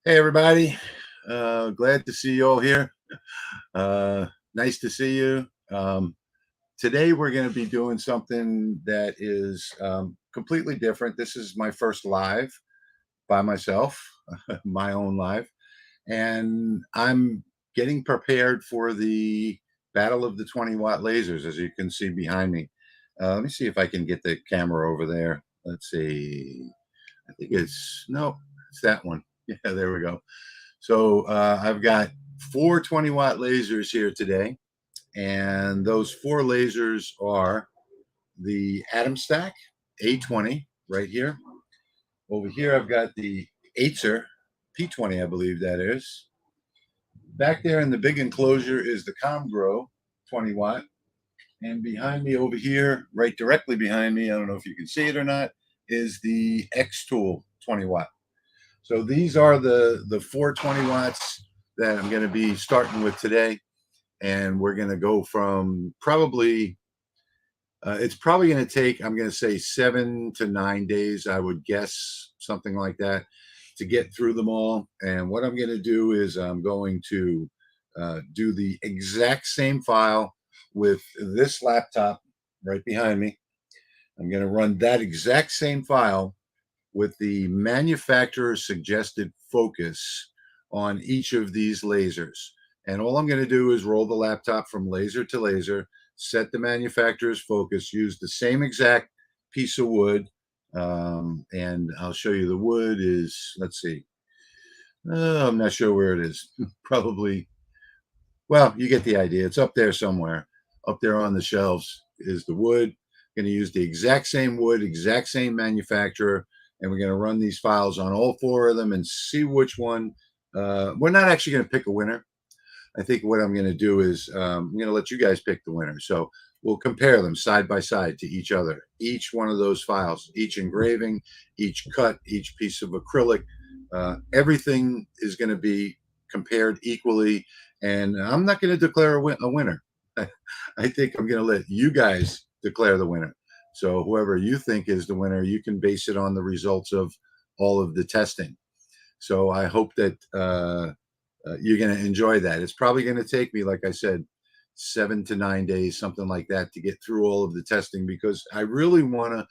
Hey everybody, glad to see you all here. Nice to see you. Today we're going to be doing something that is completely different. This is my first live by myself, my own live, and I'm getting prepared for the Battle of the 20-watt lasers, as you can see behind me. Let me see if I can get the camera over there. Let's see. I think no, it's that one. Yeah, there we go. So I've got four 20-watt lasers here today, and those four lasers are the Atom Stack A20 right here. Over here, I've got the Acer P20, I believe that is. Back there in the big enclosure is the ComGrow 20-watt. And behind me over here, right directly behind me, I don't know if you can see it or not, is the XTool 20-watt. So these are the 420 watts that I'm going to be starting with today. And we're going to go from probably, it's probably going to take, I'm going to say 7 to 9 days, I would guess, something like that, to get through them all. And what I'm going to do is I'm going to do the exact same file with this laptop right behind me. I'm going to run that exact same file with the manufacturer's suggested focus on each of these lasers. And all I'm going to do is roll the laptop from laser to laser, set the manufacturer's focus, use the same exact piece of wood. And I'll show you the wood is, let's see, I'm not sure where it is. Probably, well, you get the idea. It's up there somewhere. Up there on the shelves is the wood. Going to use the exact same wood, exact same manufacturer, and we're going to run these files on all four of them and see which one. We're not actually going to pick a winner. I think what I'm going to do is I'm going to let you guys pick the winner. So we'll compare them side by side to each other. Each one of those files, each engraving, each cut, each piece of acrylic, everything is going to be compared equally. And I'm not going to declare a winner. I think I'm going to let you guys declare the winner. So whoever you think is the winner, you can base it on the results of all of the testing. So I hope that you're going to enjoy that. It's probably going to take me, like I said, 7 to 9 days, something like that, to get through all of the testing, because I really want to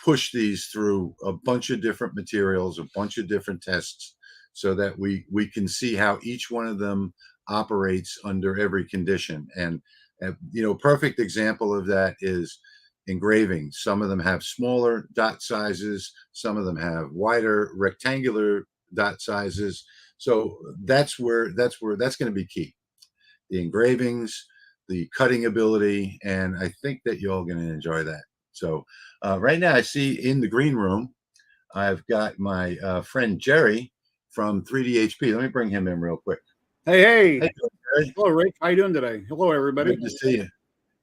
push these through a bunch of different materials, a bunch of different tests, so that we can see how each one of them operates under every condition. And perfect example of that is engraving. Some of them have smaller dot sizes, some of them have wider rectangular dot sizes. So that's going to be key. The engravings, the cutting ability, and I think that you're all going to enjoy that. So right now I see in the green room, I've got my friend Jerry from 3D HP. Let me bring him in real quick. Hey. Hey, Jerry. Hello, Rick. How you doing today? Hello, everybody. Good to see you.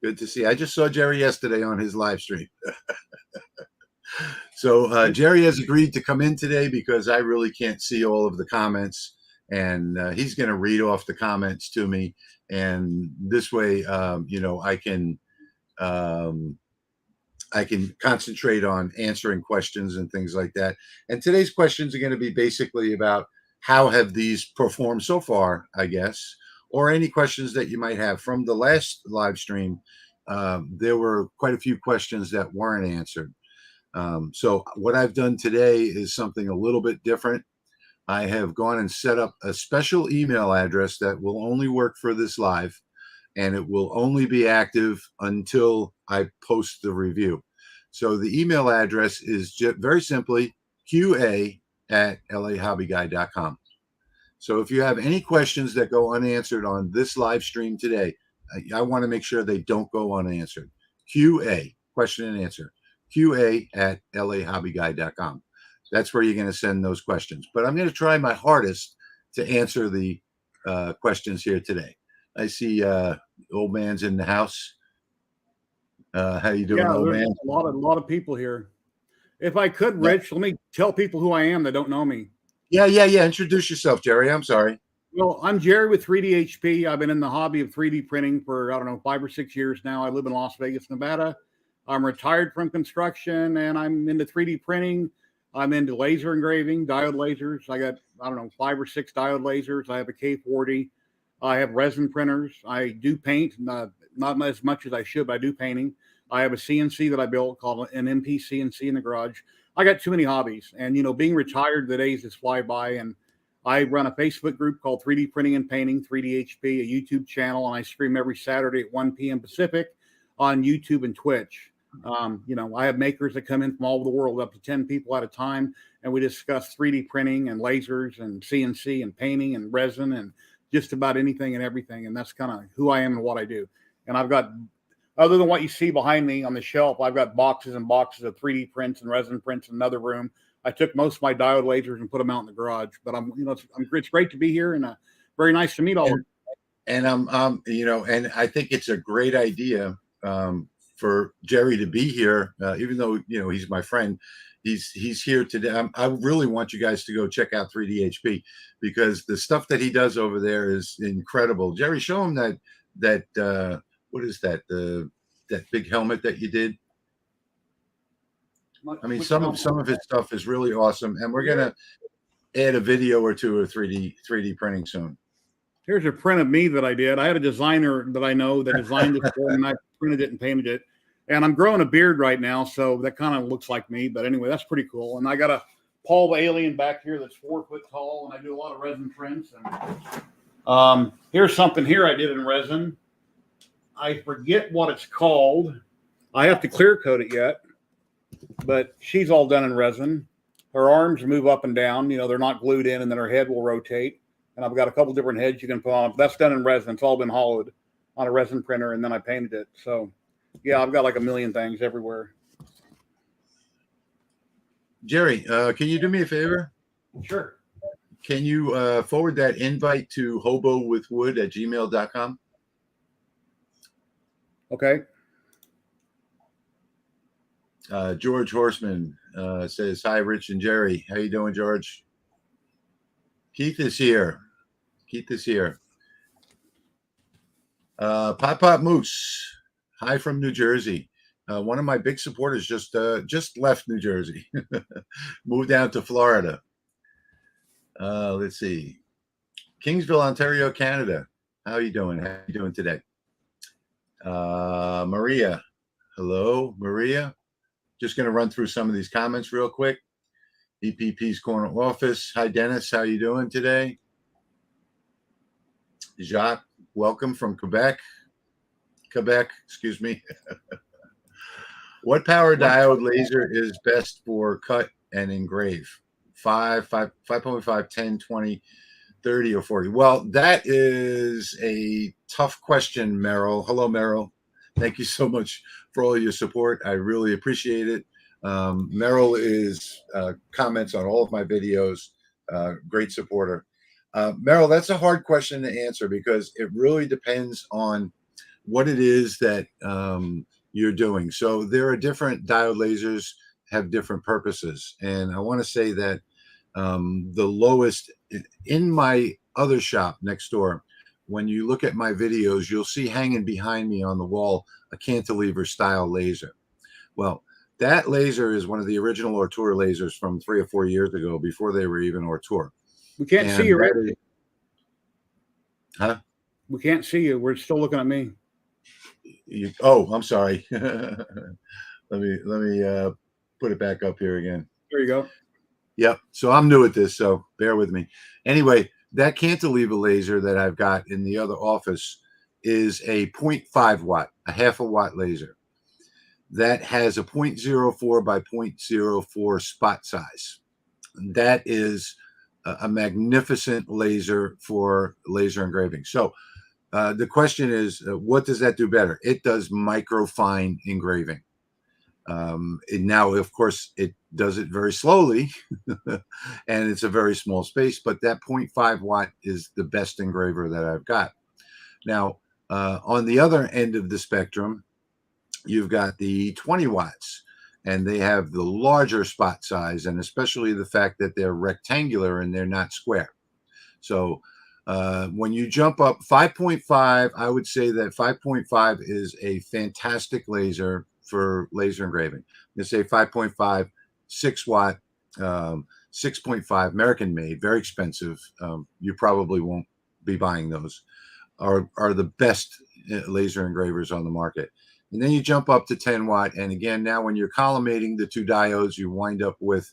Good to see you. I just saw Jerry yesterday on his live stream. So Jerry has agreed to come in today because I really can't see all of the comments, and he's going to read off the comments to me. And this way, I can concentrate on answering questions and things like that. And today's questions are going to be basically about how have these performed so far, I guess, or any questions that you might have from the last live stream. There were quite a few questions that weren't answered. So what I've done today is something a little bit different. I have gone and set up a special email address that will only work for this live, and it will only be active until I post the review. So the email address is very simply qa@lahobbyguy.com. So if you have any questions that go unanswered on this live stream today, I want to make sure they don't go unanswered. QA, question and answer, qa@lahobbyguy.com. That's where you're going to send those questions. But I'm going to try my hardest to answer the questions here today. I see old man's in the house. How you doing, old man? A lot of people here. If I could, Rich, let me tell people who I am that don't know me. Yeah. Introduce yourself, Jerry. I'm sorry. Well, I'm Jerry with 3D HP. I've been in the hobby of 3D printing for, 5 or 6 years now. I live in Las Vegas, Nevada. I'm retired from construction, and I'm into 3D printing. I'm into laser engraving, diode lasers. I got, I don't know, 5 or 6 diode lasers. I have a K40. I have resin printers. I do paint, not as much as I should, but I do painting. I have a CNC that I built called an MP CNC in the garage. I got too many hobbies. And, you know, being retired, the days just fly by. And I run a Facebook group called 3D Printing and Painting, 3DHP, a YouTube channel, and I stream every Saturday at 1 p.m. Pacific on YouTube and Twitch. You know, I have makers that come in from all over the world, up to 10 people at a time, and we discuss 3D printing and lasers and CNC and painting and resin and just about anything and everything. And that's kind of who I am and what I do. And I've got, other than what you see behind me on the shelf, I've got boxes and boxes of 3D prints and resin prints in another room. I took most of my diode lasers and put them out in the garage. But you know, it's great to be here, and very nice to meet all of you. And you know, and I think it's a great idea for Jerry to be here, even though, you know, he's my friend. He's here today. I really want you guys to go check out 3DHP, because the stuff that he does over there is incredible. Jerry, show him that what is that, that big helmet that you did? I mean, some of his stuff is really awesome, and we're gonna add a video or two of 3D printing soon. Here's a print of me that I did. I had a designer that I know that designed it for me, and I printed it and painted it. And I'm growing a beard right now, so that kind of looks like me. But anyway, that's pretty cool. And I got a Paul the Alien back here that's 4 foot tall, and I do a lot of resin prints. And here's something here I did in resin. I forget what it's called. I have to clear coat it yet, but she's all done in resin. Her arms move up and down. You know, they're not glued in, and then her head will rotate. And I've got a couple different heads you can put on. That's done in resin. It's all been hollowed on a resin printer, and then I painted it. So, yeah, I've got like a million things everywhere. Jerry, can you do me a favor? Sure. Can you forward that invite to HoboWood@gmail.com? Okay. George Horseman says, hi, Rich and Jerry. How you doing, George? Keith is here. Keith is here. Pop Moose. Hi from New Jersey. One of my big supporters just left New Jersey, moved down to Florida. Let's see, Kingsville, Ontario, Canada. How are you doing? How are you doing today? Maria, hello, Maria. Just going to run through some of these comments real quick. EPP's Corner Office. Hi, Dennis. How you doing today? Jacques, welcome from Quebec. Excuse me. What power diode laser is best for cut and engrave? 5.5, 10, 20, 30, or 40? Well, that is a tough question, Merrill. Hello, Merrill. Thank you so much for all your support. I really appreciate it. Merrill is comments on all of my videos. Great supporter. Merrill, that's a hard question to answer, because it really depends on what it is that you're doing. So there are different diode lasers, have different purposes. And I want to say that the lowest in my other shop next door, when you look at my videos, you'll see hanging behind me on the wall a cantilever style laser. Well, that laser is one of the original Ortur lasers from 3 or 4 years ago, before they were even Ortur. We can't see you, right? Huh? We can't see you. We're still looking at me. Oh, I'm sorry. let me put it back up here again. There you go. Yep. So I'm new at this, so bear with me. Anyway, that cantilever laser that I've got in the other office is a 0.5 watt, a half a watt laser that has a 0.04 by 0.04 spot size. That is a magnificent laser for laser engraving. So the question is, what does that do better? It does microfine engraving. Now, of course, it does it very slowly, and it's a very small space, but that 0.5 watt is the best engraver that I've got. Now, on the other end of the spectrum, you've got the 20 watts, and they have the larger spot size, and especially the fact that they're rectangular and they're not square. So when you jump up 5.5, I would say that 5.5 is a fantastic laser for laser engraving. I'm going to say 5.5, 6 watt 6.5 American made, very expensive. You probably won't be buying those. Are the best laser engravers on the market. And then you jump up to 10 watt. And again, now when you're collimating the two diodes, you wind up with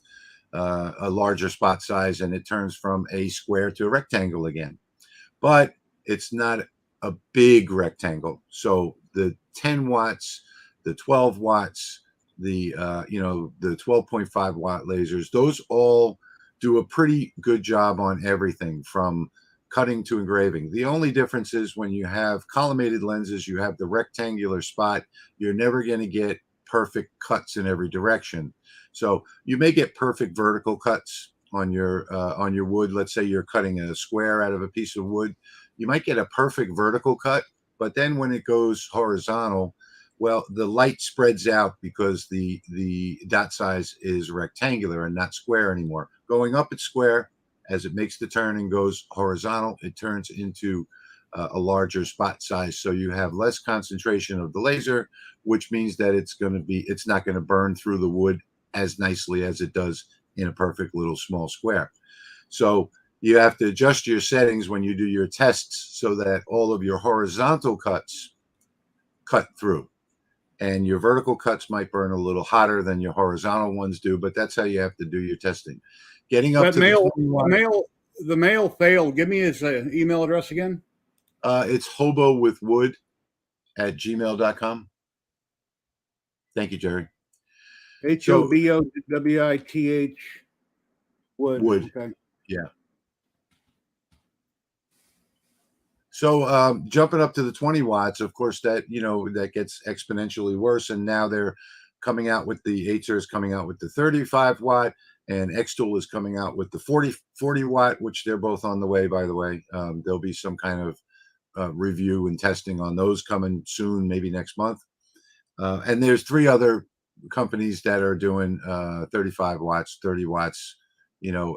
a larger spot size, and it turns from a square to a rectangle again. But it's not a big rectangle. So the 10 watts, the 12 watts, the the 12.5 watt lasers, those all do a pretty good job on everything from cutting to engraving. The only difference is when you have collimated lenses, you have the rectangular spot. You're never going to get perfect cuts in every direction. So you may get perfect vertical cuts on your wood. Let's say you're cutting a square out of a piece of wood. You might get a perfect vertical cut, but then when it goes horizontal, well, the light spreads out because the dot size is rectangular and not square anymore. Going up, it's square. As it makes the turn and goes horizontal, it turns into a larger spot size. So you have less concentration of the laser, which means that it's not going to burn through the wood as nicely as it does in a perfect little small square. So you have to adjust your settings when you do your tests so that all of your horizontal cuts cut through. And your vertical cuts might burn a little hotter than your horizontal ones do, but that's how you have to do your testing. Getting up That to the mail failed. Give me his email address again. It's HoboWithWood@gmail.com. Thank you, Jerry. HOBOWITH Wood. Okay. Yeah. So jumping up to the 20 watts, of course, that gets exponentially worse. And now they're coming out with the Acer is coming out with the 35 watt, and XTool is coming out with the 40 watt, which they're both on the way, by the way. There'll be some kind of review and testing on those coming soon, maybe next month. And there's 3 other companies that are doing 35 watts, 30 watts.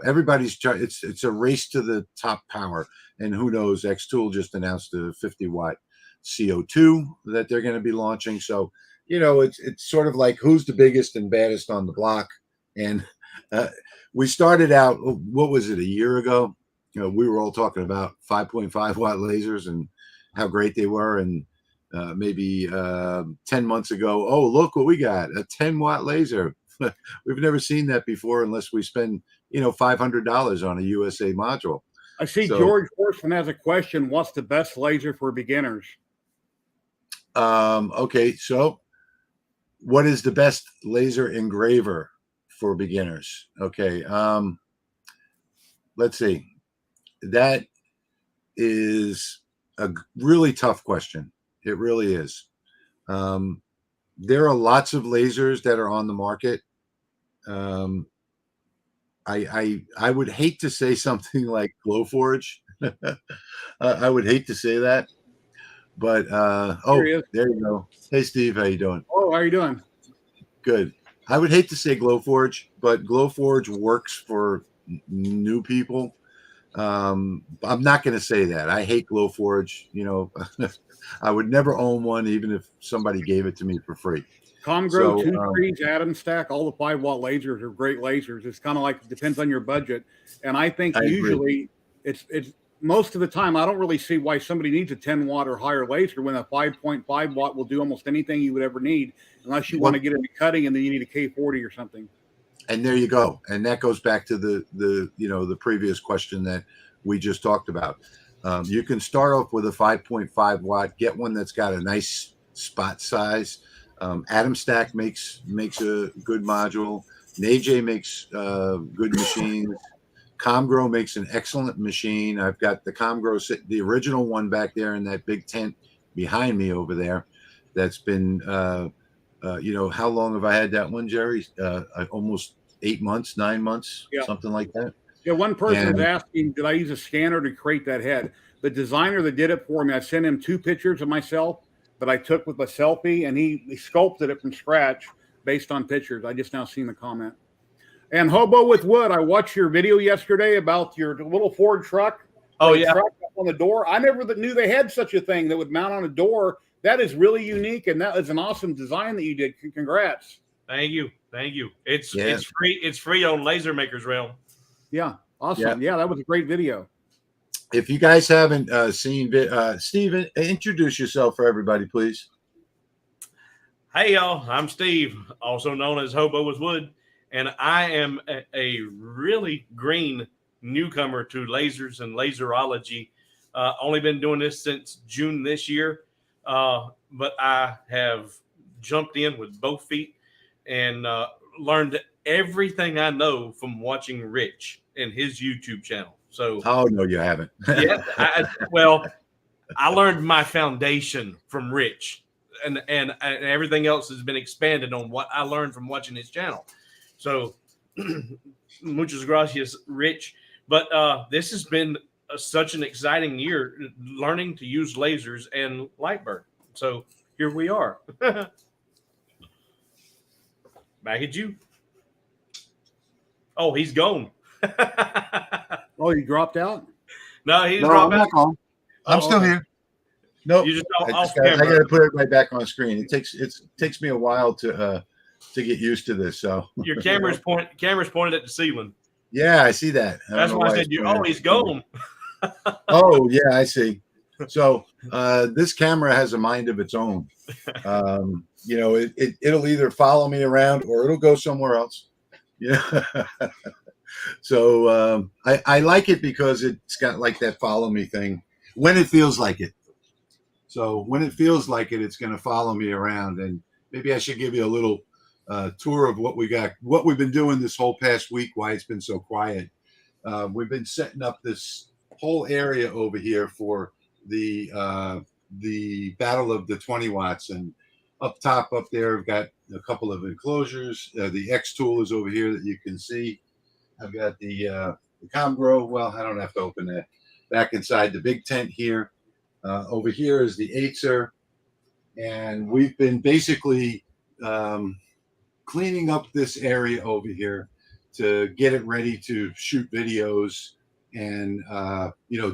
Everybody's trying. It's a race to the top power. And who knows, XTool just announced a 50 watt CO2 that they're going to be launching. So, it's sort of like who's the biggest and baddest on the block. And we started out, what was it, a year ago? We were all talking about 5.5 watt lasers and how great they were. And maybe 10 months ago, oh, look what we got, a 10 watt laser. We've never seen that before unless we spend, $500 on a USA module. I see George Horseman has a question. What's the best laser for beginners? Okay, so what is the best laser engraver for beginners? Okay, let's see. That is a really tough question. It really is. There are lots of lasers that are on the market. I would hate to say something like Glowforge. I would hate to say that, but there you go. Hey, Steve, how you doing? Oh, how are you doing? Good. I would hate to say Glowforge, but Glowforge works for new people. I'm not going to say that. I hate Glowforge. I would never own one, even if somebody gave it to me for free. Comgrow 2 Atom Stack, all the 5 watt lasers are great lasers. It's kind of like, it depends on your budget. And I think usually it's most of the time, I don't really see why somebody needs a 10 watt or higher laser when a 5.5 watt will do almost anything you would ever need, unless you want to get into cutting and then you need a K40 or something. And there you go. And that goes back to the previous question that we just talked about. You can start off with a 5.5 watt, get one that's got a nice spot size. Atom Stack makes a good module. NAJ makes good machines. Comgrow makes an excellent machine. I've got the Comgrow, the original one back there in that big tent behind me over there. That's been, how long have I had that one, Jerry? Almost 8 months, 9 months, something like that. Yeah, one person was asking, did I use a scanner to create that head? The designer that did it for me, I sent him 2 pictures of myself that I took with a selfie, and he sculpted it from scratch based on pictures. I just now seen the comment. And Hobo with Wood, I watched your video yesterday about your little Ford truck. Oh, yeah. Truck up on the door. I never knew they had such a thing that would mount on a door. That is really unique, and that is an awesome design that you did. Congrats. Thank you. Thank you. It's Yeah. free. It's free on Laser Maker's Realm. Yeah. Awesome. Yeah, that was a great video. If you guys haven't seen, Steven, introduce yourself for everybody, please. Hey, y'all. I'm Steve, also known as HoboWood, and I am a really green newcomer to lasers and laserology. Only been doing this since June this year, but I have jumped in with both feet and learned everything I know from watching Rich and his YouTube channel. So, Oh no, you haven't. yeah, I learned my foundation from Rich, and everything else has been expanded on what I learned from watching his channel. So, muchas gracias, Rich. But this has been such an exciting year learning to use lasers and Lightburn. So here we are. Back at you. Oh, he's gone. Oh, you dropped out? No, he's No, dropped I'm out. not gone. I'm still here. No, You just I off got camera. to put it right back on screen. It takes me a while to get used to this. So Your camera's pointed at the ceiling. yeah, I see that. That's why I said you. Oh, he's gone. Oh yeah, I see. So this camera has a mind of its own. It'll either follow me around or it'll go somewhere else. Yeah. So I like it because it's got like that follow me thing when it feels like it. So when it feels like it, it's going to follow me around. And maybe I should give you a little tour of what we've been doing this whole past week, why it's been so quiet. We've been setting up this whole area over here for the battle of the 20 watts. And up top up there, I've got a couple of enclosures. The XTool is over here that you can see. I've got the Comgrow. Well, I don't have to open that. Back inside the big tent here. Over here is the Aether. And we've been basically cleaning up this area over here to get it ready to shoot videos and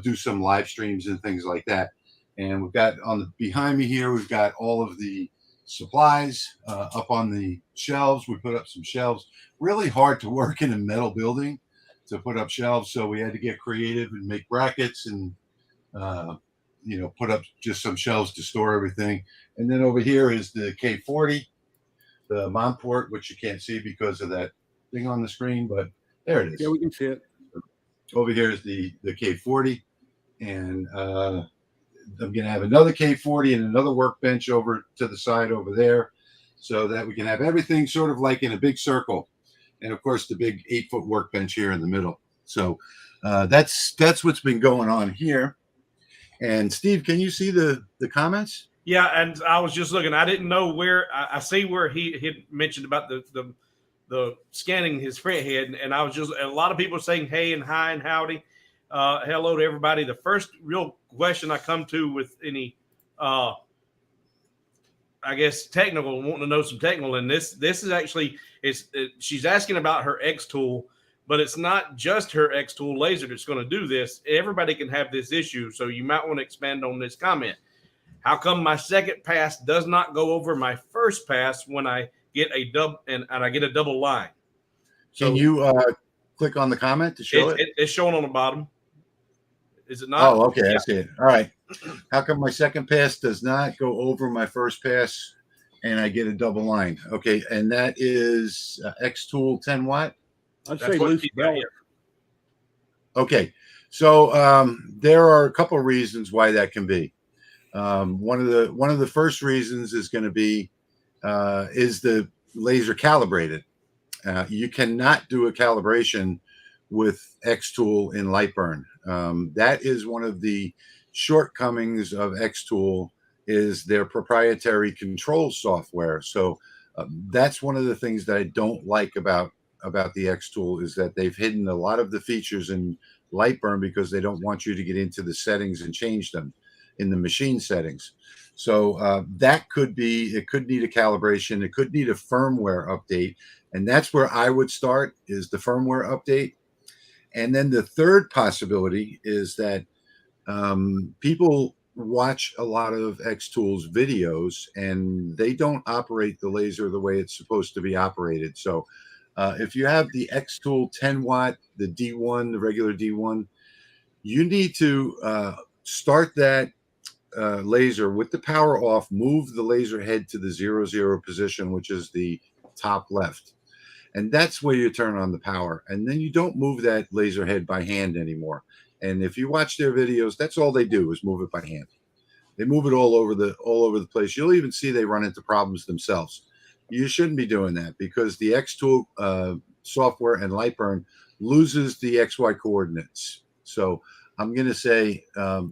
do some live streams and things like that. And we've got behind me here, we've got all of the supplies up on the shelves. We put up some shelves. Really hard to work in a metal building to put up shelves, so we had to get creative and make brackets and put up just some shelves to store everything. And then over here is the K40, the mount port, which you can't see because of that thing on the screen, but there it is. Yeah, we can see it. Over here is the K40, and I'm going to have another K40 and another workbench over to the side over there, so that we can have everything sort of like in a big circle. And of course, the big 8-foot workbench here in the middle. So that's what's been going on here. And Steve, can you see the comments? Yeah, and I was just looking. I didn't know where. I see where he had mentioned about the scanning his print head, and I was just a lot of people saying hey and hi and howdy, hello to everybody. The first real question I come to with any, I guess technical, wanting to know some technical, and this is actually she's asking about her XTool, but it's not just her XTool laser that's going to do this. Everybody can have this issue, so you might want to expand on this comment. How come my second pass does not go over my first pass when I get a double and I get a double line? So can you click on the comment to show it? It's showing on the bottom. Is it not? Oh, okay. Yeah. I see it. All right. How come my second pass does not go over my first pass and I get a double line? Okay. And that is XTool 10 watt? I'd say loose belt. Okay. So there are a couple of reasons why that can be. One of the first reasons is going to be is the laser calibrated. You cannot do a calibration with XTool in Lightburn. That is one of the shortcomings of XTool, is their proprietary control software. So that's one of the things that I don't like about the XTool, is that they've hidden a lot of the features in Lightburn because they don't want you to get into the settings and change them in the machine settings. So that could need a calibration. It could need a firmware update. And that's where I would start, is the firmware update. And then the third possibility is that people watch a lot of XTool's videos, and they don't operate the laser the way it's supposed to be operated. So if you have the XTool 10 watt, the D1, the regular D1, you need to start that laser with the power off, move the laser head to the 0, position, which is the top left. And that's where you turn on the power. And then you don't move that laser head by hand anymore. And if you watch their videos, that's all they do is move it by hand. They move it all over the place. You'll even see they run into problems themselves. You shouldn't be doing that because the XTool software and Lightburn loses the XY coordinates. So I'm going to say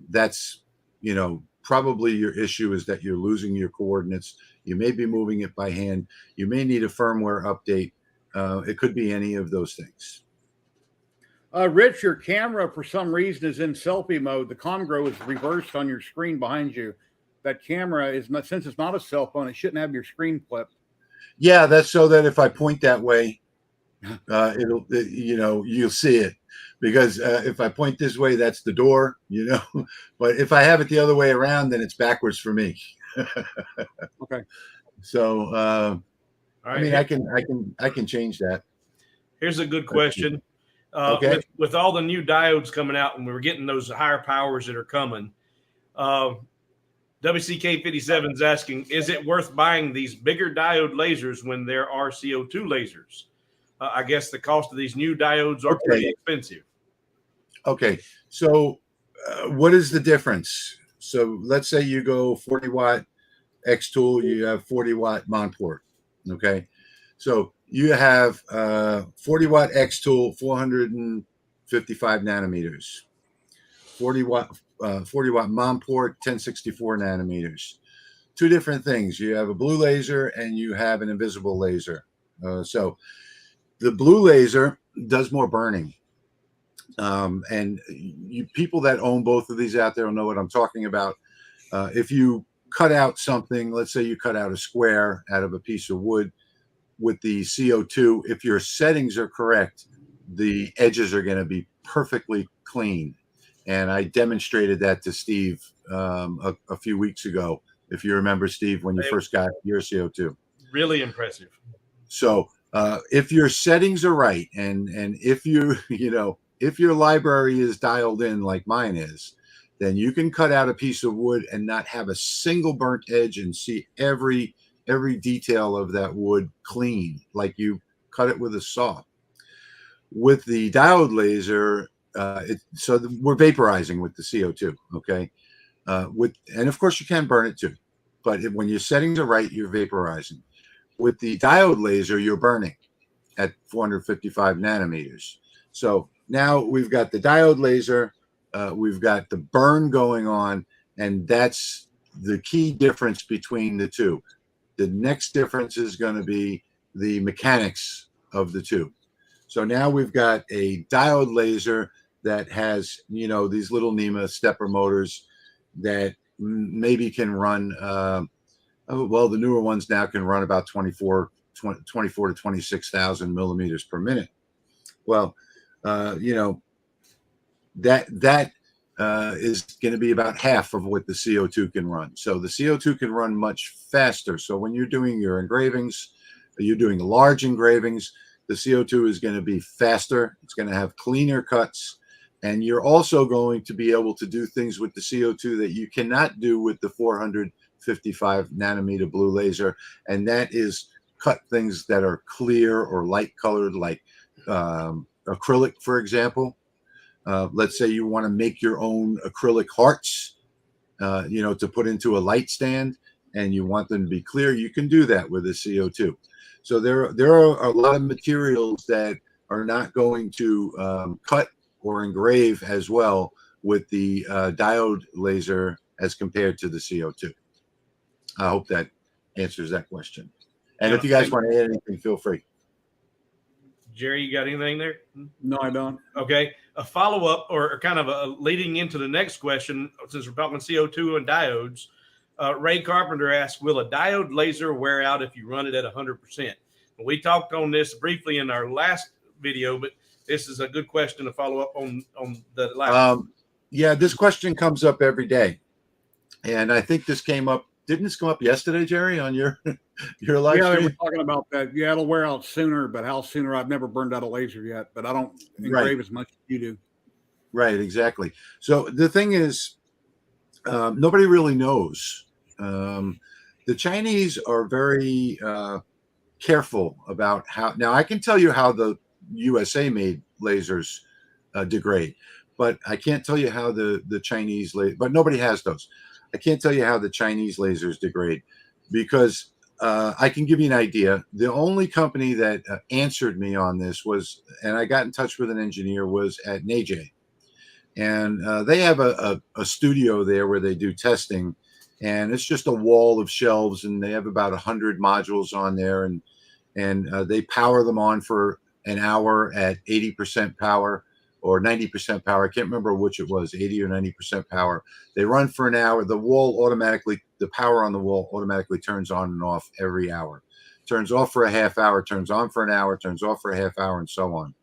that's, probably your issue is that you're losing your coordinates. You may be moving it by hand. You may need a firmware update. It could be any of those things. Rich, your camera for some reason is in selfie mode. The Congrow is reversed on your screen behind you. That camera is not, since it's not a cell phone, it shouldn't have your screen flipped. Yeah, that's so that if I point that way, you'll see it. Because if I point this way, that's the door, But if I have it the other way around, then it's backwards for me. Okay. So, All right. I can change that. Here's a good question. Okay. With all the new diodes coming out, and we're getting those higher powers that are coming, WCK57 is asking, is it worth buying these bigger diode lasers when there are CO2 lasers? I guess the cost of these new diodes are pretty expensive. Okay. So what is the difference? So let's say you go 40 watt XTool, you have 40 watt Monport. Okay. So you have 40 watt XTool, 455 nanometers, 40 watt Monport, 1064 nanometers. Two different things. You have a blue laser and you have an invisible laser. So the blue laser does more burning. And people that own both of these out there will know what I'm talking about. If you cut out something, let's say you cut out a square out of a piece of wood with the CO2, if your settings are correct, the edges are going to be perfectly clean. And I demonstrated that to Steve a few weeks ago. If you remember, Steve, when you first got your CO2. Really impressive. So if your settings are right, and if if your library is dialed in like mine is, then you can cut out a piece of wood and not have a single burnt edge and see every detail of that wood clean, like you cut it with a saw. With the diode laser, we're vaporizing with the CO2, okay? And of course you can burn it too, but when your settings are right, you're vaporizing. With the diode laser, you're burning at 455 nanometers. So now we've got the diode laser, we've got the burn going on, and that's the key difference between the two. The next difference is going to be the mechanics of the two. So now we've got a diode laser that has, these little NEMA stepper motors that maybe can run, the newer ones now can run about 24 to 26,000 millimeters per minute. Well, that is going to be about half of what the CO2 can run. So the CO2 can run much faster. So when you're doing your engravings, you're doing large engravings, the CO2 is going to be faster. It's going to have cleaner cuts. And you're also going to be able to do things with the CO2 that you cannot do with the 455 nanometer blue laser. And that is cut things that are clear or light colored, like acrylic, for example. Let's say you want to make your own acrylic hearts, to put into a light stand, and you want them to be clear. You can do that with a CO2. So there are a lot of materials that are not going to cut or engrave as well with the diode laser as compared to the CO2. I hope that answers that question. And if you guys want to add anything, feel free. Jerry, you got anything there? No, I don't. Okay. A follow-up or kind of a leading into the next question, since we're talking CO2 and diodes, Ray Carpenter asked, will a diode laser wear out if you run it at 100%? We talked on this briefly in our last video, but this is a good question to follow up on the last. Yeah, this question comes up every day. And I think this came up. Didn't this come up yesterday, Jerry, on your your live Yeah, they stream? were talking about that. Yeah, it'll wear out sooner, but how sooner? I've never burned out a laser yet, but I don't Right, engrave as much as you do. right, exactly. So the thing is, nobody really knows. The Chinese are very careful about how. Now, I can tell you how the USA made lasers degrade, but I can't tell you how the Chinese but nobody has those. I can't tell you how the Chinese lasers degrade because I can give you an idea. The only company that answered me on this was, and I got in touch with an engineer, was at NAJ. And they have a studio there where they do testing, and it's just a wall of shelves, and they have about 100 modules on there, and they power them on for an hour at 80% power or 90% power. I can't remember which it was, 80 or 90% power. They run for an hour. The power on the wall automatically turns on and off every hour. Turns off for a half hour, turns on for an hour, turns off for a half hour, and so on.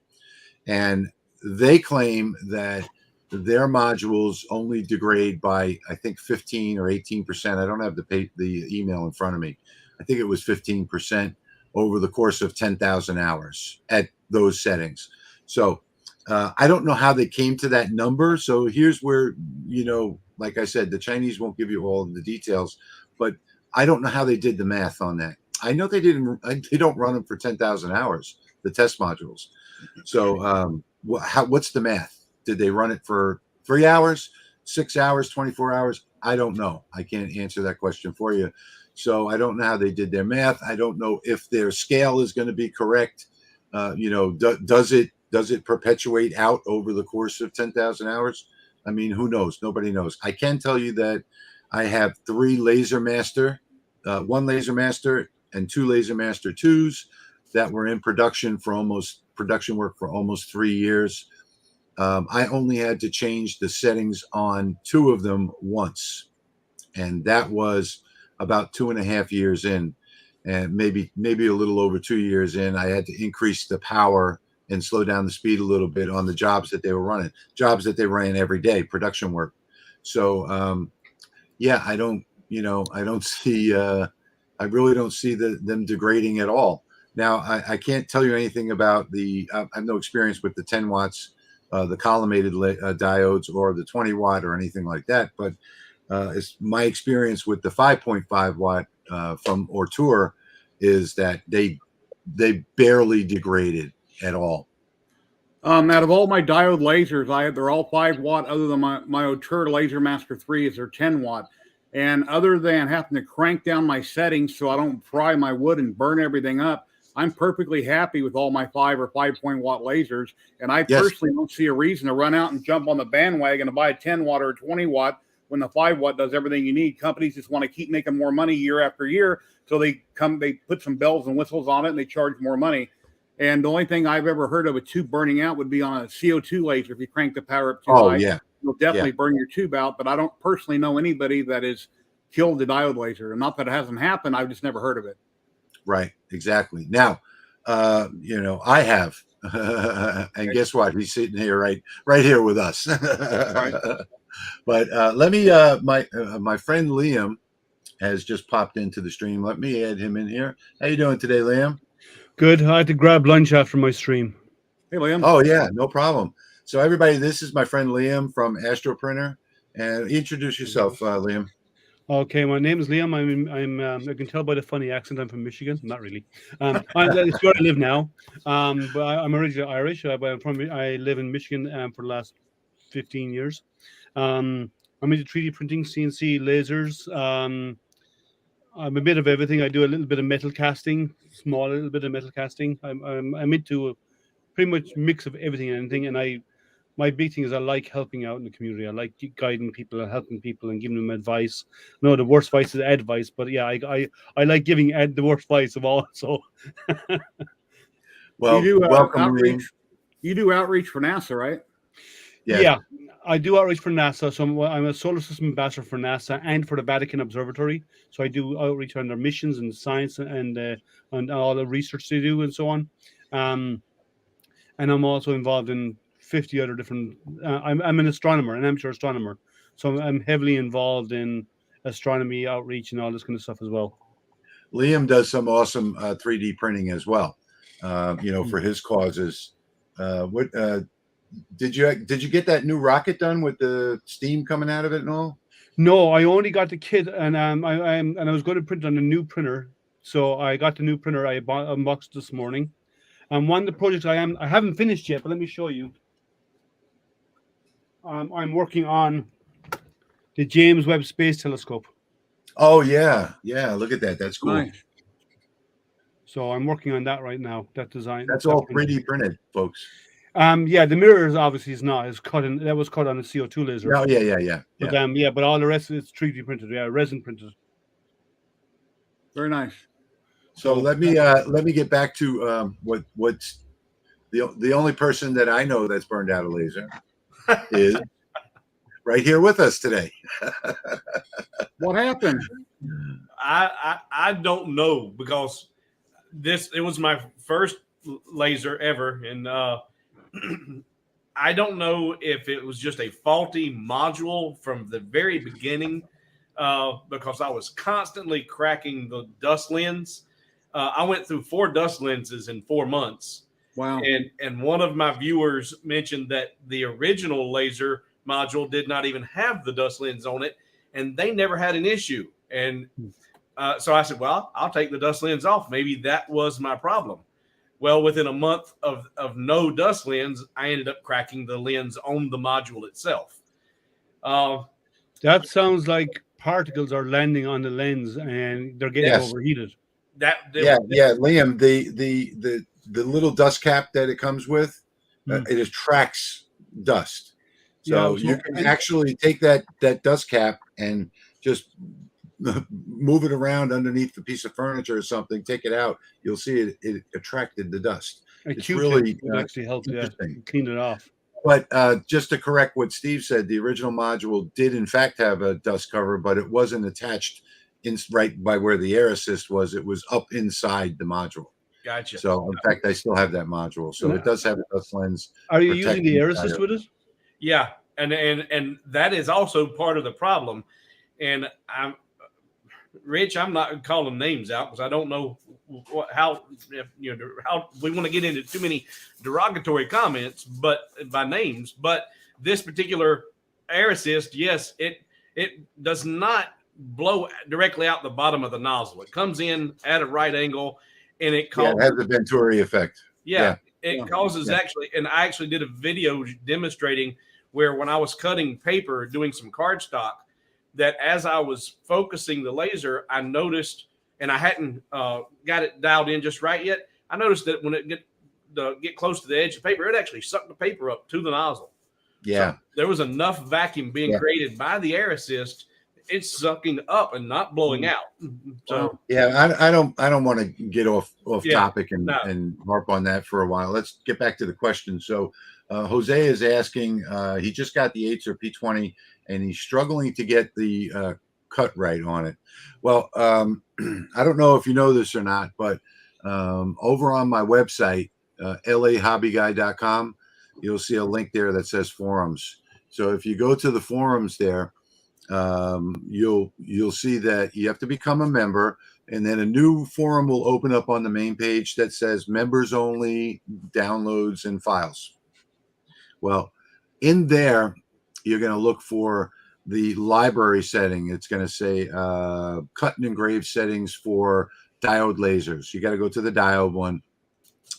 And they claim that their modules only degrade by, I think, 15 or 18%. I don't have the email in front of me. I think it was 15% over the course of 10,000 hours at those settings. So I don't know how they came to that number. So here's where, like I said, the Chinese won't give you all of the details, but I don't know how they did the math on that. I know they don't run them for 10,000 hours, the test modules. So what's the math? Did they run it for 3 hours, 6 hours, 24 hours? I don't know. I can't answer that question for you. So I don't know how they did their math. I don't know if their scale is going to be correct. Does it perpetuate out over the course of 10,000 hours? I mean, who knows? Nobody knows. I can tell you that I have 3 Laser Master, 1 Laser Master and 2 Laser Master 2s that were in production work for almost 3 years. I only had to change the settings on 2 of them once, and that was about 2.5 years in, and maybe a little over 2 years in. I had to increase the power and slow down the speed a little bit on the jobs that they were running, jobs that they ran every day, production work. So yeah, I really don't see them degrading at all. Now, I can't tell you anything about I have no experience with the 10 watts, the collimated diodes, or the 20 watt or anything like that. But it's my experience with the 5.5 watt from Ortur is that they barely degraded at all. Out of all my diode lasers, they're all 5 watt, other than my Ortur Laser Master 3 is their 10 watt. And other than having to crank down my settings so I don't fry my wood and burn everything up, I'm perfectly happy with all my 5 or 5.1 lasers. And I personally don't see a reason to run out and jump on the bandwagon and buy a 10 watt or a 20 watt when the 5 watt does everything you need. Companies just want to keep making more money year after year. So they put some bells and whistles on it and they charge more money. And the only thing I've ever heard of a tube burning out would be on a CO2 laser. If you crank the power up too high, you'll definitely burn your tube out. But I don't personally know anybody that has killed the diode laser. And not that it hasn't happened, I've just never heard of it. Right, exactly. Now, I have, and guess what? He's sitting here right here with us. Right. But let me, my friend Liam has just popped into the stream. Let me add him in here. How you doing today, Liam? Good. I had to grab lunch after my stream. Hey, Liam. Oh yeah, no problem. So everybody, this is my friend Liam from Astro Printer, and introduce yourself, Liam. Okay, my name is Liam. I can tell by the funny accent I'm from Michigan. Not really. It's where I live now. But I'm originally Irish. I live in Michigan for the last 15 years. I'm into 3D printing, CNC lasers. I'm a bit of everything. I do a little bit of metal casting, little bit of metal casting. I'm into a pretty much mix of everything and anything. And my big thing is I like helping out in the community. I like guiding people and helping people and giving them advice. No, the worst advice is advice, but yeah, I like giving the worst advice of all. So, well, you do welcome, outreach. Liam. You do outreach for NASA, right? Yeah, I do outreach for NASA. So I'm a solar system ambassador for NASA and for the Vatican Observatory. So I do outreach on their missions and science and all the research they do and so on. And I'm also involved in 50 other different. I'm an astronomer, an amateur astronomer. So I'm heavily involved in astronomy outreach and all this kind of stuff as well. Liam does some awesome 3D printing as well, for his causes. What did you get that new rocket done with the steam coming out of it and all? No, I only got the kit, and I was going to print on a new printer, so I got the new printer. I unboxed this morning, and one of the projects I haven't finished yet, but let me show you. I'm working on the James Webb Space Telescope. Oh yeah, look at that. That's cool. Nice. So I'm working on that right now. That design. That's all 3D printed, folks. Yeah, the mirrors obviously is not. It's cut in. That was cut on a CO2 laser. Oh yeah. But but all the rest is 3D printed. Yeah, resin printed. Very nice. So let me get back to what's the only person that I know that's burned out a laser is right here with us today. What happened? I don't know, because it was my first laser ever, and I don't know if it was just a faulty module from the very beginning, because I was constantly cracking the dust lens. I went through 4 dust lenses in 4 months. Wow. And one of my viewers mentioned that the original laser module did not even have the dust lens on it, and they never had an issue. And so I said, well, I'll take the dust lens off. Maybe that was my problem. Well, within a month of no dust lens, I ended up cracking the lens on the module itself. That sounds like particles are landing on the lens and they're getting overheated. Liam, the little dust cap that it comes with, it attracts dust. So you can actually take that dust cap and just move it around underneath the piece of furniture or something, take it out, you'll see it attracted the dust. It's really actually helped clean it off. But just to correct what Steve said, the original module did in fact have a dust cover, but it wasn't attached right by where the air assist was. It was up inside the module. Gotcha. So in fact, I still have that module. So it does have a dust lens. Are you using the air assist with it? Yeah, and that is also part of the problem. And Rich, I'm not calling names out because I don't know how we want to get into too many derogatory comments, but by names. But this particular air assist, yes, it does not blow directly out the bottom of the nozzle. It comes in at a right angle, and it causes, it has the Venturi effect. It causes actually, and I actually did a video demonstrating where when I was cutting paper, doing some cardstock, that as I was focusing the laser, I noticed, and I hadn't got it dialed in just right yet, I noticed that when it get close to the edge of paper, it actually sucked the paper up to the nozzle. Yeah. So there was enough vacuum being created by the air assist. It's sucking up and not blowing out. So I don't want to get off topic and harp on that for a while. Let's get back to the question. So Jose is asking, he just got the Acer P20 and he's struggling to get the cut right on it. Well, I don't know if you know this or not, but over on my website, lahobbyguy.com, you'll see a link there that says forums. So if you go to the forums there, you'll see that you have to become a member, and then a new forum will open up on the main page that says members only, downloads and files. Well, in there, you're going to look for the library setting. It's going to say cut and engrave settings for diode lasers. You got to go to the diode one,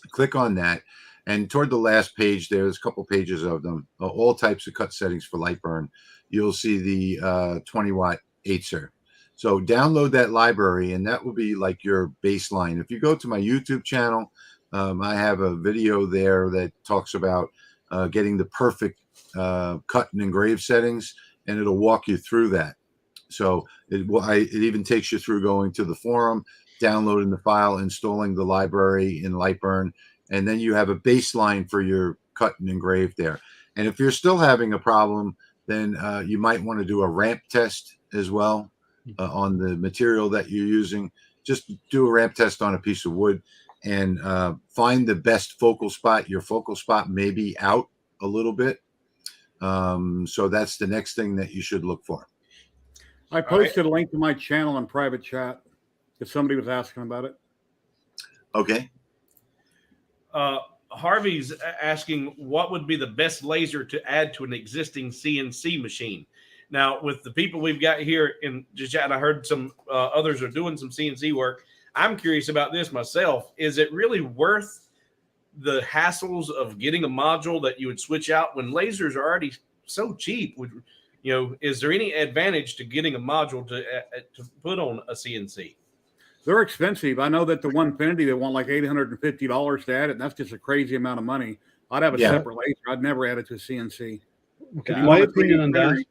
click on that. And toward the last page, there's a couple pages of them, all types of cut settings for light burn. You'll see the 20-watt Acer. So download that library, and that will be like your baseline. If you go to my YouTube channel, I have a video there that talks about getting the perfect cut and engrave settings, and it'll walk you through that. So it even takes you through going to the forum, downloading the file, installing the library in Lightburn, and then you have a baseline for your cut and engrave there. And if you're still having a problem, then you might want to do a ramp test as well on the material that you're using. Just do a ramp test on a piece of wood and find the best focal spot. Your focal spot may be out a little bit. So that's the next thing that you should look for. I posted a link to my channel in private chat because somebody was asking about it. Okay. Harvey's asking what would be the best laser to add to an existing CNC machine. Now, with the people we've got here in just chat, I heard some others are doing some CNC work. I'm curious about this myself. Is it really worth the hassles of getting a module that you would switch out when lasers are already so cheap? Is there any advantage to getting a module to put on a CNC? They're expensive. I know that the Onefinity, they want like $850 to add it, and that's just a crazy amount of money. I'd have a separate laser. I'd never add it to a CNC. Okay. My opinion on that.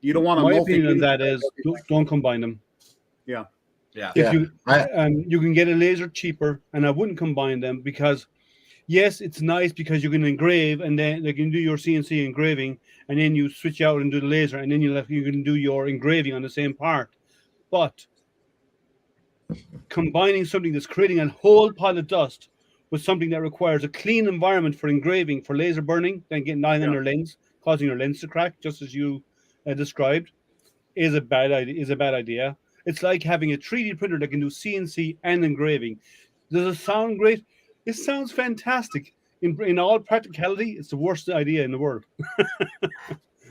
You don't want to. My opinion on that is don't combine them. Yeah. If you you can get a laser cheaper, and I wouldn't combine them because, yes, it's nice because you can engrave and then you can do your CNC engraving, and then you switch out and do the laser, and then you can do your engraving on the same part. But combining something that's creating a whole pile of dust with something that requires a clean environment for engraving, for laser burning, then getting lying on your lens, causing your lens to crack, just as you described, is a bad idea. It's like having a 3D printer that can do CNC and engraving. Does it sound great? It sounds fantastic. In all practicality, it's the worst idea in the world.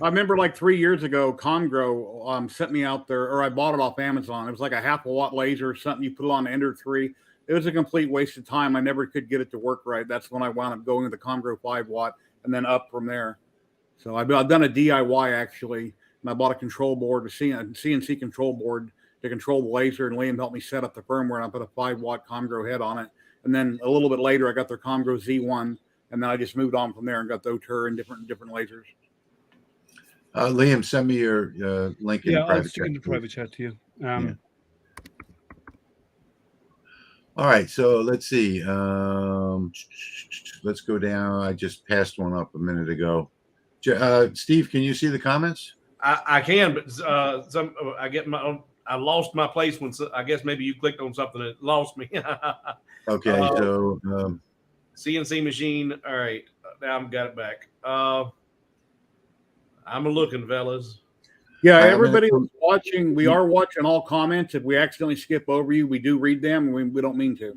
I remember like 3 years ago, Congrow sent me out there, or I bought it off Amazon. It was like a 0.5 watt laser or something. You put it on Ender 3. It was a complete waste of time. I never could get it to work right. That's when I wound up going to the Congrow 5 watt and then up from there. So I've done a DIY actually, and I bought a control board, a CNC control board to control the laser, and Liam helped me set up the firmware, and I put a 5 watt Congrow head on it. And then a little bit later, I got their Congrow Z1, and then I just moved on from there and got the Ortur and different lasers. Liam, send me your link in private I'll chat. stick in the private chat to you. All right, so let's see. Let's go down. I just passed one up a minute ago. Steve, can you see the comments? I can, but I lost my place when I guess maybe you clicked on something that lost me. Okay, so CNC machine. All right, now I've got it back. I'm looking, fellas. Yeah, everybody who's watching, we are watching all comments. If we accidentally skip over you, we do read them, and we don't mean to.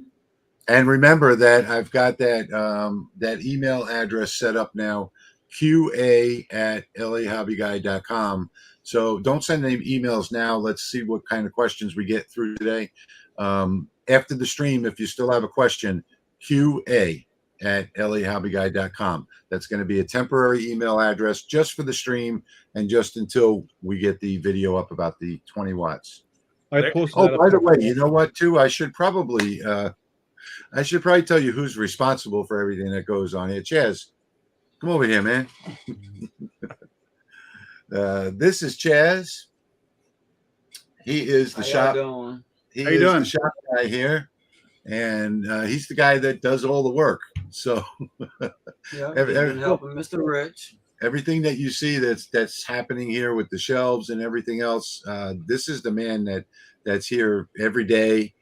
And remember that I've got that email address set up now, qa@lahobbyguy.com. So don't send any emails now. Let's see what kind of questions we get through today. After the stream, if you still have a question, qa@lahobbyguy.com. That's going to be a temporary email address just for the stream and just until we get the video up about the 20 watts. I posted by the way, you know what, too? I should probably tell you who's responsible for everything that goes on here. Chaz, come over here, man. This is Chaz. He is the shop. He is the shop guy here, and he's the guy that does all the work. So, been helping Mr. Rich. Everything that you see that's happening here with the shelves and everything else, this is the man that's here every day,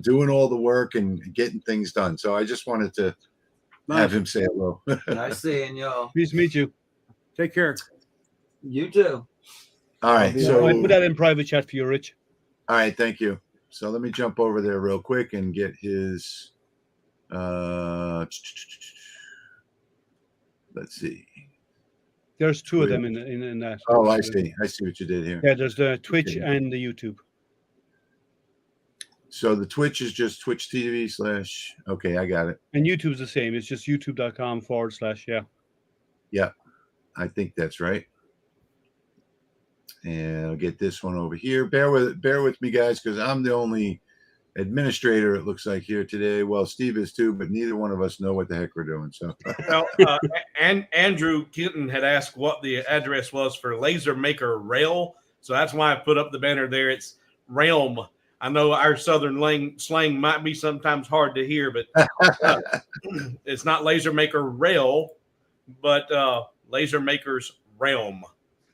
doing all the work and getting things done. So I just wanted to have him say hello. Nice seeing y'all. Nice to meet you. Take care. You too. All right. So I put that in private chat for you, Rich. All right. Thank you. So let me jump over there real quick and get his. Let's see. There's two of them in that. Oh, I see. I see what you did here. Yeah, there's the Twitch and the YouTube. So the Twitch is just Twitch TV / okay, I got it. And YouTube's the same. It's just youtube.com/. Yeah, I think that's right. And I'll get this one over here. Bear with me, guys, because I'm the only administrator, it looks like, here today. Well, Steve is too, but neither one of us know what the heck we're doing. So, well, and Andrew Kitten had asked what the address was for Laser Maker Rail, so that's why I put up the banner there. It's Realm. I know our southern slang might be sometimes hard to hear, but it's not Laser Maker Rail, but Laser Maker's Realm.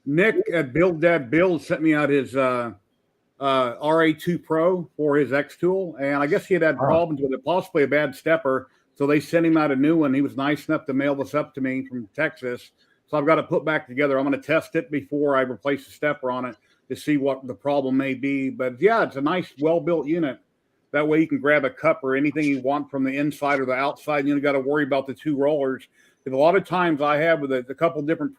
Nick at Build Dad Build sent me out his RA2 Pro for his XTool, and I guess he had problems with it, possibly a bad stepper, so they sent him out a new one. He was nice enough to mail this up to me from Texas, so I've got to put back together. I'm going to test it before I replace the stepper on it. to see what the problem may be. But yeah, it's a nice, well-built unit. That way you can grab a cup or anything you want from the inside or the outside. And you don't got to worry about the two rollers. Because a lot of times I have with a couple different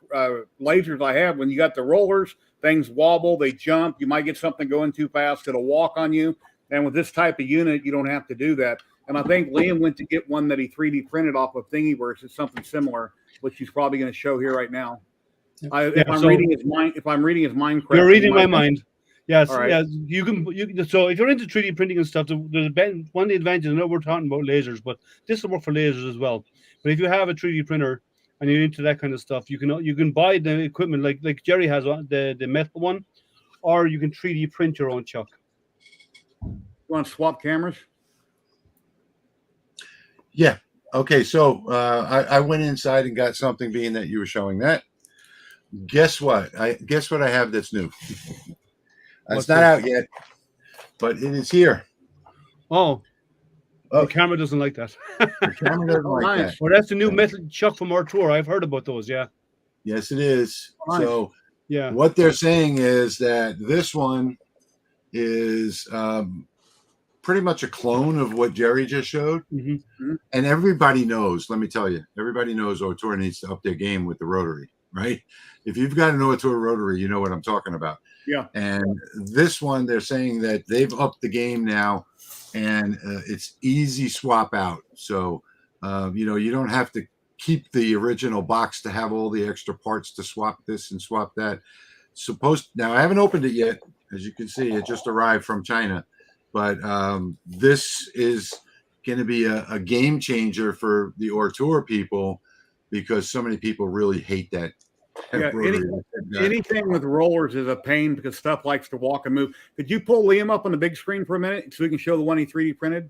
lasers I have, when you got the rollers, things wobble, they jump. You might get something going too fast. It'll walk on you. And with this type of unit, you don't have to do that. And I think Liam went to get one that he 3D printed off of Thingiverse. It's something similar, which he's probably going to show here right now. If I'm reading his mind correctly, you're reading my mind. Yes, right. yes. You can. So if you're into 3D printing and stuff, there's one of the advantages. I know we're talking about lasers, but this will work for lasers as well. But if you have a 3D printer and you're into that kind of stuff, you can buy the equipment like Jerry has the metal one, or you can 3D print your own chuck. You want to swap cameras? Yeah. Okay. So I went inside and got something, being that you were showing that. Guess what? Guess what I have that's new. It's not out yet, but it is here. Oh, the camera doesn't like that. The camera doesn't like that. Well, that's the new metal chuck from Ortur. I've heard about those. Yeah. Yes, it is. Nice. So yeah, what they're saying is that this one is pretty much a clone of what Jerry just showed. Mm-hmm. And everybody knows, let me tell you, everybody knows Ortur needs to up their game with the rotary, right? If you've got an Ortur rotary, you know what I'm talking about. Yeah. And this one, they're saying that they've upped the game now, and it's easy swap out. So, you don't have to keep the original box to have all the extra parts to swap this and swap that. Now, I haven't opened it yet. As you can see, it just arrived from China. But this is going to be a game changer for the Ortur people, because so many people really hate that. Yeah, anything with rollers is a pain because stuff likes to walk and move. Could you pull Liam up on the big screen for a minute so we can show the one he 3D printed?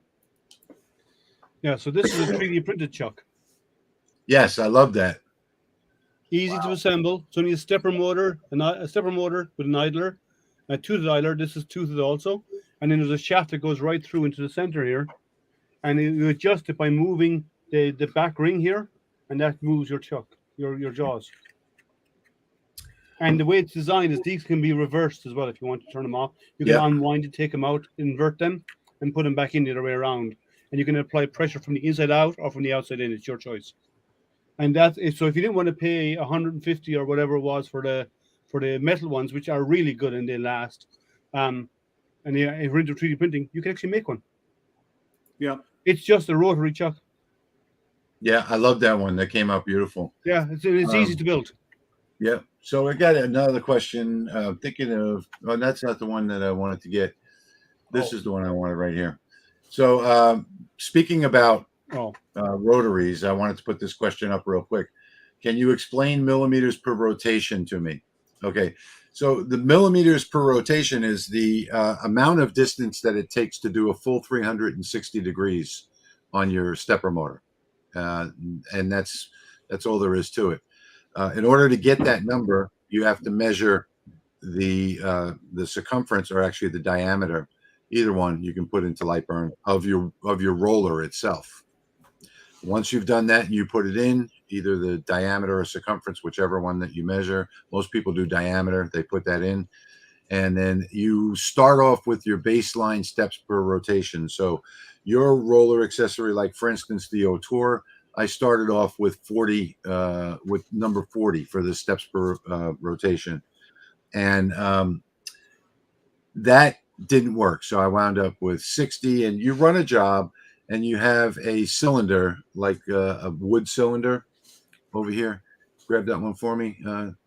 Yeah, so this is a 3D printed chuck. Yes, I love that. Easy to assemble. It's only a stepper motor with an idler, a toothed idler. This is toothed also. And then there's a shaft that goes right through into the center here. And you adjust it by moving the back ring here, and that moves your chuck, your jaws. And the way it's designed is these can be reversed as well if you want to turn them off. You can unwind it, take them out, invert them, and put them back in the other way around. And you can apply pressure from the inside out or from the outside in. It's your choice. And so if you didn't want to pay 150 or whatever it was for the metal ones, which are really good and they last, and if you're into 3D printing, you can actually make one. Yeah. It's just a rotary chuck. Yeah, I love that one. That came out beautiful. Yeah, it's easy to build. Yeah. So I got another question. Thinking of, that's not the one that I wanted to get. This is the one I wanted right here. So speaking about rotaries, I wanted to put this question up real quick. Can you explain millimeters per rotation to me? Okay. So the millimeters per rotation is the amount of distance that it takes to do a full 360 degrees on your stepper motor. And that's all there is to it. In order to get that number, you have to measure the circumference, or actually the diameter. Either one you can put into Lightburn of your roller itself. Once you've done that, you put it in either the diameter or circumference, whichever one that you measure. Most people do diameter. They put that in, and then you start off with your baseline steps per rotation. So your roller accessory, like for instance the Ortur, I started off with 40, with number 40 for the steps per rotation, and that didn't work. So I wound up with 60. And you run a job, and you have a cylinder, like a wood cylinder over here. Grab that one for me,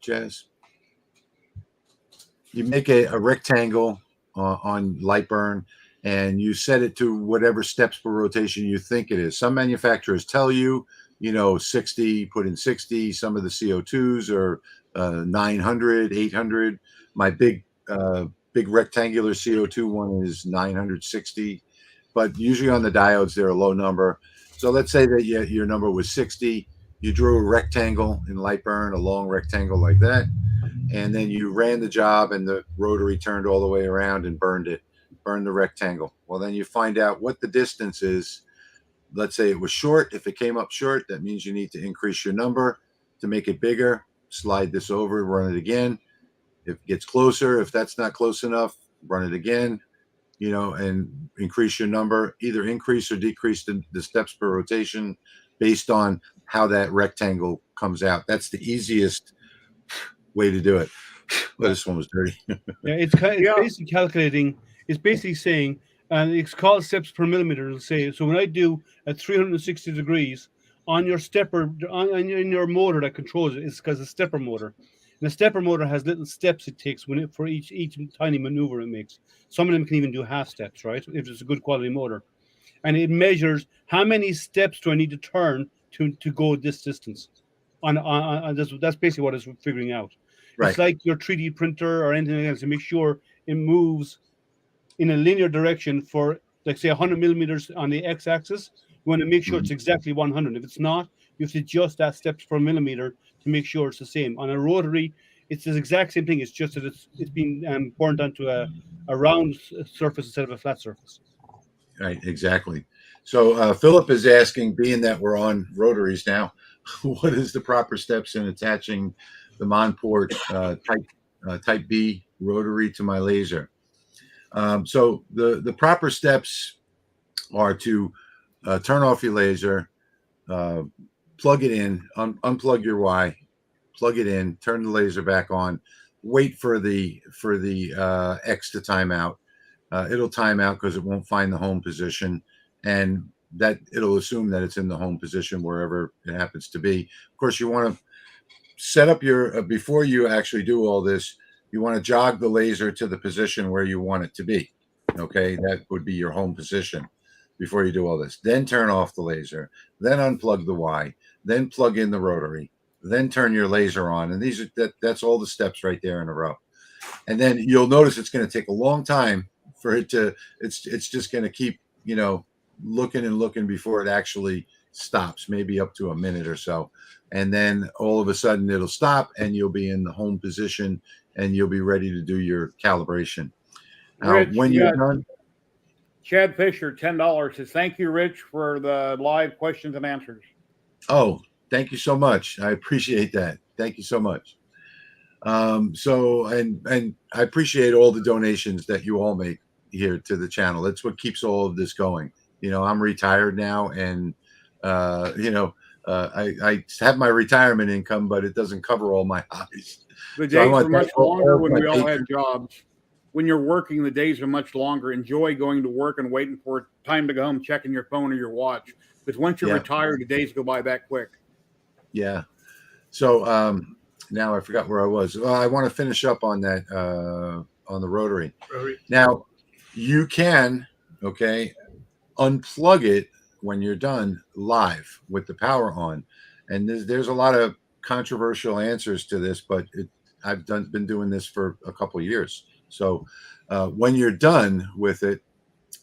Chaz. You make a rectangle on Lightburn, and you set it to whatever steps per rotation you think it is. Some manufacturers tell you, 60, put in 60. Some of the CO2s are 900, 800. My big rectangular CO2 one is 960. But usually on the diodes, they're a low number. So let's say that your number was 60. You drew a rectangle in Lightburn, a long rectangle like that. And then you ran the job, and the rotary turned all the way around and burned the rectangle. Well, then you find out what the distance is. Let's say it was short. If it came up short, that means you need to increase your number to make it bigger. Slide this over, run it again. If it gets closer, if that's not close enough, run it again, and increase your number. Either increase or decrease the steps per rotation based on how that rectangle comes out. That's the easiest way to do it. Well, this one was dirty. Yeah, it's basically calculating. It's basically saying, and it's called steps per millimeter. It'll say, so when I do at 360 degrees on your stepper, in your motor that controls it, it's because it's a stepper motor. And the stepper motor has little steps it takes for each tiny maneuver it makes. Some of them can even do half steps, right? If it's a good quality motor. And it measures how many steps do I need to turn to go this distance. That's basically what it's figuring out. Right. It's like your 3D printer or anything else to make sure it moves in a linear direction for, like, say, 100 millimeters on the x-axis. You want to make sure it's exactly 100. If it's not, you have to adjust that steps per millimeter to make sure it's the same. On a rotary, it's the exact same thing. It's just that it's been burned onto a round surface instead of a flat surface. Right, exactly. So Philip is asking, being that we're on rotaries now, what is the proper steps in attaching the Monport type B rotary to my laser? So the proper steps are to turn off your laser, plug it in, unplug your Y, plug it in, turn the laser back on, wait for the X to time out. It'll time out because it won't find the home position, and that it'll assume that it's in the home position wherever it happens to be. Of course, you want to set up your before you actually do all this, you want to jog the laser to the position where you want it to be. Okay, that would be your home position before you do all this. Then turn off the laser, then unplug the Y, then plug in the rotary, then turn your laser on. And that's all the steps right there in a row. And then you'll notice it's going to take a long time for it to, it's just going to keep, looking and looking before it actually stops, maybe up to a minute or so. And then all of a sudden it'll stop and you'll be in the home position and you'll be ready to do your calibration. Rich, when you're done. Chad Fisher, $10 says, thank you, Rich, for the live questions and answers. Oh, thank you so much. I appreciate that. Thank you so much. And I appreciate all the donations that you all make here to the channel. That's what keeps all of this going. I'm retired now, and I have my retirement income, but it doesn't cover all my hobbies. The days were much longer when we all had jobs. When you're working, the days are much longer. Enjoy going to work and waiting for time to go home, checking your phone or your watch. Because once you're retired, the days go by that quick. Yeah. So now I forgot where I was. I want to finish up on that on the rotary. Now you can unplug it when you're done live with the power on, and there's a lot of controversial answers to this, but I've been doing this for a couple of years. So when you're done with it,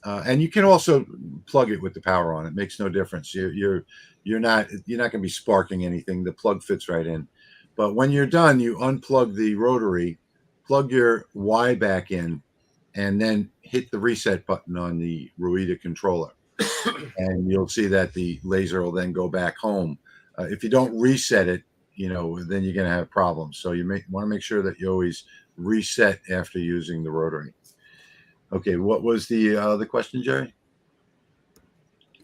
and you can also plug it with the power on. It makes no difference. You're not going to be sparking anything. The plug fits right in. But when you're done, you unplug the rotary, plug your Y back in, and then hit the reset button on the Ruida controller. And you'll see that the laser will then go back home. If you don't reset it, then you're going to have problems. So you want to make sure that you always reset after using the rotary. Okay, what was the question, Jerry?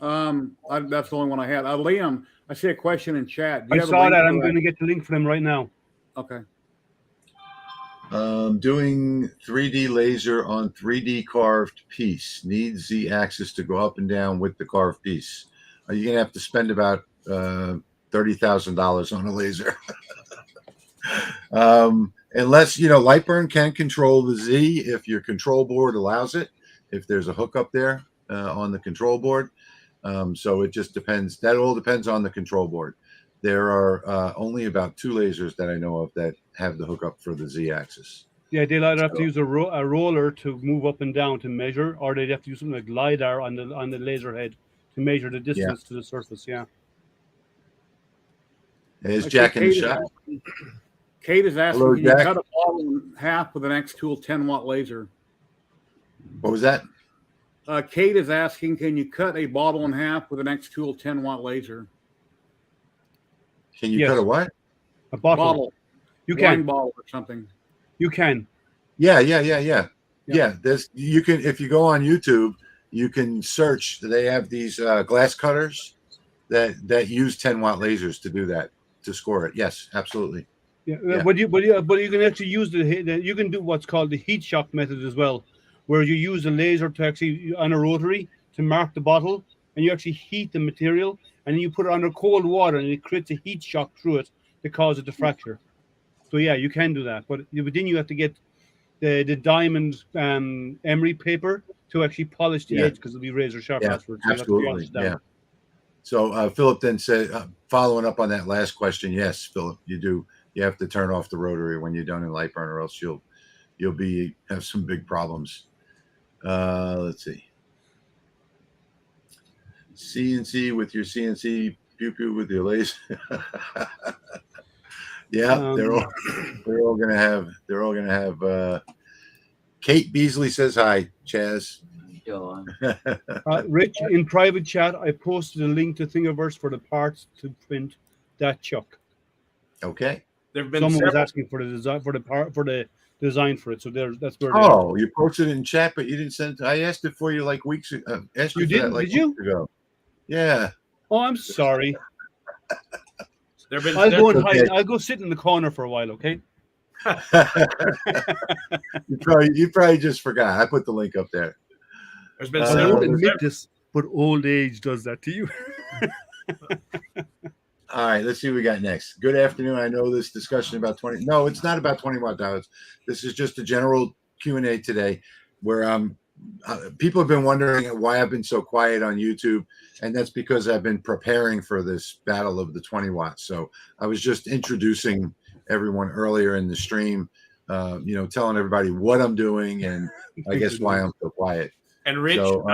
That's the only one I had. Liam, I see a question in chat. I saw that. I'm going to get the link for them right now. Okay. Doing 3D laser on 3D carved piece. Needs the axis to go up and down with the carved piece. You're going to have to spend about $30,000 on a laser. Unless, Lightburn can control the Z if your control board allows it, if there's a hookup there on the control board. So it just depends. That all depends on the control board. There are only about 2 lasers that I know of that have the hookup for the Z axis. Yeah, they'll either have to use a roller to move up and down to measure, or they'd have to use something like LiDAR on the laser head to measure the distance to the surface. Yeah. There's Jack in the shop. Kate is asking, Hello, can you cut a bottle in half with an XTool 10-watt laser? What was that? Kate is asking, can you cut a bottle in half with an XTool 10-watt laser? Can you cut a what? A bottle. You can. Wine bottle or something. You can. Yeah. Yeah. There's you can if you go on YouTube, you can search. They have these glass cutters that use 10-watt lasers to do that, to score it. Yes, absolutely. Yeah, Yeah. but you can actually use you can do what's called the heat shock method as well, where you use a laser to actually on a rotary to mark the bottle, and you actually heat the material, and then you put it under cold water, and it creates a heat shock through it to cause it to fracture. So yeah, you can do that, but then you have to get the diamond emery paper to actually polish the Yeah. edge, because it'll be razor sharp Yeah, afterwards. So you have to polish absolutely. it down. Yeah. So Philip then said, following up on that last question, yes, Philip, you do. You have to turn off the rotary when you're done in light burn, or else you'll have some big problems. Let's see. CNC with your CNC, pew pew with your laser. Yeah, they're all gonna have. Kate Beasley says hi, Chaz. Rich, in private chat, I posted a link to Thingiverse for the parts to print that chuck. Okay. There've been Someone was several. asking for the design for the design for it, so that's where. Oh, you posted it in chat, but you didn't send it. I asked it for you like weeks. Asked You for that didn't? like Did you? weeks ago. Yeah. Oh, I'm sorry. There've been I'll go and Okay. hide. I'll go sit in the corner for a while, okay? you probably just forgot. I put the link up there. There's been I I don't several. won't admit this, but old age does that to you. All right, let's see what we got next. Good afternoon. I know this discussion about 20. No, it's not about 20-watt diodes. This is just a general Q&A today, where people have been wondering why I've been so quiet on YouTube, and that's because I've been preparing for this battle of the 20 watts. So I was just introducing everyone earlier in the stream, telling everybody what I'm doing, and I guess why I'm so quiet. And Rich, So,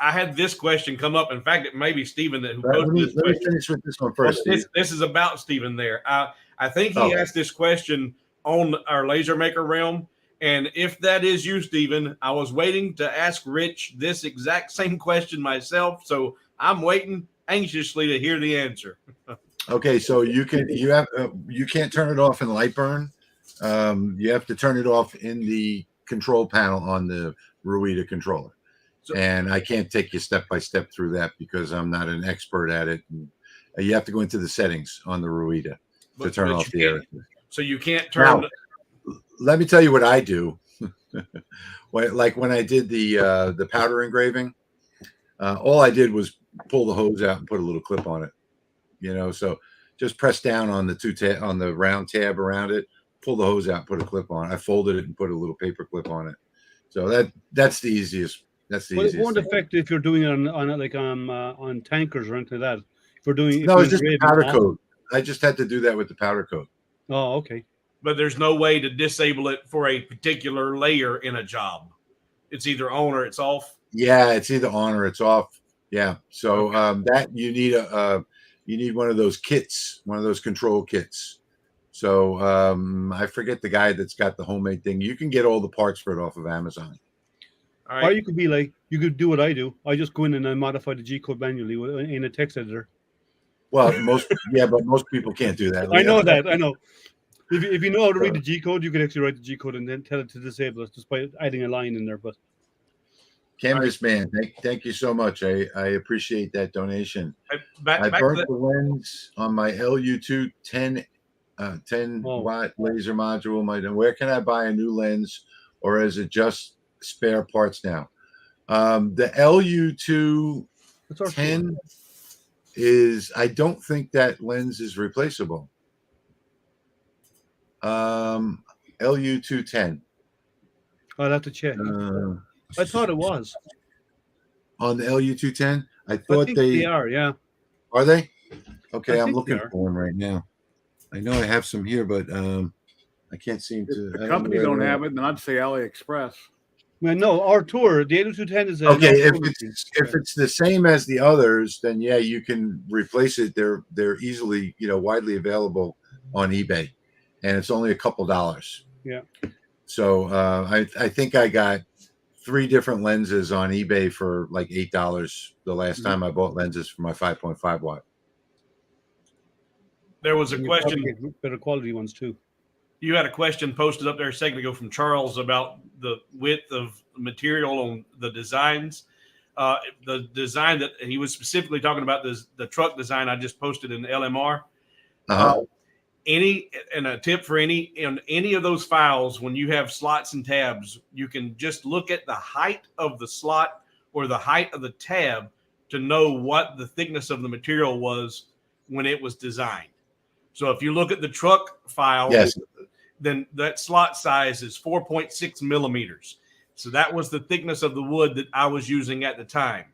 I had this question come up. In fact, it may be Stephen who let posted me this question. finish with this one first. Well, Steve. this is about Stephen there. I think he asked this question on our laser maker realm. And if that is you, Stephen, I was waiting to ask Rich this exact same question myself. So I'm waiting anxiously to hear the answer. Okay, so you can't turn it off in light burn. You have to turn it off in the control panel on the Ruida controller. And I can't take you step by step through that because I'm not an expert at it. And you have to go into the settings on the Ruida to turn off the air. So you can't turn. Now, let me tell you what I do. Like when I did the powder engraving, all I did was pull the hose out and put a little clip on it. So just press down on the on the round tab around it, pull the hose out, and put a clip on it. I folded it and put a little paper clip on it. So that's the easiest. That's the easiest. It won't affect if you're doing it on tankers or anything like that. If you're doing no, it's just the powder coat. I just had to do that with the powder coat. Oh, okay. But there's no way to disable it for a particular layer in a job. It's either on or it's off. Yeah, it's either on or it's off. Yeah. So that you need one of those kits, one of those control kits. So I forget the guy that's got the homemade thing. You can get all the parts for it off of Amazon. All right. Or you could do what I do. I just go in and I modify the G-code manually in a text editor. Well, most people can't do that. I know that. I know. If you know how to read the G-code, you can actually write the G-code and then tell it to disable it just by adding a line in there. But Canvas Man, thank you so much. I appreciate that donation. Back burnt the lens on my LU2 10 watt laser module. Where can I buy a new lens, or is it just spare parts now? The LU2 10 is, I don't think that lens is replaceable. LU210. I'll have to check. I thought it was on the LU210. I thought they are. Yeah. Are they? Okay, I'm looking for one right now. I know I have some here, but I can't seem to. The company don't have it, then I'd say AliExpress. Well, no, Ortur, the 8210 is okay. If it's the same as the others, then yeah, you can replace it. They're easily widely available on eBay, and it's only a couple dollars. Yeah. So I think I got 3 different lenses on eBay for like $8 the last time I bought lenses for my 5.5 watt. There was a question. Better quality ones too. You had a question posted up there a second ago from Charles about the width of material on the designs. The design that he was specifically talking about, the truck design I just posted in LMR. And a tip for any of those files, when you have slots and tabs, you can just look at the height of the slot or the height of the tab to know what the thickness of the material was when it was designed. So if you look at the truck file, yes, then that slot size is 4.6 millimeters. So that was the thickness of the wood that I was using at the time.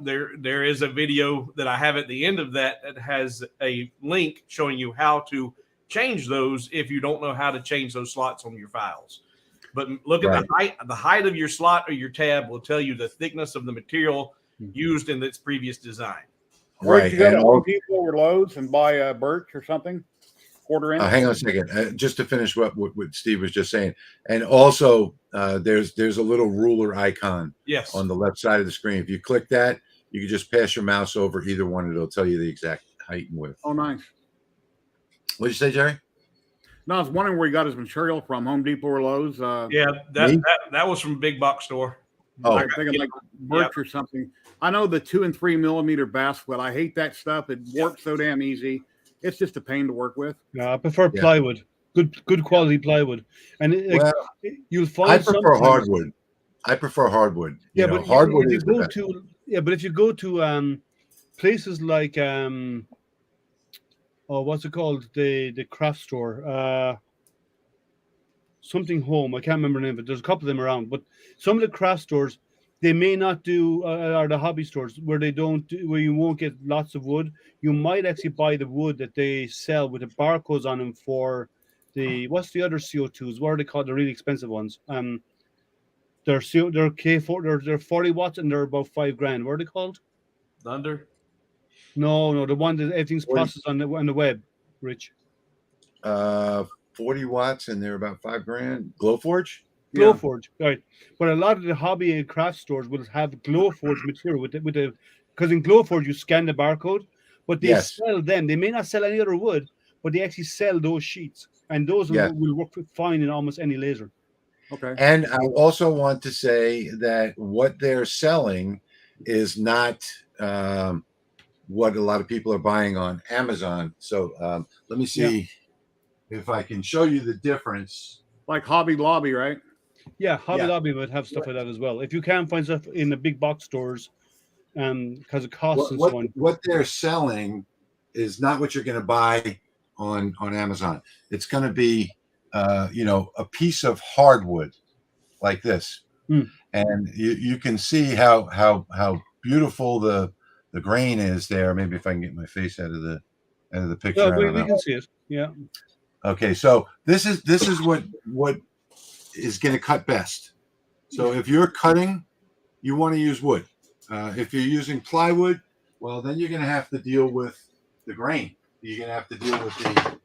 There is a video that I have at the end of that has a link showing you how to change those if you don't know how to change those slots on your files. But look at the height of your slot or your tab will tell you the thickness of the material used in its previous design. Right. You go to Home Depot or Lowe's and buy birch or something, quarter inch. Hang on a second, just to finish what Steve was just saying, and also there's a little ruler icon on the left side of the screen. If you click that, you can just pass your mouse over either one, and it'll tell you the exact height and width. Oh, nice. What did you say, Jerry? No, I was wondering where he got his material from, Home Depot or Lowe's. That was from a big box store. Oh, I'm thinking like birch or something. I know the 2 and 3 millimeter basswood. I hate that stuff. It warps so damn easy. It's just a pain to work with. I prefer plywood, good quality plywood, and you'll find. I prefer hardwood. Yeah, but hardwood is but if you go to places like what's it called, the craft store, something home. I can't remember the name of it. There's a couple of them around, but some of the craft stores, they may not do, or the hobby stores where they don't do, where you won't get lots of wood. You might actually buy the wood that they sell with the barcodes on them for what's the other CO2s? What are they called? The really expensive ones. They're K4. They're 40 watts and they're about $5,000. What are they called? Thunder? No, the one that everything's processed on the web. Rich. 40 watts and they're about $5,000. Glowforge. Glowforge, right? But a lot of the hobby and craft stores will have Glowforge material because in Glowforge you scan the barcode, but they sell them. They may not sell any other wood, but they actually sell those sheets, and those will work fine in almost any laser. Okay. And I also want to say that what they're selling is not what a lot of people are buying on Amazon. So let me see if I can show you the difference. Like Hobby Lobby, right? Yeah, Hobby Lobby would have stuff like that as well. If you can't find stuff in the big box stores, because it costs and so on. What they're selling is not what you're going to buy on Amazon. It's going to be, a piece of hardwood like this, and you can see how beautiful the grain is there. Maybe if I can get my face out of the picture. We can see it. Yeah. Okay, so this is what is going to cut best. So if you're cutting, you want to use wood. If you're using plywood, well, then you're going to have to deal with the grain. You're going to have to deal with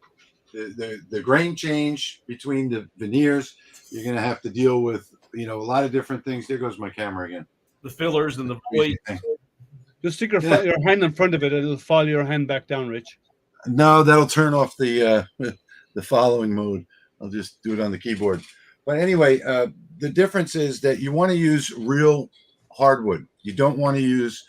the grain change between the veneers. You're going to have to deal with a lot of different things. There goes my camera again. The fillers and the voids. Just stick your hand in front of it, and it'll follow your hand back down, Rich. No, that'll turn off the following mode. I'll just do it on the keyboard. But anyway, the difference is that you want to use real hardwood. You don't want to use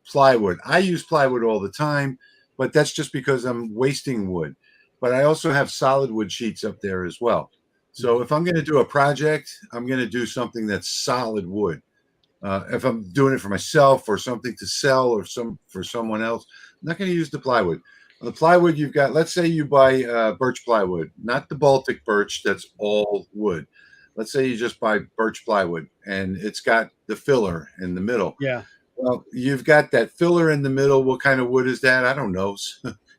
plywood. I use plywood all the time, but that's just because I'm wasting wood. But I also have solid wood sheets up there as well. So if I'm going to do a project, I'm going to do something that's solid wood. If I'm doing it for myself or something to sell or for someone else, I'm not going to use the plywood. On the plywood, you've got, let's say you buy birch plywood, not the Baltic birch that's all wood. Let's say you just buy birch plywood and it's got the filler in the middle. Yeah. Well, you've got that filler in the middle. What kind of wood is that? I don't know.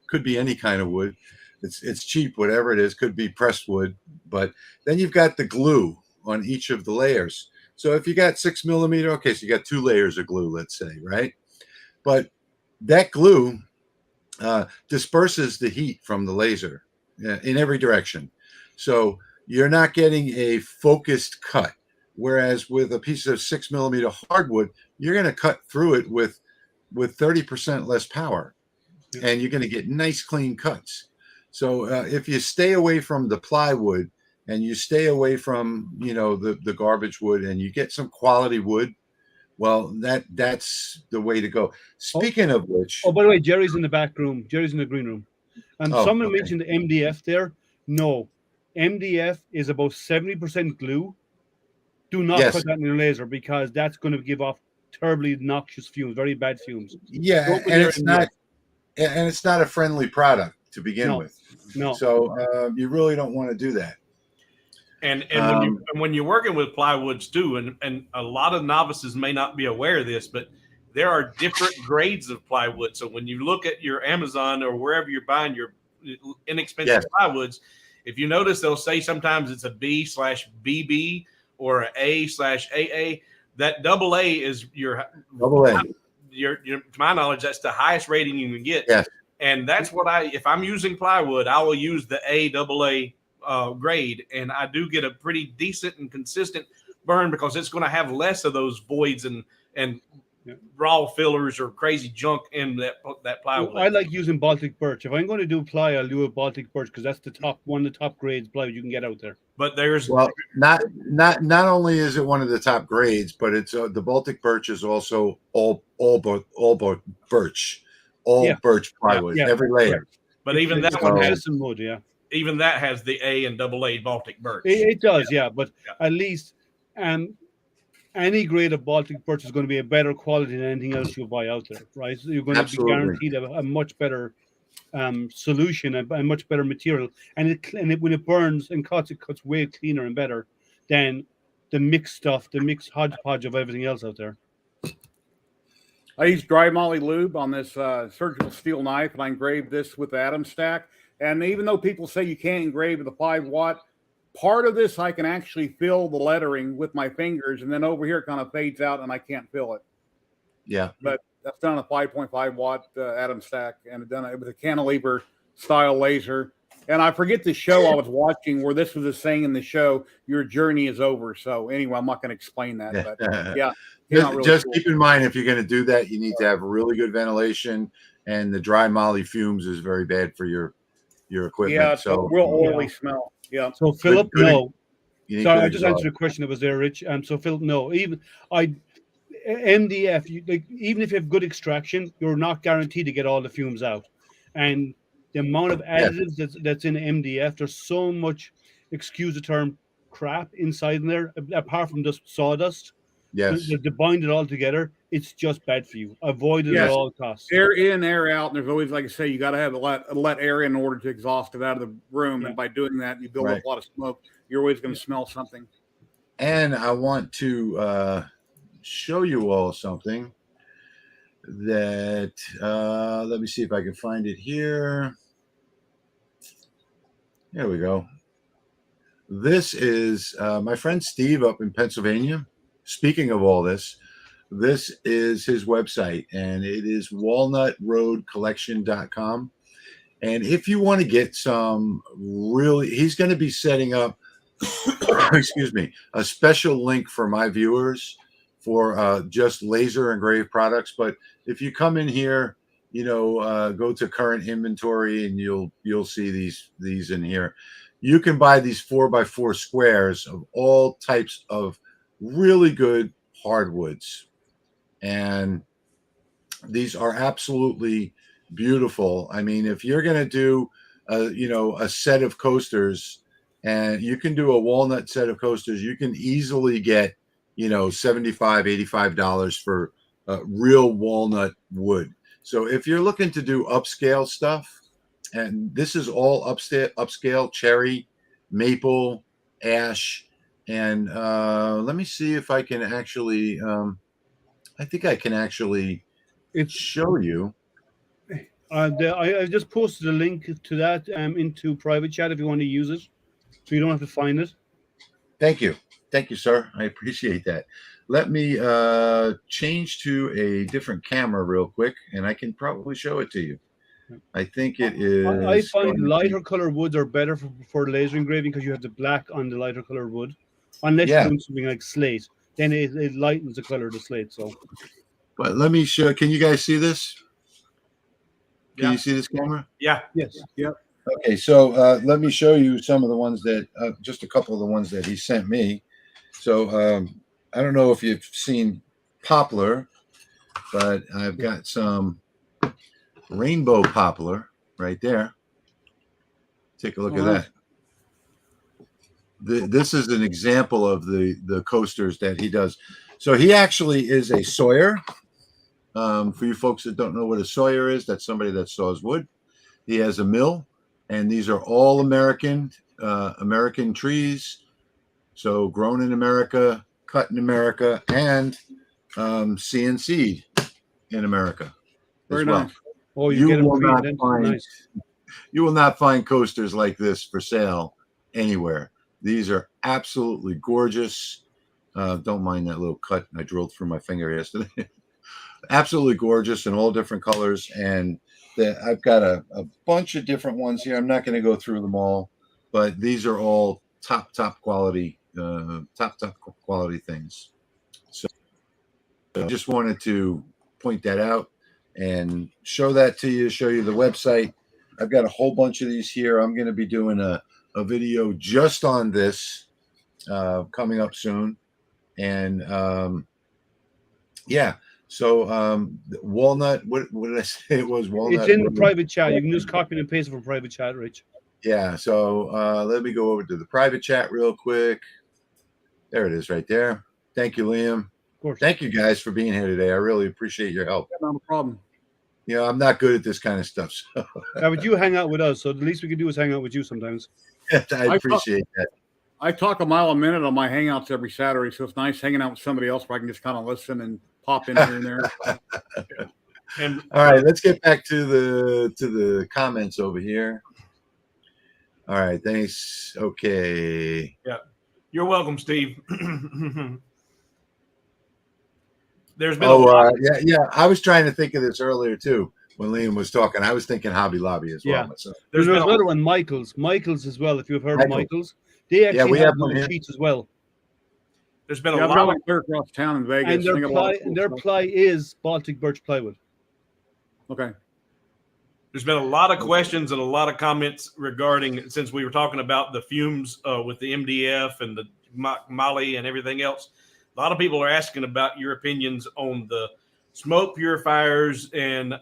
Could be any kind of wood. It's cheap, whatever it is. Could be pressed wood. But then you've got the glue on each of the layers. So if you got 6 millimeter, okay, so you got 2 layers of glue, let's say, right? But that glue disperses the heat from the laser in every direction. So you're not getting a focused cut. Whereas with a piece of 6 millimeter hardwood, you're going to cut through it with 30% less power, and you're going to get nice clean cuts. So if you stay away from the plywood and you stay away from, the garbage wood, and you get some quality wood, well, that's the way to go. Speaking of which, Oh, by the way, Jerry's in the back room. Jerry's in the green room. And someone okay. mentioned MDF there. No, MDF is about 70% glue. Do not Yes. put that in your laser, because that's going to give off terribly noxious fumes, very bad fumes. Yeah, Don't put and your it's MDF. not a friendly product to begin No. with. No. So you really don't want to do that. And when you're working with plywoods too, and a lot of novices may not be aware of this, but there are different grades of plywood. So when you look at your Amazon or wherever you're buying your inexpensive plywoods, if you notice, they'll say sometimes it's a B/BB or an A/AA. That AA is your Double A. To my knowledge, that's the highest rating you can get. Yes. And that's what if I'm using plywood, I will use the AA grade, and I do get a pretty decent and consistent burn, because it's going to have less of those voids and raw fillers or crazy junk in that plywood. I like using Baltic birch. If I'm going to do ply, I'll do a Baltic birch, because that's one of the top grades plywood you can get out there. But there's not only is it one of the top grades, but it's the Baltic birch is also all birch, birch plywood, every layer. But even that one one has some wood, even that has the A and AA Baltic birch. It does, but at least any grade of Baltic birch is going to be a better quality than anything else you'll buy out there, right? So you're going to be guaranteed a much better solution, a much better material, and when it burns and cuts, it cuts way cleaner and better than the mixed stuff, the mixed hodgepodge of everything else out there. I used dry moly lube on this surgical steel knife, and I engraved this with the atom stack. And even though people say you can't engrave with a 5-watt, part of this I can actually fill the lettering with my fingers, and then over here it kind of fades out and I can't fill it. Yeah. But that's done on a 5.5 watt atom stack, and it was a cantilever style laser. And I forget the show I was watching where this was a saying in the show, your journey is over. So anyway, I'm not going to explain that. But yeah. Just keep in mind, if you're going to do that, you need to have really good ventilation, and the dry moly fumes is very bad for your equipment. Yeah, it's a real oily smell. Yeah. So Philip, no. Sorry, I just answered a exhaust. question that was there, Rich. So Philip, no. MDF, even if you have good extraction, you're not guaranteed to get all the fumes out. And the amount of additives that's in MDF, there's so much, excuse the term, crap inside in there, apart from just sawdust. Yes. To bind it all together, it's just bad for you. Avoid it at all costs. Air in, air out, and there's always, like I say, you got to have let air in order to exhaust it out of the room. And by doing that, you build up a lot of smoke. You're always going to smell something. And I want to show you all something that let me see if I can find it here. There we go. This is my friend Steve up in Pennsylvania. Speaking of all this is his website, and it is walnutroadcollection.com. And if you want to get some he's going to be setting up excuse me, a special link for my viewers for just laser engraved products. But if you come in here, go to current inventory, and you'll see these in here. You can buy these 4x4 squares of all types of really good hardwoods, and these are absolutely beautiful. I mean, if you're going to do a set of coasters, and you can do a walnut set of coasters, you can easily get $75, $85 for real walnut wood. So if you're looking to do upscale stuff, and this is all upscale cherry, maple, ash. And let me see if I can actually, I think I can actually show you. I just posted a link to that into private chat if you want to use it, so you don't have to find it. Thank you, sir. I appreciate that. Let me change to a different camera real quick, and I can probably show it to you. I think it is. I find lighter color woods are better for laser engraving, because you have the black on the lighter color wood. Unless you're doing something like slate, then it lightens the color of the slate. So, but let me show. Can you guys see this? Can you see this camera? Yeah. Yes. Yep. Okay, so let me show you some of the ones that, just a couple of the ones that he sent me. So I don't know if you've seen poplar, but I've got some rainbow poplar right there. Take a look at that. This is an example of the coasters that he does. So he actually is a sawyer. For you folks that don't know what a sawyer is, that's somebody that saws wood. He has a mill, and these are all American trees. So grown in America, cut in America, and CNC'd in America Very as well. nice. Oh, You get them will not green, find nice. you will not find coasters like this for sale anywhere. These are absolutely gorgeous. Don't mind that little cut I drilled through my finger yesterday. Absolutely gorgeous in all different colors. And I've got a bunch of different ones here. I'm not going to go through them all, but these are all top quality, top quality things. So I just wanted to point that out and show that to you, show you the website. I've got a whole bunch of these here. I'm going to be doing a video just on this coming up soon. And yeah, so Walnut, what did I say it was? Walnut. It's in the private chat. You can just copy and paste it from private chat, Rich. Yeah, so let me go over to the private chat real quick. There it is right there. Thank you, Liam. Of course. Thank you guys for being here today. I really appreciate your help. Not a problem. You know, I'm not good at this kind of stuff. So Yeah, but you hang out with us, so the least we can do is hang out with you sometimes. I appreciate that. I talk a mile a minute on my Hangouts every Saturday, so it's nice hanging out with somebody else where I can just kind of listen and pop in here and there. And All right, let's get back to the comments over here. All right, thanks. Okay. yeah, you're welcome, Steve. There's been yeah. I was trying to think of this earlier too when Liam was talking. I was thinking Hobby Lobby as well. Yeah. Myself. There's been another one, Michaels as well. If you've heard of Michaels, they actually we have have one little here. sheets as well. There's been Yeah, a I've got lot one of clear across town in Vegas. And They got a lot of cool their stuff. ply is Baltic birch plywood. Okay. there's been a lot of questions and a lot of comments regarding, since we were talking about the fumes with the MDF and the Molly and everything else. A lot of people are asking about your opinions on the smoke purifiers and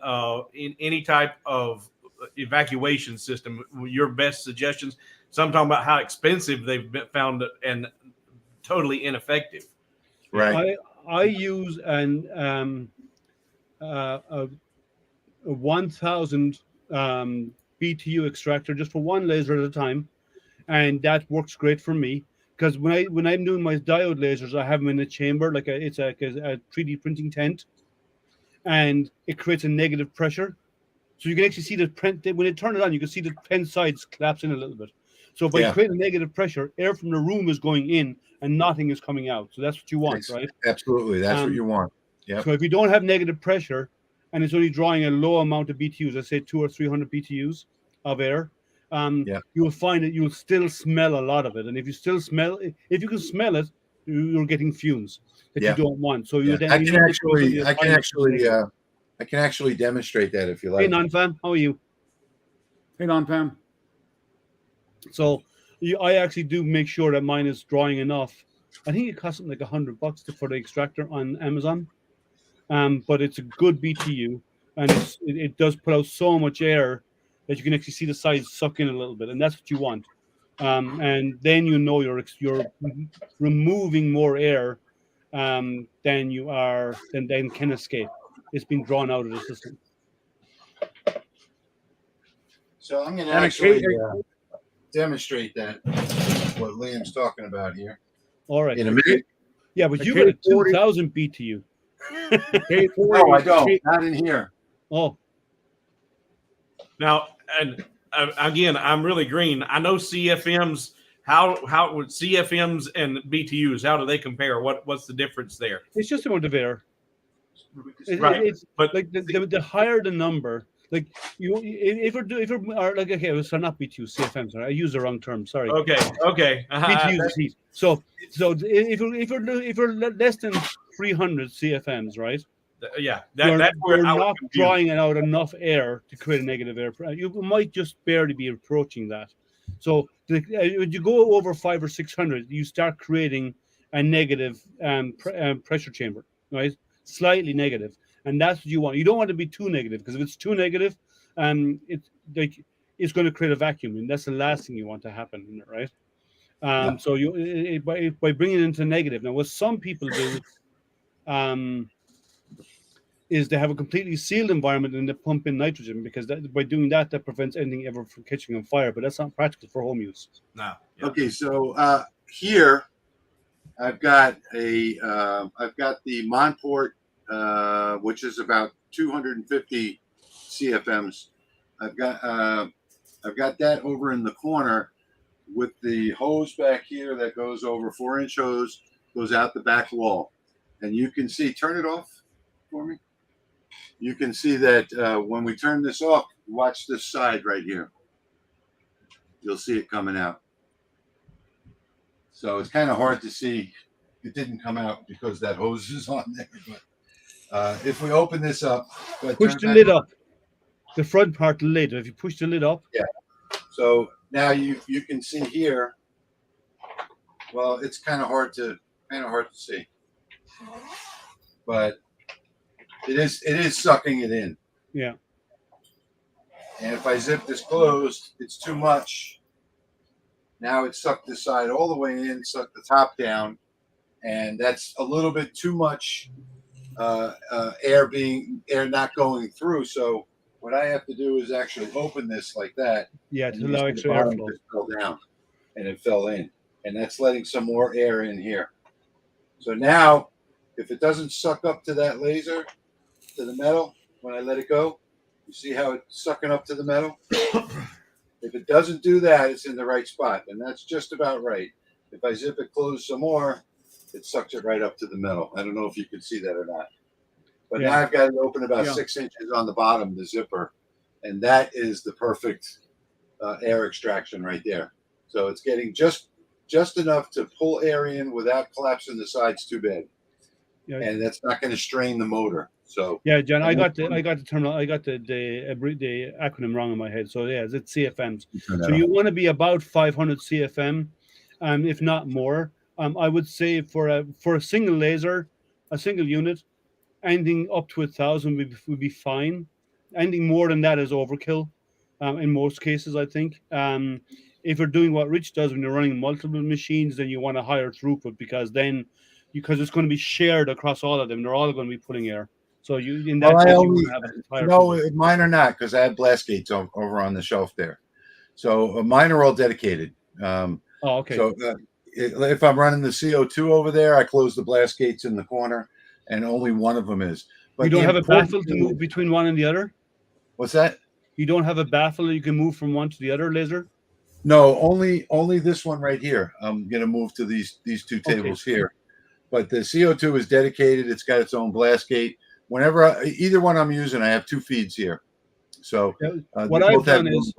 in any type of evacuation system. Your best suggestions. Some talking about how expensive they've been found and totally ineffective. Right. I use a 1,000 BTU extractor just for one laser at a time, and that works great for me. Because when I'm doing my diode lasers, I have them in a chamber, it's a 3D printing tent, and it creates a negative pressure. So you can actually see the print when you turn it on, you can see the pen sides collapse in a little bit. So by creating negative pressure, air from the room is going in and nothing is coming out. So that's what you want, right? Absolutely, that's what you want. Yeah. So if you don't have negative pressure and it's only drawing a low amount of BTUs, let's say 200 or 300 BTUs of air, you will find that you'll still smell a lot of it. And if you still smell, if you can smell it, you're getting fumes that you don't want. So you I can actually demonstrate that if you like. Hey, non-fam, how are you? Hey, non-fam. So I actually do make sure that mine is drawing enough. I think it costs something like $100 for the extractor on Amazon. But it's a good BTU, and it does put out so much air that you can actually see the sides suck in a little bit, and that's what you want. And then you know you're removing more air than can escape. It's been drawn out of the system. So I'm going to actually demonstrate that what Liam's talking about here. All right. In a minute. Yeah, but you got a 2,000 BTU. No, I don't. Not in here. Oh. Now, and again, I'm really green. I know CFMs. How would CFMs and BTUs? How do they compare? What's the difference there? It's just amount of air. Right. It's But like the higher the number, like if we're like okay, so not BTUs, CFMs. I used the wrong term. Sorry. Okay. BTUs is heat. So if you're less than 300 CFMs, right? That's where you're I was not confused. drawing it out enough air to create a negative air. You might just barely be approaching that. So when you go over 500 or 600, you start creating a negative pressure chamber, right? Slightly negative, and that's what you want. You don't want to be too negative, because if it's too negative, it's going to create a vacuum, and that's the last thing you want to happen in it, right? So by bringing it into negative. Now, what some people do is they have a completely sealed environment and they pump in nitrogen, because by doing that prevents anything ever from catching on fire. But that's not practical for home use. No. Okay, so here I've got the Monport, which is about 250 CFMs. I've got that over in the corner with the hose back here that goes over 4-inch hose, goes out the back wall, and you can see. Turn it off for me. You can see that when we turn this off, watch this side right here. You'll see it coming out. So it's kind of hard to see. It didn't come out because that hose is on there. But if we open this up, push the lid up. The front part, the lid. If you push the lid up. Yeah. So now you can see here. Well, it's kind of hard to see, but it is sucking it in. Yeah. And if I zip this closed, it's too much. Now it sucked this side all the way in, sucked the top down, and that's a little bit too much air not going through. So what I have to do is actually open this like that. Yeah, to allow extra airflow. It fell down, and it fell in, and that's letting some more air in here. So now, if it doesn't suck up to that laser, to the metal, when I let it go, you see how it's sucking up to the metal? If it doesn't do that, it's in the right spot, and that's just about right. If I zip it closed some more, it sucks it right up to the metal. I don't know if you can see that or not. But now I've got it open about 6 inches on the bottom, the zipper, and that is the perfect air extraction right there. So it's getting just enough to pull air in without collapsing the sides too bad, and that's not going to strain the motor. So yeah, John, I got the terminal, I got the acronym wrong in my head. So yeah, it's CFMs. So you want to be about 500 CFM, if not more. I would say for a single laser, a single unit, anything up to 1,000 would be fine. Anything more than that is overkill, in most cases, I think. If you're doing what Rich does when you're running multiple machines, then you want a higher throughput, because it's going to be shared across all of them. They're all going to be pulling air. So you mine are not, because I have blast gates over on the shelf there. So mine are all dedicated. Okay. So if I'm running the CO2 over there, I close the blast gates in the corner, and only one of them is. But you don't have a baffle to move between one and the other? What's that? You don't have a baffle that you can move from one to the other laser? No, only this one right here. I'm going to move to these two tables here. But the CO2 is dedicated. It's got its own blast gate. Whenever either one I'm using, I have two feeds here. So what I've done is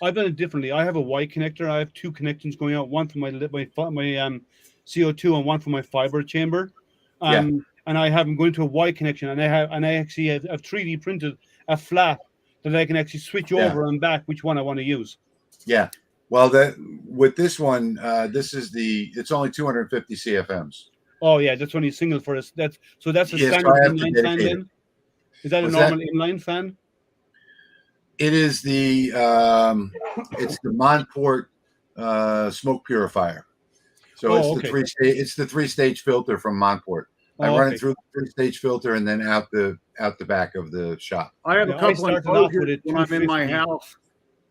I've done it differently. I have a Y connector. I have two connections going out, one for my CO2 and one for my fiber chamber. And I have them going to a Y connection, and I actually have 3D printed a flap that I can actually switch over and back which one I want to use. Yeah. Well, with this one, it's only 250 CFMs. Oh yeah, that's only single for us. That's a standard inline fan then? Is that a normal inline fan? It is it's the Monport smoke purifier. So it's the three-stage filter from Monport. I run it through the three-stage filter and then out the back of the shop. I have a couple enclosures when I'm in my house.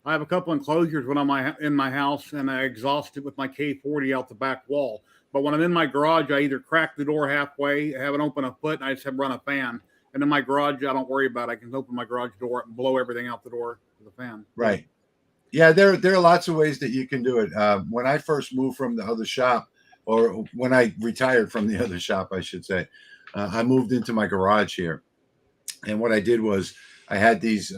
I have a couple enclosures when I'm in my house, and I exhaust it with my K40 out the back wall. But when I'm in my garage, I either crack the door halfway, have it open a foot, and I just have run a fan. And in my garage, I don't worry about it. I can open my garage door up and blow everything out the door with a fan. Right. Yeah, there are lots of ways that you can do it. When I first moved from the other shop, or when I retired from the other shop, I should say, I moved into my garage here. And what I did was I had these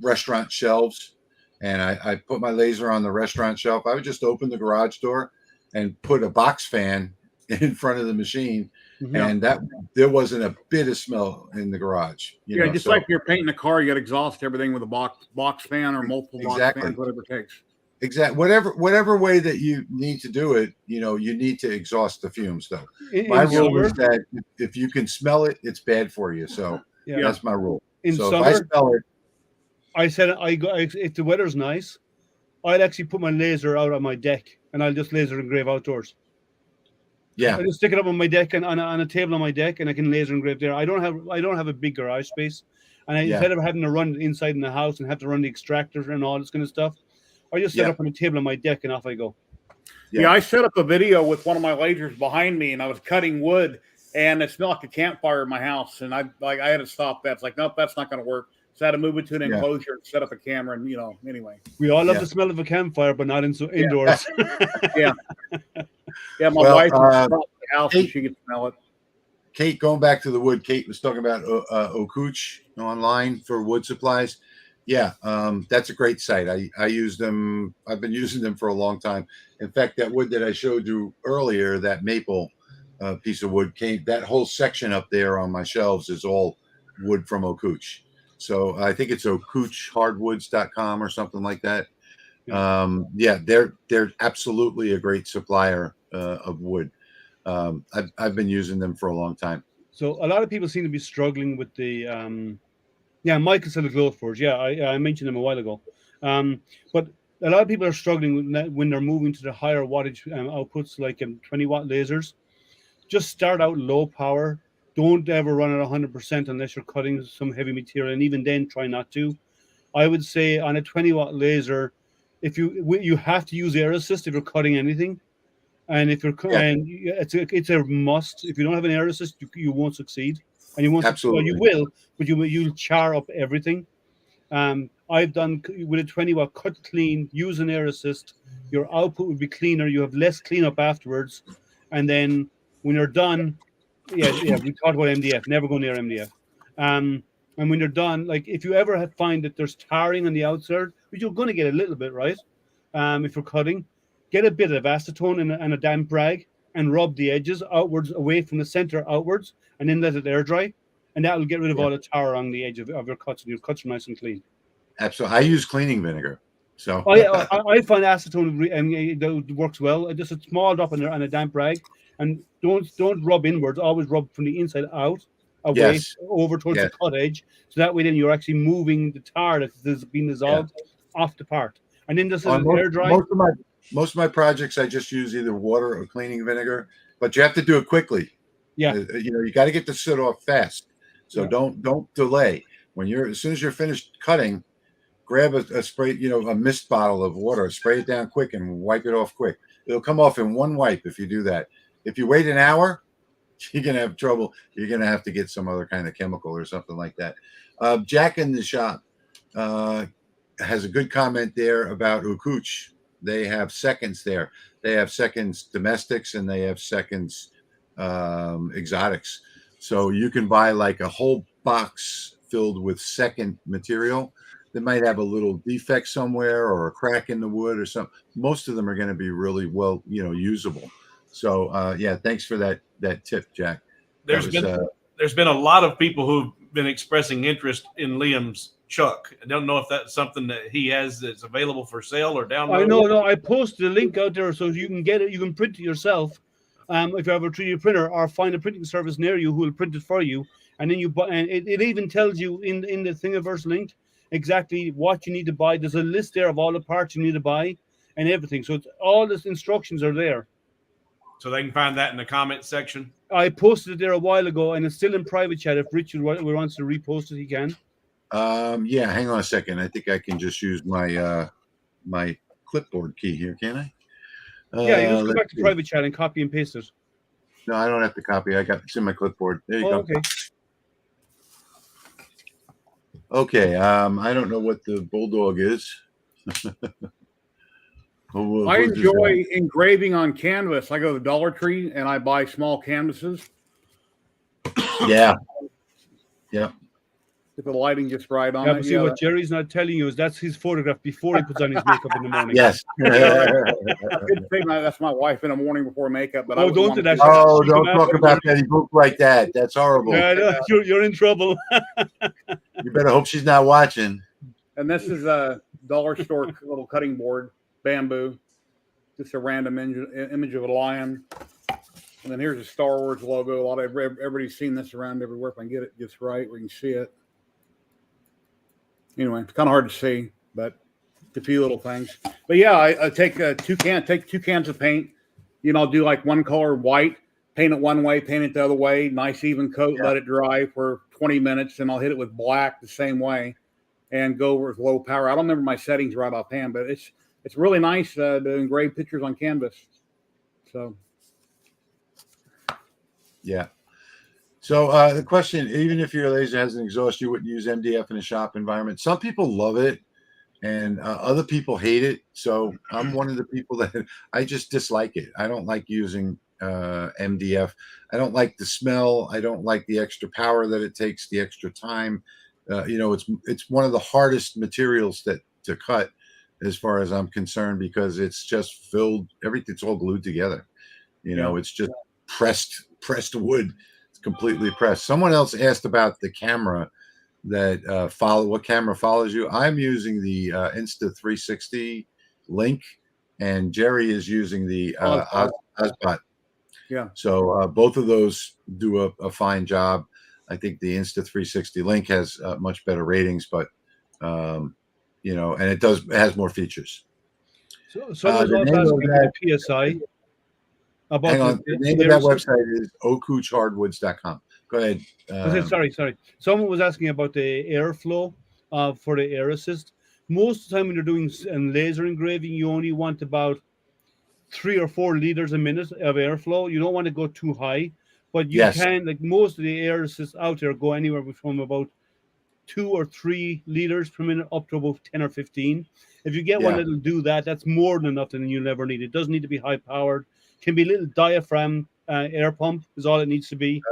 restaurant shelves, and I put my laser on the restaurant shelf. I would just open the garage door and put a box fan in front of the machine, Yeah. and that there wasn't a bit of smell in the garage. You know, just so, like you're painting a car, you got to exhaust everything with a box fan or multiple Exactly. box fans, whatever it takes. exactly whatever way that you need to do it, you know, you need to exhaust the fumes though. My In rule summer, is that if you can smell it, it's bad for you. So yeah. that's my rule. In So summer, if I smell it, I said if the weather's nice, I'd actually put my laser out on my deck and I'll just laser engrave outdoors. yeah, I just stick it up on my deck and on a table on my deck, and I can laser engrave there. I don't have a big garage space, and instead of having to run inside in the house and have to run the extractors and all this kind of stuff, I just set up on a table on my deck and off I go. Yeah, I set up a video with one of my lasers behind me, and I was cutting wood, and it smelled like a campfire in my house, and I had to stop that. It's like, nope, that's not going to work. So I had to move it to an enclosure and set up a camera, and anyway. We all love the smell of a campfire, but not indoors. Yeah. Yeah, my wife was in the house and she could smell it. Kate, going back to the wood, Kate was talking about Ocooch online for wood supplies. Yeah, that's a great site. I use them. I've been using them for a long time. In fact, that wood that I showed you earlier, that maple piece of wood, that whole section up there on my shelves is all wood from Ocooch. So I think it's OcoochHardwoods.com or something like that. Yeah, they're absolutely a great supplier of wood. I've been using them for a long time. So a lot of people seem to be struggling with the Mike said the Glowforge. Yeah, I mentioned them a while ago. But a lot of people are struggling when they're moving to the higher wattage outputs, like 20-watt lasers. Just start out low power. Don't ever run at 100% unless you're cutting some heavy material, and even then, try not to. I would say on a 20-watt laser, if you have to use air assist if you're cutting anything, and if you're and it's a must. If you don't have an air assist, you won't succeed, and you won't. Absolutely, you will, but you'll char up everything. I've done with a 20-watt cut clean, use an air assist. Your output would be cleaner. You have less cleanup afterwards, and then when you're done, we talked about MDF. Never go near MDF. And when you're done, like if you ever find that there's tarring on the outside, which you're going to get a little bit, right? If you're cutting, get a bit of acetone and a damp rag and rub the edges outwards, away from the center outwards, and then let it air dry, and that will get rid of all the tar on the edge of your cuts, and your cuts are nice and clean. Absolutely, I use cleaning vinegar, so I find acetone and it works well. Just a small drop in there and a damp rag, and don't rub inwards. Always rub from the inside out, away over towards the cut edge, so that way then you're actually moving the tar that has been dissolved off the part, and then just air dry. Most of my projects, I just use either water or cleaning vinegar, but you have to do it quickly. Yeah, you got to get the soot off fast. So don't delay. As soon as you're finished cutting, grab a spray, a mist bottle of water, spray it down quick, and wipe it off quick. It'll come off in one wipe if you do that. If you wait an hour, you're gonna have trouble. You're gonna have to get some other kind of chemical or something like that. Jack in the shop has a good comment there about Ocooch. They have seconds there. They have seconds domestics and they have seconds exotics. So you can buy like a whole box filled with second material. They might have a little defect somewhere or a crack in the wood or something. Most of them are going to be really well, usable. So thanks for that tip, Jack. There's been a lot of people who've been expressing interest in Liam's Chuck. I don't know if that's something that he has that's available for sale or download. No, I posted a link out there so you can get it. You can print it yourself if you have a 3D printer, or find a printing service near you who will print it for you. And then you buy, and it even tells you in the Thingiverse link exactly what you need to buy. There's a list there of all the parts you need to buy and everything. So all the instructions are there. So they can find that in the comment section. I posted it there a while ago, and it's still in private chat. If Richard wants to repost it, he can. Hang on a second. I think I can just use my my clipboard key here, can I? You just go back to private chat and copy and paste it. No, I don't have to copy. It's in my clipboard. There you go. Okay. Okay. I don't know what the bulldog is. I enjoy engraving on canvas. I go to the Dollar Tree and I buy small canvases. Yeah. get the lighting just right on Yeah, it. but see what Jerry's not telling you is that's his photograph before he puts on his makeup in the morning. Yes. That's my wife in the morning before makeup. But Oh, I wouldn't don't want do to that. do that. Oh, You come don't talk after about morning. Betty Boop like that. That's horrible. Yeah, no, you're in trouble. You better hope she's not watching. And this is a dollar store little cutting board, bamboo. Just a random image of a lion. And then here's a Star Wars logo. Everybody's seen this around everywhere. If I can get it just right, we can see it. Anyway, it's kind of hard to see, but a few little things. But yeah, I take two cans of paint. I'll do like one color white, paint it one way, paint it the other way, nice even coat, let it dry for 20 minutes, and I'll hit it with black the same way and go over with low power. I don't remember my settings right offhand, but it's really nice to engrave pictures on canvas. So yeah. So the question, even if your laser has an exhaust, you wouldn't use MDF in a shop environment. Some people love it, and other people hate it. So I'm one of the people that I just dislike it. I don't like using MDF. I don't like the smell. I don't like the extra power that it takes, the extra time. It's one of the hardest materials to cut, as far as I'm concerned, because it's just filled. Everything's all glued together. It's just pressed wood. It's completely pressed. Someone else asked about the camera that what camera follows you. I'm using the Insta360 Link, and Jerry is using the Osbot. Yeah. So both of those do a fine job. I think the Insta360 Link has much better ratings, but and it has more features. So was also asking the PSI. Hang on. The name of that website is OcoochHardwoods.com. Go ahead. Sorry. Someone was asking about the airflow for the air assist. Most of the time when you're doing laser engraving, you only want about 3 or 4 liters a minute of airflow. You don't want to go too high, but you can, like most of the air assists out there, go anywhere from about 2 or 3 liters per minute up to about 10 or 15. If you get one that'll do that, that's more than enough, and you'll never need it. It doesn't need to be high powered. Can be a little diaphragm air pump is all it needs to be.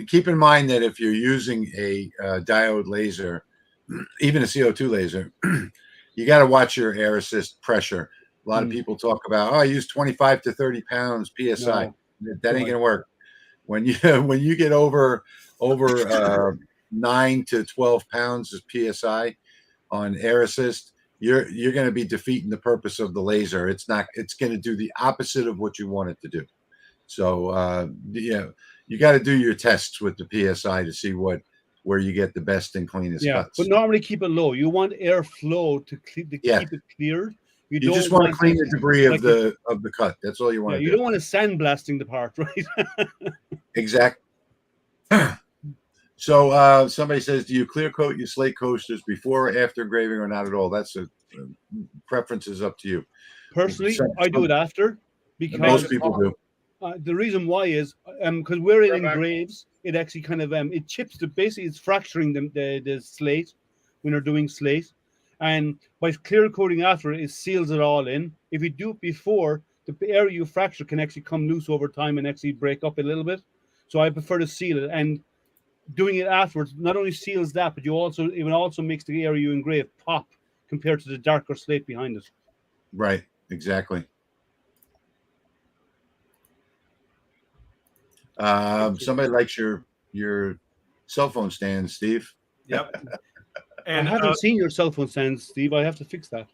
Keep in mind that if you're using a diode laser, even a CO2 laser, you got to watch your air assist pressure. A lot of people talk about, I use 25 to 30 pounds PSI. No, that ain't gonna work. When you get over 9 to 12 pounds of PSI on air assist, you're going to be defeating the purpose of the laser. It's going to do the opposite of what you want it to do. So you got to do your tests with the PSI to see where you get the best and cleanest cuts. But normally keep it low. You want airflow to keep it cleared. You just want to clean the debris of the cut. That's all you want to do. You don't want to sandblasting the part, right? Exactly. So somebody says, do you clear coat your slate coasters before or after engraving, or not at all? That's preference is up to you. Personally, I do it after, because most people do. The reason why is because where it engraves, it actually kind of it chips basically it's fracturing the slate when you're doing slate, and by clear coating after it seals it all in. If you do it before, the area you fracture can actually come loose over time and actually break up a little bit. So I prefer to seal it, and doing it afterwards not only seals that, but it also makes the area you engrave pop compared to the darker slate behind it. Right, exactly. Somebody likes your cell phone stand, Steve. Yep. And I haven't seen your cell phone stand, Steve. I have to fix that.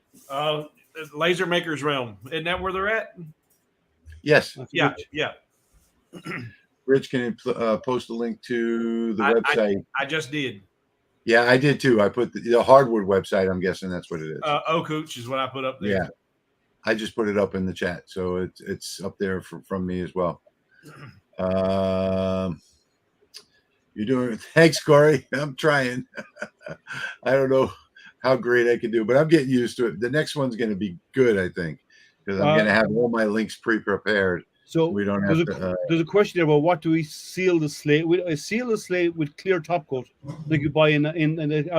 Laser Maker's Realm. Isn't that where they're at? Yes. Yeah. Rich, can you post a link to the website? I just did. Yeah, I did too. I put the hardwood website. I'm guessing that's what it is. Ocooch is what I put up there. Yeah, I just put it up in the chat, so it's up there from me as well. You're doing. Thanks, Corey. I'm trying. I don't know how great I can do, but I'm getting used to it. The next one's going to be good, I think, because I'm going to have all my links pre-prepared. So we don't have there's a question there about what do we seal the slate with? I seal the slate with clear top coat, like you buy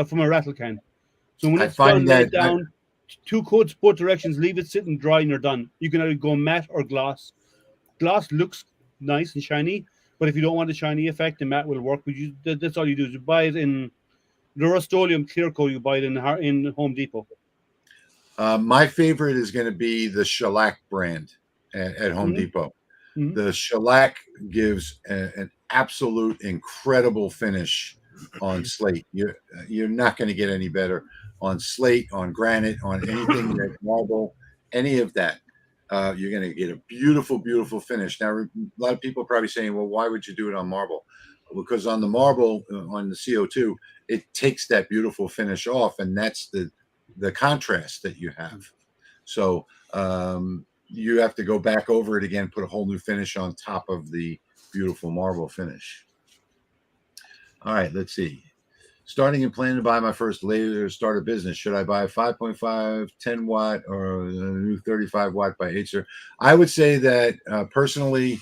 from a rattle can. So when it's done, lay it down, 2 coats both directions, leave it sitting dry, and you're done. You can either go matte or gloss. Gloss looks nice and shiny, but if you don't want a shiny effect, the matte will work. That's all you do is you buy it in the Rust-Oleum clear coat you buy in Home Depot? My favorite is going to be the shellac brand at Home Depot. The shellac gives an absolute incredible finish on slate. You're not going to get any better on slate, on granite, on anything that marble, any of that. You're going to get a beautiful, beautiful finish. Now, a lot of people are probably saying, well, why would you do it on marble? Because on the marble, on the CO2, it takes that beautiful finish off, and that's the contrast that you have. So you have to go back over it again, put a whole new finish on top of the beautiful marble finish. All right, let's see. Starting and planning to buy my first laser, start a business. Should I buy a 5.5, 10 watt, or a new 35 watt by Acer? I would say that personally,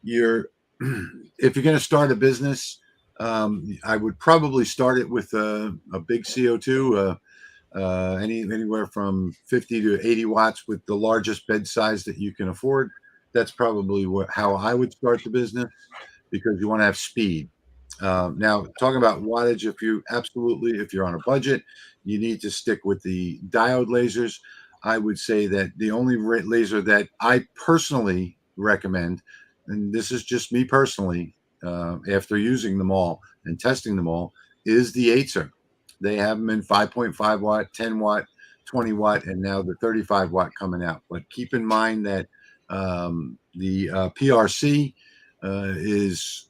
if you're going to start a business, I would probably start it with a big CO2, anywhere from 50 to 80 watts with the largest bed size that you can afford. That's probably how I would start the business, because you want to have speed. Now, talking about wattage, if you're on a budget, you need to stick with the diode lasers. I would say that the only laser that I personally recommend, and this is just me personally, after using them all and testing them all, is the Acer. They have them in 5.5 watt, 10 watt, 20 watt, and now the 35 watt coming out. But keep in mind that the PRC has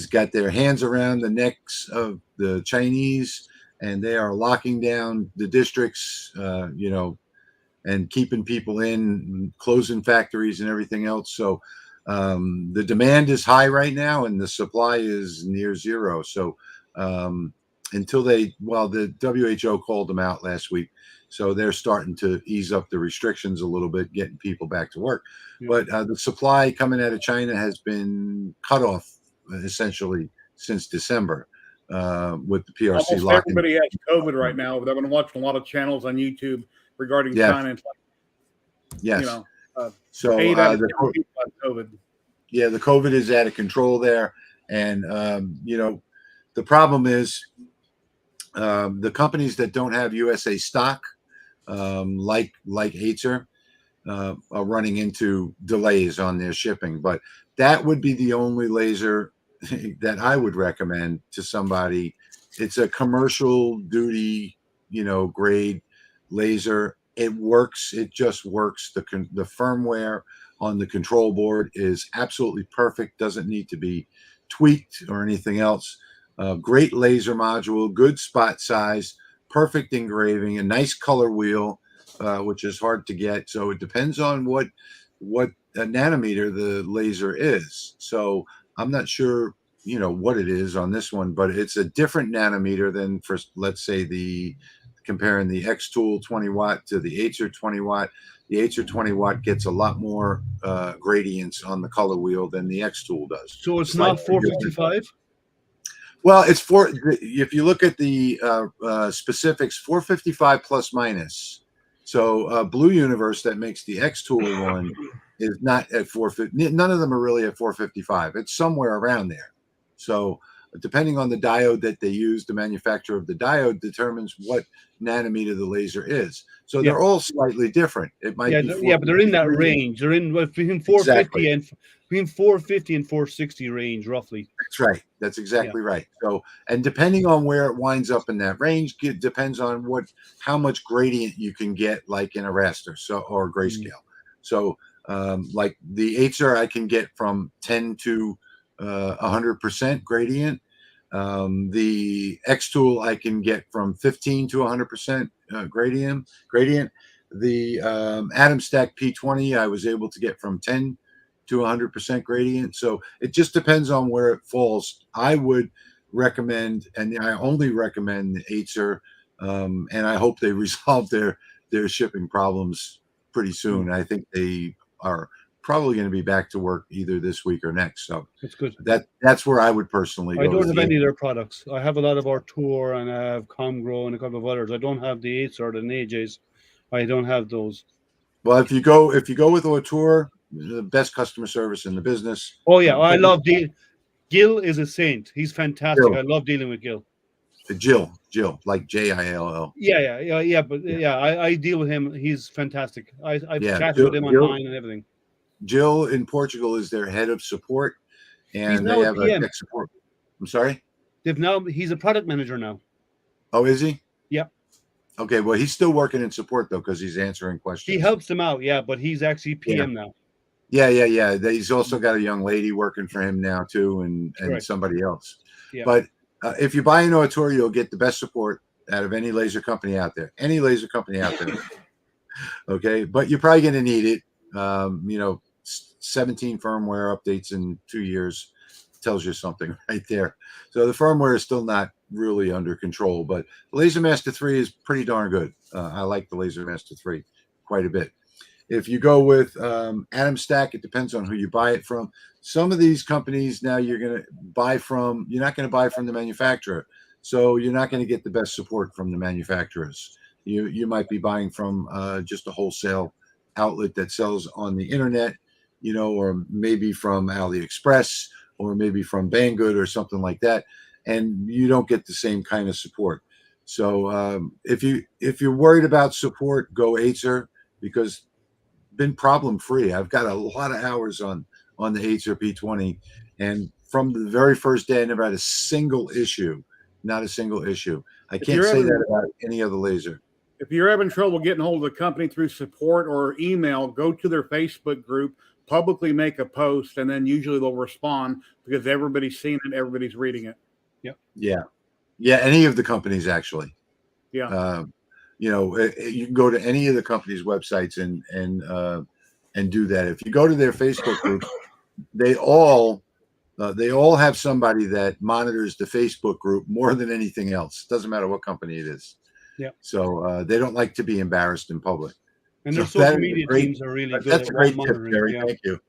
got their hands around the necks of the Chinese, and they are locking down the districts, and keeping people in, closing factories and everything else. So the demand is high right now, and the supply is near zero. So until the WHO called them out last week, so they're starting to ease up the restrictions a little bit, getting people back to work. Yeah. But the supply coming out of China has been cut off essentially since December, with the PRC almost locking. Everybody has COVID right now, but I've been watching a lot of channels on YouTube regarding China. And yes. So 8 out of 10 people have COVID. Yeah, the COVID is out of control there, and the problem is the companies that don't have USA stock, like Acer, are running into delays on their shipping. But that would be the only laser that I would recommend to somebody. It's a commercial duty, grade laser. It works. It just works. The firmware on the control board is absolutely perfect. Doesn't need to be tweaked or anything else. Great laser module, good spot size, perfect engraving, a nice color wheel, which is hard to get. So it depends on what nanometer the laser is. So I'm not sure, what it is on this one, but it's a different nanometer than for, let's say, comparing the XTool 20 watt to the Acer 20 watt. The Acer 20 watt gets a lot more gradients on the color wheel than the XTool does. So it's not 455? Well, if you look at the specifics, 455 plus minus. So Blue Universe, that makes the XTool one, is not at 450. None of them are really at 455. It's somewhere around there. So depending on the diode that they use, the manufacturer of the diode determines what nanometer the laser is. So they're all slightly different. It might be but they're in that range. They're in between 450 and between 450 and 460 range, roughly. That's right. That's exactly right. So, and depending on where it winds up in that range, it depends on how much gradient you can get, like in a raster, or grayscale. So, like the Acer, I can get from 10 to 100% gradient. The XTool, I can get from 15 to 100% gradient. The Atom Stack P20, I was able to get from 10 to 100% gradient. So it just depends on where it falls. I would recommend, and I only recommend the Acer, and I hope they resolve their shipping problems pretty soon. I think they are probably going to be back to work either this week or next. So that's good. That's where I would personally go. I don't have any of their products. I have a lot of Ortur, and I have Comgrow and a couple of others. I don't have the Acer or the AJs. I don't have those. Well, if you go with Ortur, the best customer service in the business. Oh yeah, I love Gil is a saint. He's fantastic. I love dealing with Gil. Jill, like Jill. Yeah. But I deal with him. He's fantastic. I've Yeah, chatted with him online and everything. Jill in Portugal is their head of support, He's and now they a have a PM. tech support. I'm sorry. He's a product manager now. Oh, is he? Yeah. Okay, well, he's still working in support though, because he's answering questions. He helps them out, yeah, but he's actually PM now. Yeah. He's also got a young lady working for him now too, and somebody else. Yeah. But if you buy an Ortur, you'll get the best support out of any laser company out there. Okay, but you're probably going to need it. 17 firmware updates in 2 years tells you something right there. So the firmware is still not really under control, but the LaserMaster 3 is pretty darn good. I like the LaserMaster 3 quite a bit. If you go with Atom Stack, it depends on who you buy it from. Some of these companies now you're not going to buy from the manufacturer. So you're not going to get the best support from the manufacturers. You might be buying from just a wholesale outlet that sells on the internet, or maybe from AliExpress, or maybe from Banggood or something like that. And you don't get the same kind of support. So if you're worried about support, go Acer, because been problem free. I've got a lot of hours on the Acer P20, and from the very first day I never had a single issue. Not a single issue. I can't say that about any other laser. If you're having trouble getting hold of the company through support or email, go to their Facebook group, publicly make a post, and then usually they'll respond because everybody's seen it, everybody's reading it. Yeah. Any of the companies actually. Yeah. You can go to any of the company's websites and do that. If you go to their Facebook group, they all have somebody that monitors the Facebook group more than anything else. Doesn't matter what company it is. Yeah. So they don't like to be embarrassed in public. And their social media teams are really good. That's a great tip, Jerry. Yeah. Thank you.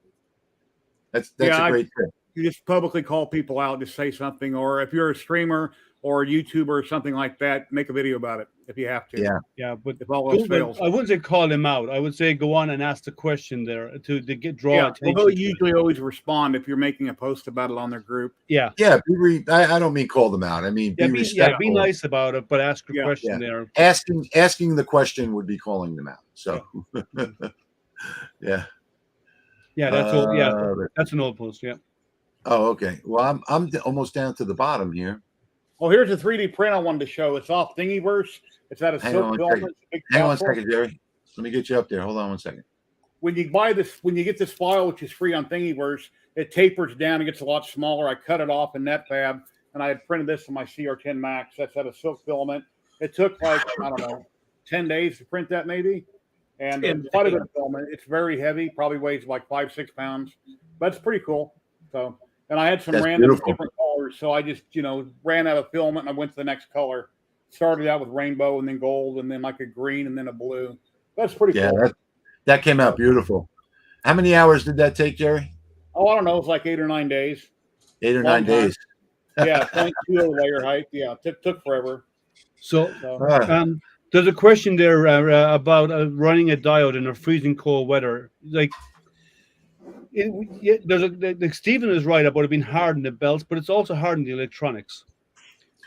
That's a great tip. You just publicly call people out, just say something, or if you're a streamer or a YouTuber or something like that, make a video about it if you have to. Yeah, but if all else fails, I wouldn't say call him out. I would say go on and ask the question there to draw attention. Well, they'll usually always respond if you're making a post about it on their group. Yeah. I don't mean call them out. I mean be respectful. Be nice about it, but ask a question there. Asking the question would be calling them out. So yeah. Yeah, that's all. Yeah, that's an old post. Yeah. Oh, okay. Well, I'm almost down to the bottom here. Well, here's a 3D print I wanted to show. It's off Thingiverse. It's at a silk filament. Hang on one second, Jerry. Let me get you up there. Hold on one second. When you get this file, which is free on Thingiverse, it tapers down and gets a lot smaller. I cut it off in NetFab, and I had printed this on my CR10 Max. That's at a silk filament. It took 10 days to print that maybe. And quite a bit of filament. It's very heavy, probably weighs like 5-6 pounds, but it's pretty cool. So, and I had some random different colors, so I just ran out of filament and I went to the next color. Started out with rainbow and then gold and then like a green and then a blue. That's pretty cool. Yeah, that came out beautiful. How many hours did that take, Jerry? Oh, I don't know. It was like 8 or 9 days. 8 or 9 days. Yeah, 0.2 layer height. Yeah, it took forever. So there's a question there about running a diode in a freezing cold weather. Like, Stephen is right about it being hard in the belts, but it's also hard in the electronics.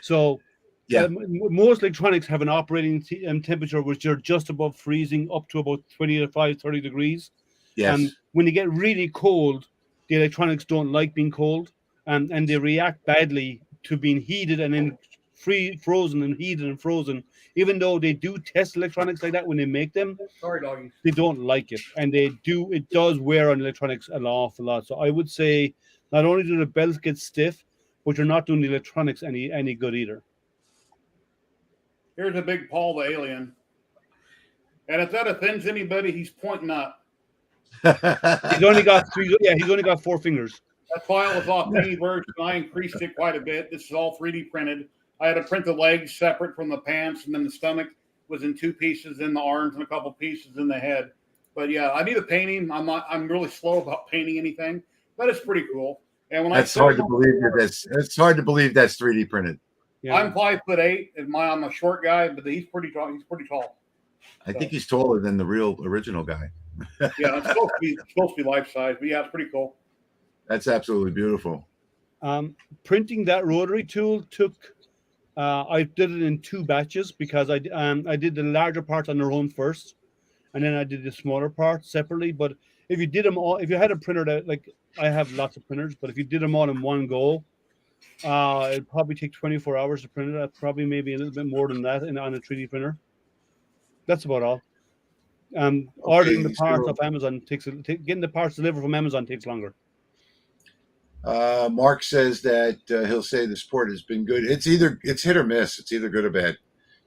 So most electronics have an operating temperature which are just above freezing, up to about 30 degrees. Yes. And when you get really cold, the electronics don't like being cold, and they react badly to being heated and then frozen and heated and frozen. Even though they do test electronics like that when they make them, they don't like it, and it does wear on electronics an awful lot. So I would say not only do the belts get stiff, but you're not doing the electronics any good either. Here's a big Paul the Alien, and if that offends anybody, he's pointing up. He's only got 4 fingers. That file was off Thingiverse, and I increased it quite a bit. This is all 3D printed. I had to print the legs separate from the pants, and then the stomach was in 2 pieces, in the arms, and a couple pieces in the head. But yeah, I need a painting. I'm really slow about painting anything, but it's pretty cool. And when it's hard to believe it's hard to believe that's 3D printed. Yeah. I'm 5'8", and I'm a short guy, but he's pretty tall. He's pretty tall. I think he's taller than the real original guy. Yeah, it's supposed to be life size, but yeah, it's pretty cool. That's absolutely beautiful. Printing that rotary tool took I did it in 2 batches because I did the larger parts on their own first, and then I did the smaller parts separately. But if you did them all, if you had a printer that, like, I have lots of printers, but if you did them all in one go, it'd probably take 24 hours to print it. Probably maybe a little bit more than that on a 3D printer. That's about all. Ordering the parts off Amazon getting the parts delivered from Amazon takes longer. Mark says that he'll say the support has been good. It's hit or miss. It's either good or bad.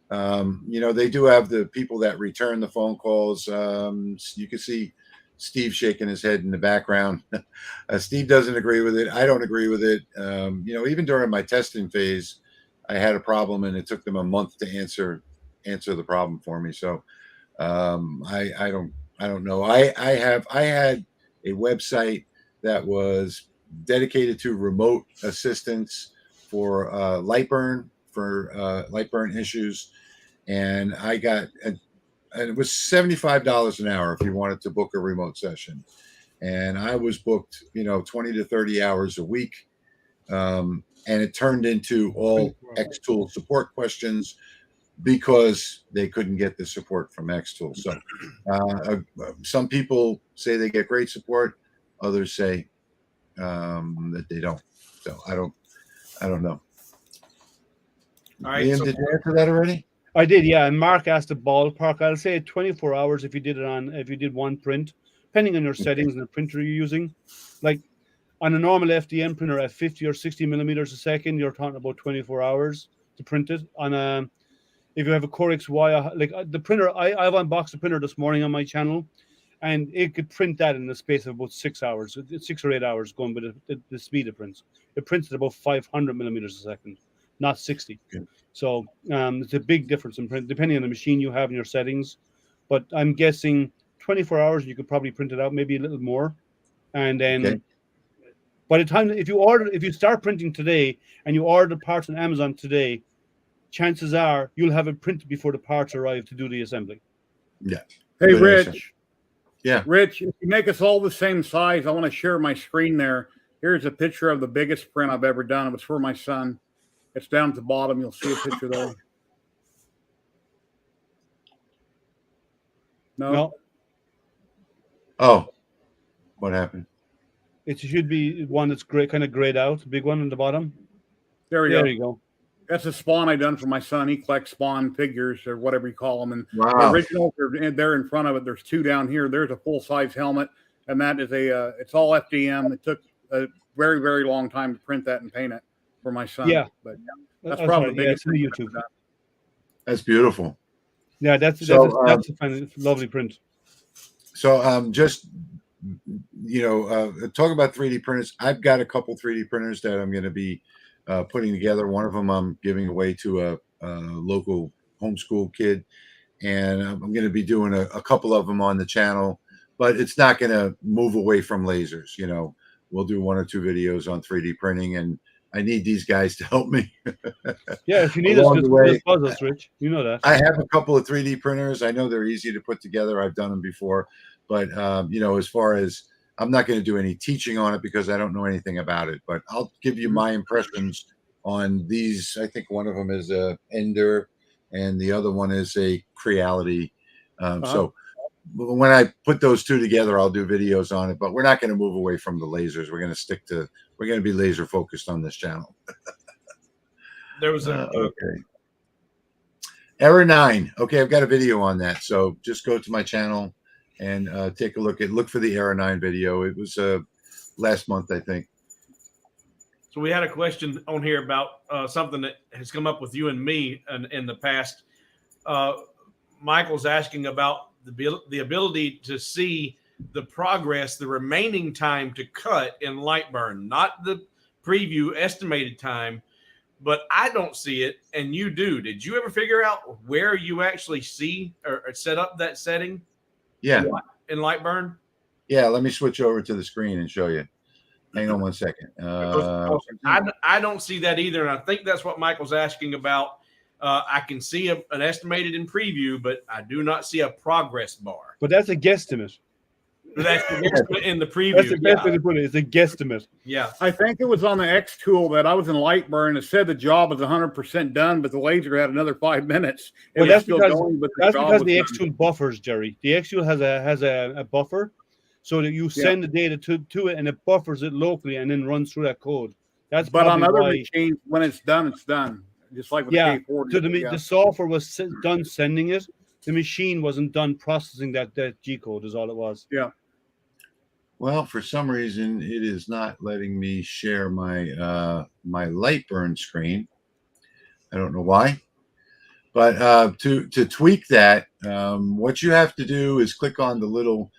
They do have the people that return the phone calls. You can see Steve shaking his head in the background. Steve doesn't agree with it. I don't agree with it. Even during my testing phase, I had a problem and it took them a month to answer the problem for me. So I don't know. I had a website that was dedicated to remote assistance for light burn issues, and I got and it was $75 an hour if you wanted to book a remote session, and I was booked 20 to 30 hours a week, and it turned into all XTool support questions because they couldn't get the support from XTool. So some people say they get great support, others say that they don't. So I don't know. All right, Liam, did you answer that already? I did, yeah. And Mark asked the ballpark. I'll say 24 hours if you did one print, depending on your settings and the printer you're using. Like on a normal FDM printer at 50 or 60 millimeters a second, you're talking about 24 hours to print it. If you have a Core XY, like the printer, I've unboxed the printer this morning on my channel, and it could print that in the space of about 6 hours, 6 or 8 hours, going by the speed it prints. It prints at about 500 millimeters a second, not 60. Okay. So it's a big difference in print, depending on the machine you have in your settings. But I'm guessing 24 hours, you could probably print it out, maybe a little more. And then by the time, if you start printing today and you order the parts on Amazon today, chances are you'll have it printed before the parts arrive to do the assembly. Yeah. Hey, Good Rich. answer. Yeah. Rich, if you make us all the same size, I want to share my screen there. Here's a picture of the biggest print I've ever done. It was for my son. It's down at the bottom. You'll see a picture there. No. Oh, what happened? It should be one that's kind of grayed out, big one on the bottom. There you go. That's a spawn I done for my son. He collects spawn figures or whatever you call them. And wow. The originals are there in front of it. There's 2 down here. There's a full-size helmet, and that is it's all FDM. It took a very, very long time to print that and paint it for my son. Yeah. But that's probably the biggest thing YouTube. That's beautiful. Yeah, that's a lovely print. So just talk about 3D printers. I've got a couple 3D printers that I'm going to be putting together. One of them I'm giving away to a local homeschool kid, and I'm going to be doing a couple of them on the channel, but it's not going to move away from lasers. We'll do 1 or 2 videos on 3D printing, and I need these guys to help me. Yeah, if you need us, just buzz us, Rich. You know that. I have a couple of 3D printers. I know they're easy to put together. I've done them before, but as far as, I'm not going to do any teaching on it because I don't know anything about it, but I'll give you my impressions on these. I think one of them is a Ender and the other one is a Creality. So when I put those 2 together, I'll do videos on it, but we're not going to move away from the lasers. We're going to be laser focused on this channel. There was okay. Error 9. Okay. I've got a video on that. So just go to my channel and take a look for the Error 9 video. It was last month, I think. So we had a question on here about something that has come up with you and me in the past. Michael's asking about the ability to see the progress, the remaining time to cut in light burn, not the preview estimated time, but I don't see it and you do. Did you ever figure out where you actually see or set up that setting? Yeah. In light burn? Yeah, let me switch over to the screen and show you. Hang on 1 second. I don't see that either, and I think that's what Michael's asking about. I can see an estimated in preview, but I do not see a progress bar. But that's a guesstimate. That's the guesstimate in the preview. That's the best way to put it. It's a guesstimate. Yeah. I think it was on the XTool that I was in Lightburn. It said the job was 100% done, but the laser had another 5 minutes. Well, That's that's because the XTool buffers, Jerry. The XTool has a buffer, so that you send the data to it, and it buffers it locally, and then runs through that code. That's but on other why, machines, when it's done, it's done. Just like with yeah. the K40. So the software was done sending it. The machine wasn't done processing that G code. Is all it was. Yeah. Well, for some reason, it is not letting me share my my Lightburn screen. I don't know why. But to tweak that, what you have to do is click on the little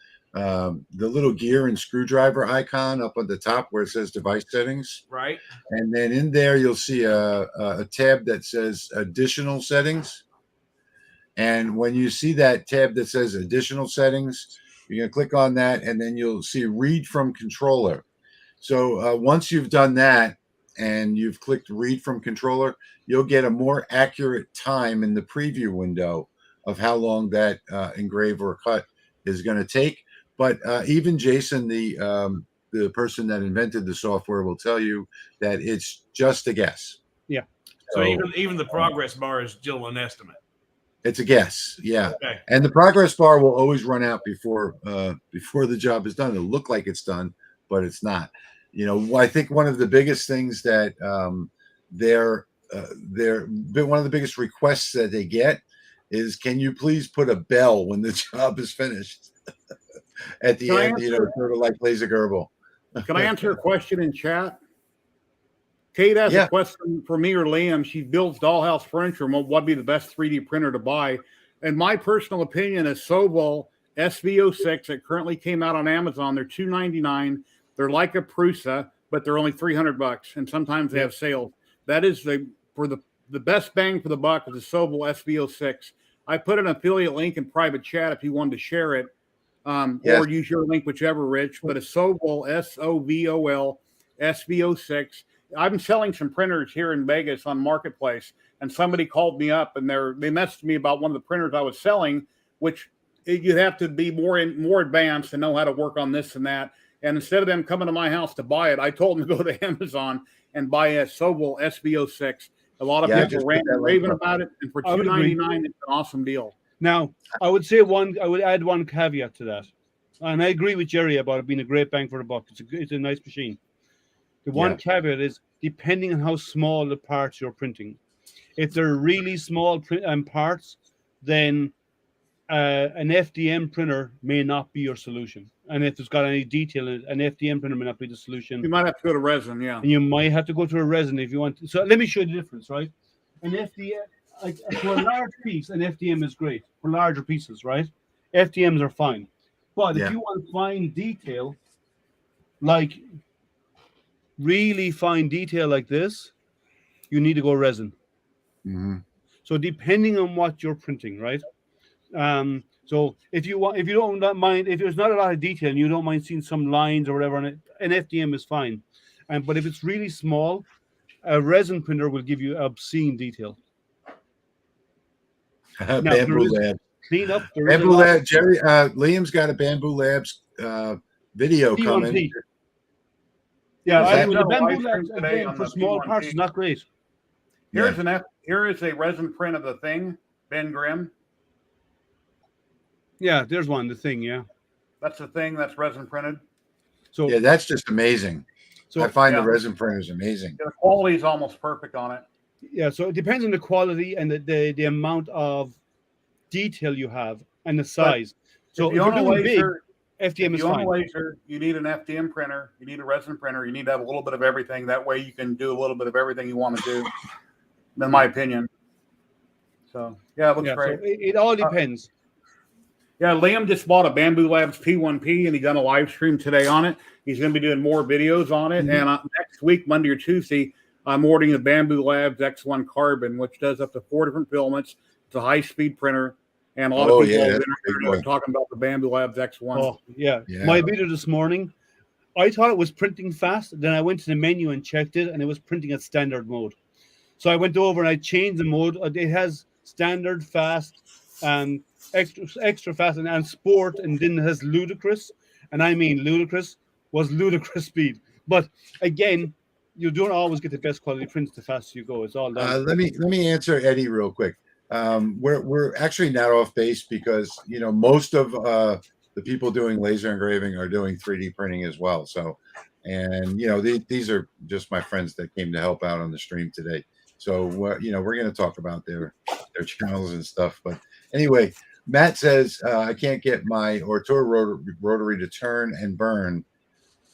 gear and screwdriver icon up at the top where it says device settings. Right. And then in there, you'll see a tab that says additional settings. And when you see that tab that says additional settings, you're going to click on that, and then you'll see read from controller. So once you've done that and you've clicked read from controller, you'll get a more accurate time in the preview window of how long that engrave or cut is going to take. But even Jason, the person that invented the software, will tell you that it's just a guess. Yeah. So even the progress bar is still an estimate. It's a guess, yeah. Okay. And the progress bar will always run out before the job is done. It'll look like it's done, but it's not. You know, I think one of the biggest things that one of the biggest requests that they get is, can you please put a bell when the job is finished? At the end, sort of like Laser Gerbil. Can I answer a question in chat? Kate has a question for me or Liam. She builds dollhouse furniture. What would be the best 3D printer to buy? And my personal opinion is Sobol SV06 that currently came out on Amazon. They're $299. They're like a Prusa, but they're only $300. And sometimes they have sales. That is the best bang for the buck is the Sobol SV06. I put an affiliate link in private chat if you wanted to share it, or use your link, whichever, Rich. But a Sobol SOVOL SV06. I've been selling some printers here in Vegas on Marketplace, and somebody called me up and they messaged me about one of the printers I was selling, which you have to be more advanced and know how to work on this and that. And instead of them coming to my house to buy it, I told them to go to Amazon and buy a Sobol SB06. A lot of people raving about it, and for $299, it's an awesome deal. Now, I would add one caveat to that, and I agree with Jerry about it being a great bang for the buck. It's a nice machine. The one caveat is depending on how small the parts you're printing. If they're really small parts, then an FDM printer may not be your solution. And if it's got any detail in it, an FDM printer may not be the solution. You might have to go to resin, yeah. And you might have to go to a resin if you want to. So let me show you the difference, right? An FDM, for a large piece, an FDM is great. For larger pieces, right? FDMs are fine. But if you want fine detail, like really fine detail like this, you need to go resin. Mm-hmm. So depending on what you're printing, right? So if there's not a lot of detail and you don't mind seeing some lines or whatever on it, an FDM is fine. But if it's really small, a resin printer will give you obscene detail. Bamboo Labs. Clean up. Bamboo Labs. Jerry, Liam's got a Bamboo Labs video P20. coming. Yeah, the Bamboo Labs again for small parts is not great. Here is a resin print of the thing, Ben Grimm. Yeah, there's one. The thing, yeah. That's the thing that's resin printed. So yeah, that's just amazing. So I find the resin printers amazing. The quality is almost perfect on it. Yeah, so it depends on the quality and the amount of detail you have and the size. So if you're doing big, FDM is fine. Laser, you need an FDM printer, you need a resin printer, you need to have a little bit of everything. That way you can do a little bit of everything you want to do, in my opinion. So, yeah, it looks great. So it all depends. Yeah, Liam just bought a Bamboo Labs P1P, and he's done a live stream today on it. He's going to be doing more videos on it. Mm-hmm. And next week, Monday or Tuesday, I'm ordering the Bamboo Labs X1 Carbon, which does up to 4 different filaments. It's a high-speed printer. And a lot of people are talking about the Bamboo Labs X1. Oh, yeah. My video this morning, I thought it was printing fast. Then I went to the menu and checked it, and it was printing at standard mode. So I went over and I changed the mode. It has standard, fast, extra fast, and sport, and then it has ludicrous. and I mean ludicrous, was ludicrous speed. But again, you don't always get the best quality prints the faster you go. It's all down. Let me answer Eddie real quick. We're actually not off base because most of the people doing laser engraving are doing 3D printing as well. So, and these are just my friends that came to help out on the stream today. So we're going to talk about their channels and stuff. But anyway, Matt says I can't get my Ortur rotary to turn and burn,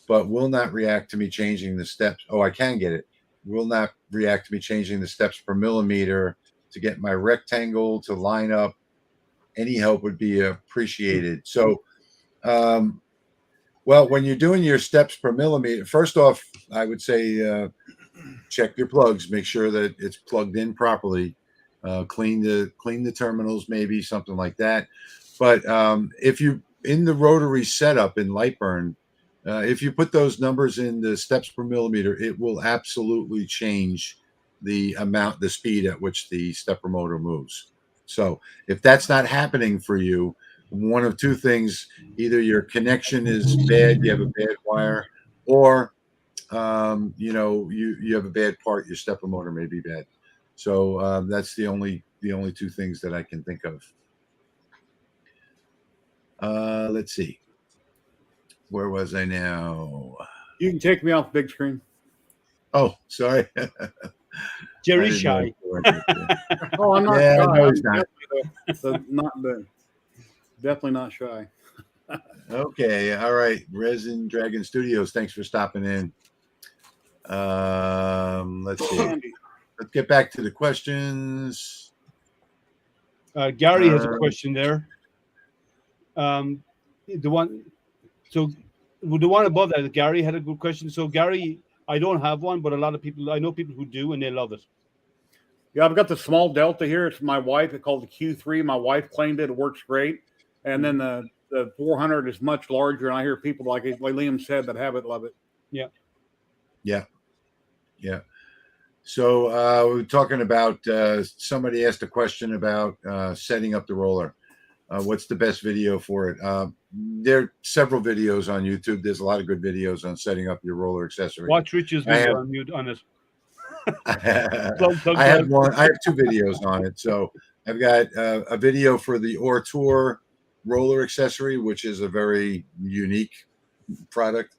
but will not react to me changing the steps. Oh, I can get it. Will not react to me changing the steps per millimeter to get my rectangle to line up. Any help would be appreciated. So, well, when you're doing your steps per millimeter, first off, I would say check your plugs, make sure that it's plugged in properly, clean the terminals, maybe something like that. But if you in the rotary setup in Lightburn, if you put those numbers in the steps per millimeter, it will absolutely change the speed at which the stepper motor moves. So if that's not happening for you, one of two things: either your connection is bad, you have a bad wire, or you have a bad part. Your stepper motor may be bad. So that's the only two things that I can think of. Let's see. Where was I now? You can take me off big screen. Oh, sorry. Jerry's shy. Oh, I'm not Yeah, shy. no, I'm he's not. Definitely not shy. Okay, all right. Resin Dragon Studios, thanks for stopping in. Let's see. Let's get back to the questions. Gary has a question there. The one above that, Gary had a good question. So Gary, I don't have one, but a lot of people, I know people who do, and they love it. Yeah, I've got the small Delta here. It's my wife. It's called the Q3. My wife claimed it. It works great. And then the 400 is much larger. And I hear people like Liam said that have it, love it. Yeah. Yeah. Yeah. So we're talking about somebody asked a question about setting up the roller. What's the best video for it? There are several videos on YouTube. There's a lot of good videos on setting up your roller accessory. Watch Rich's video on mute on it. I have one. I have two videos on it. So I've got a video for the Ortur roller accessory, which is a very unique product,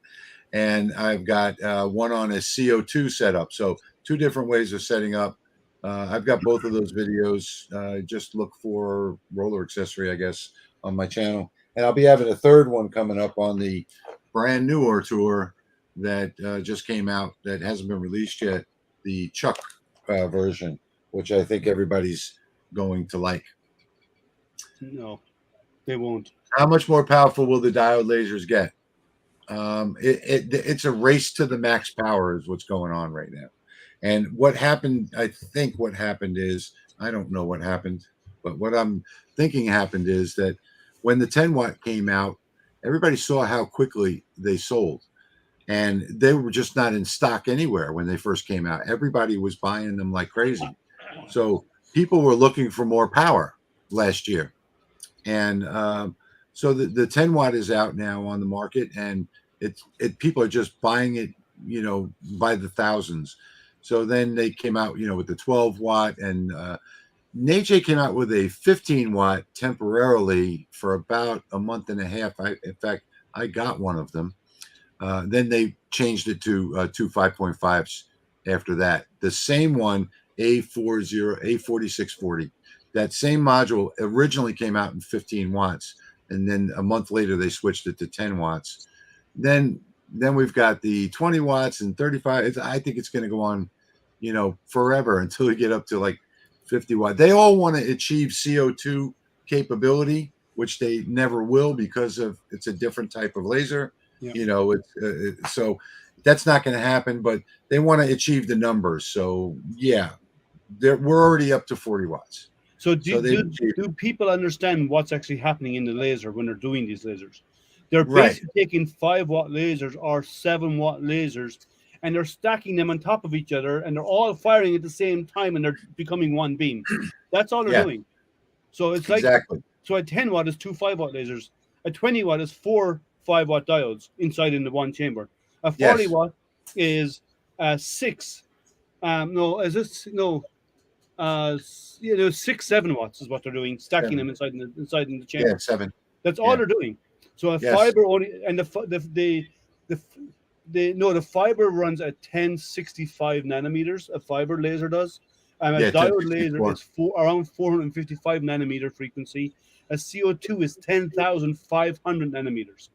and I've got one on a CO2 setup. So two different ways of setting up. I've got both of those videos. Just look for roller accessory, I guess, on my channel, and I'll be having a third one coming up on the brand new Ortur that just came out that hasn't been released yet. The Chuck version, which I think everybody's going to like. No, they won't. How much more powerful will the diode lasers get? It's a race to the max power is what's going on right now. And what happened, I think what happened is, I don't know what happened, but what I'm thinking happened is that when the 10 watt came out, everybody saw how quickly they sold. And they were just not in stock anywhere when they first came out. Everybody was buying them like crazy. So people were looking for more power last year. And so the 10 watt is out now on the market, and people are just buying it, by the thousands. So then they came out, with the 12 watt, and NAJ came out with a 15 watt temporarily for about a month and a half. In fact, I got one of them. Then they changed it to two 5.5s after that. The same one, A4640, that same module originally came out in 15 watts. And then a month later, they switched it to 10 watts. Then we've got the 20 watts and 35. I think it's going to go on, forever until we get up to like 50 watt. They all want to achieve CO2 capability, which they never will because it's a different type of laser. Yeah. So that's not going to happen, but they want to achieve the numbers. So yeah, we're already up to 40 watts. So do people understand what's actually happening in the laser when they're doing these lasers? They're basically taking 5 watt lasers or 7 watt lasers, and they're stacking them on top of each other, and they're all firing at the same time, and they're becoming one beam. That's all they're doing. So it's like, so a 10 watt is 2 5 watt lasers. A 20 watt is 4 5-watt diodes inside in the one chamber. A 40 Yes. watt is 6. No, is this no? 6, 7 watts is what they're doing, stacking them inside in the chamber. Yeah, 7. That's all Yeah. they're doing. So a Yes. fiber only, and the fiber runs at 1065 nanometers. A fiber laser does. A Yeah, diode laser 1064. is around 455 nanometer frequency. A CO2 is 10,500 nanometers.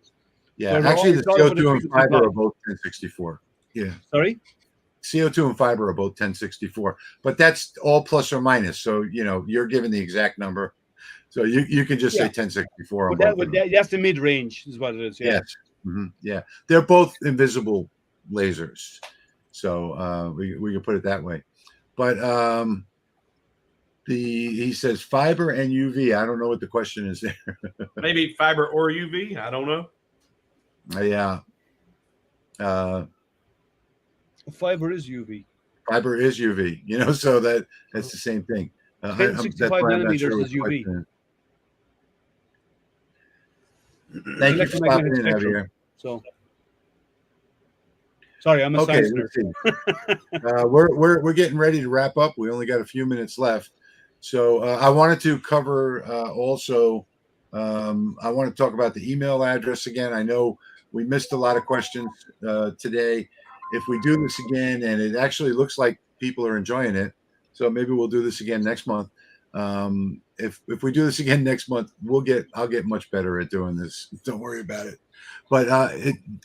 Yeah, So they're actually, the it's all about the CO2 and frequency fiber are block. both 1064. Yeah, Sorry? CO2 and fiber are both 1064, but that's all plus or minus. So you're given the exact number, so you can just say Yeah. 1064 on But both of them. that's the mid range, is what it is. Yeah. Yes. Yeah, they're both invisible lasers, so we can put it that way. But he says fiber and UV. I don't know what the question is there. Maybe fiber or UV. I don't know. Yeah. Fiber is UV. Fiber is UV, so that's the same thing. 1065 that's why I'm not nanometers sure is what UV. question is. Thank you for stopping Electromagnetic in, spectrum. Javier. So, sorry, I'm a Okay, science let's nerd. see. We're getting ready to wrap up. We only got a few minutes left, so I wanted to cover also. I want to talk about the email address again. I know we missed a lot of questions today. If we do this again, and it actually looks like people are enjoying it, so maybe we'll do this again next month. If we do this again next month, I'll get much better at doing this. Don't worry about it. But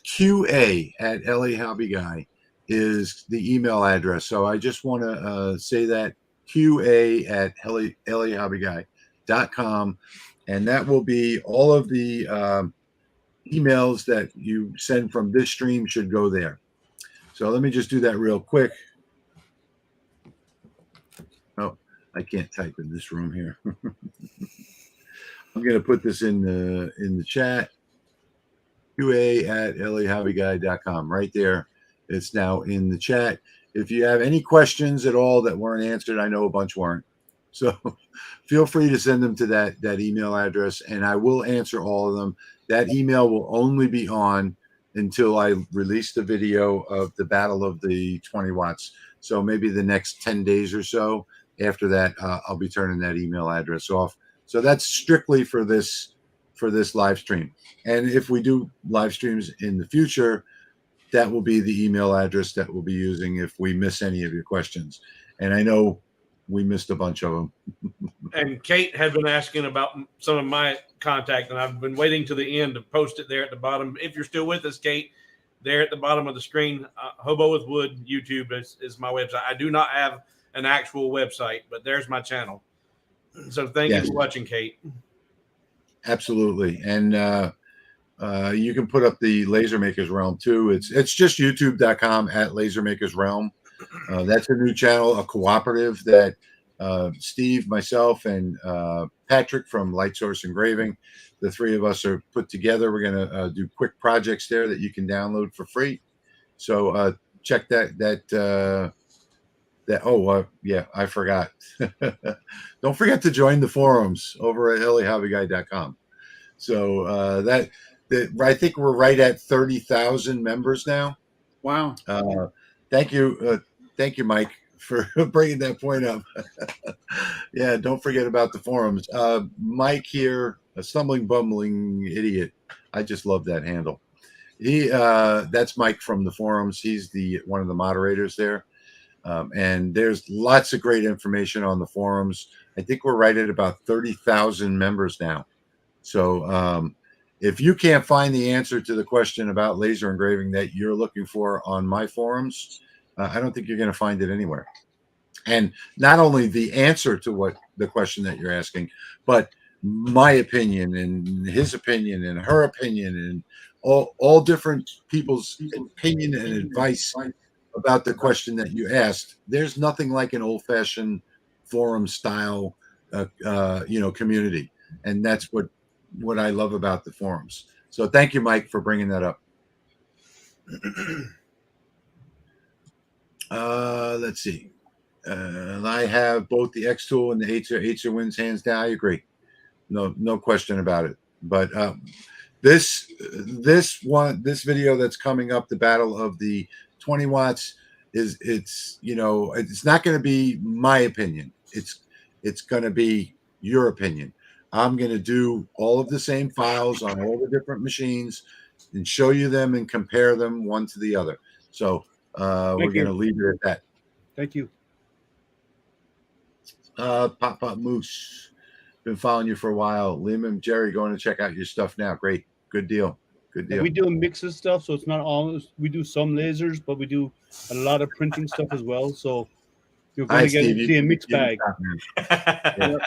QA at LA Hobby Guy is the email address. So I just want to say that QA at LAHobbyGuy.com, and that will be all of the emails that you send from this stream should go there. So let me just do that real quick. Oh, I can't type in this room here. I'm going to put this in the chat. QA at LAHobbyGuy.com. Right there. It's now in the chat. If you have any questions at all that weren't answered, I know a bunch weren't. So feel free to send them to that email address, and I will answer all of them. That email will only be on until I release the video of the Battle of the 20 Watts. So maybe the next 10 days or so. After that, I'll be turning that email address off. So that's strictly for this live stream. And if we do live streams in the future, that will be the email address that we'll be using if we miss any of your questions. And I know we missed a bunch of them. And Kate had been asking about some of my contact, and I've been waiting to the end to post it there at the bottom. If you're still with us, Kate, there at the bottom of the screen, HoboWood YouTube is my website. I do not have an actual website, but there's my channel. So thank you for watching, Kate. Absolutely. And you can put up the Laser Makers Realm too. It's just youtube.com at Laser Makers Realm. That's a new channel, a cooperative that Steve, myself, and Patrick from Light Source Engraving, the three of us are put together. We're going to do quick projects there that you can download for free. So check that. Yeah, I forgot. Don't forget to join the forums over at LAHobbyGuy.com. So I think we're right at 30,000 members now. Wow. Thank you, Mike, for bringing that point up. Yeah, don't forget about the forums. Mike here, a stumbling, bumbling idiot. I just love that handle. That's Mike from the forums. He's one of the moderators there. And there's lots of great information on the forums. I think we're right at about 30,000 members now. So if you can't find the answer to the question about laser engraving that you're looking for on my forums, I don't think you're going to find it anywhere. And not only the answer to what the question that you're asking, but my opinion and his opinion and her opinion and all different people's opinion and advice about the question that you asked. There's nothing like an old-fashioned forum style community, and that's what I love about the forums. So thank you, Mike, for bringing that up. Let's see. I have both the XTool and the H wins hands down. I agree. No question about it. But this video that's coming up, the battle of the 20 watts, it's not going to be my opinion. It's going to be your opinion. I'm going to do all of the same files on all the different machines and show you them and compare them one to the other. So we're going to leave it at that. Thank you. Pop Moose, been following you for a while. Liam and Jerry going to check out your stuff now. Great, good deal. Good deal. We do a mix of stuff, so it's not all. We do some lasers, but we do a lot of printing stuff as well. So you're going to see a mixed bag. Yeah.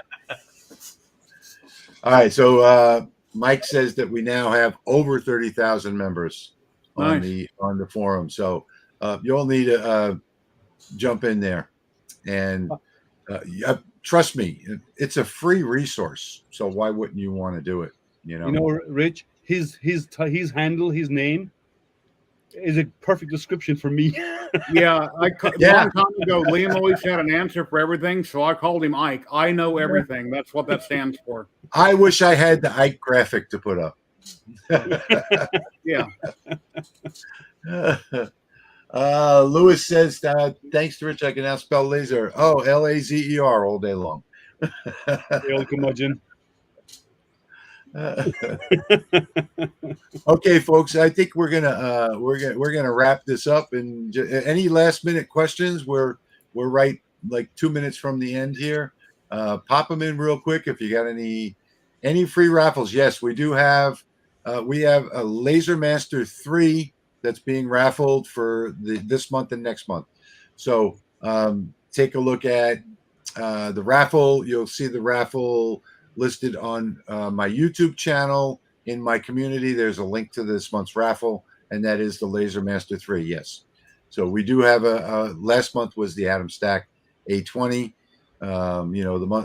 All right, so Mike says that we now have over 30,000 members on the forum. So you'll need to jump in there, and trust me, it's a free resource. So why wouldn't you want to do it? You know, Rich, his handle, his name is a perfect description for me. Yeah, long time ago, Liam always had an answer for everything, so I called him Ike. I know everything. That's what that stands for. I wish I had the Ike graphic to put up. Yeah. Lewis says, thanks to Rich, I can now spell laser. Oh, Lazer all day long. Okay, folks, I think we're gonna wrap this up. And any last minute questions? We're right like 2 minutes from the end here. Pop them in real quick if you got any free raffles. Yes, we do have. We have a Laser Master 3 that's being raffled for this month and next month. So take a look at the raffle. You'll see the raffle listed on my YouTube channel. In my community, there's a link to this month's raffle, and that is the Laser Master 3. Yes. So we do have last month was the Atom Stack A20.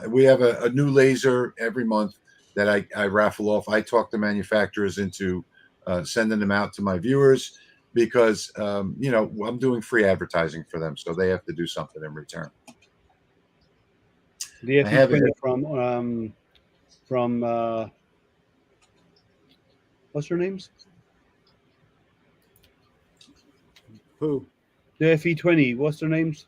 We have a new laser every month that I raffle off. I talk the manufacturers into sending them out to my viewers because, I'm doing free advertising for them. So they have to do something in return. The FE20 from what's her names? Who? The FE20. What's their names?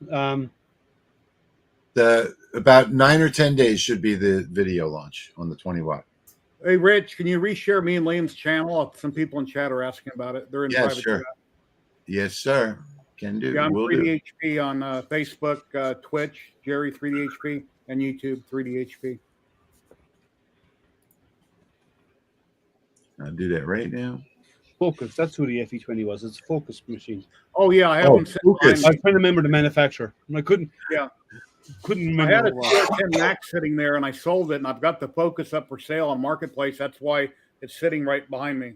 About 9 or 10 days should be the video launch on the 20 watt. Hey, Rich, can you reshare me and Liam's channel? Some people in chat are asking about it. They're in private sure. chat. Yes, sir. Can do. Yeah, I'm Will 3D HP on Facebook, Twitch, Jerry 3D HP, and YouTube 3D HP. I'll do that right now. Focus. That's who the FE20 was. It's a Focus machine. Oh yeah, I haven't. Focus. I was trying to remember the manufacturer. I couldn't. Yeah. Couldn't remember. I had a TR10 Max sitting there, and I sold it, and I've got the Focus up for sale on Marketplace. That's why it's sitting right behind me.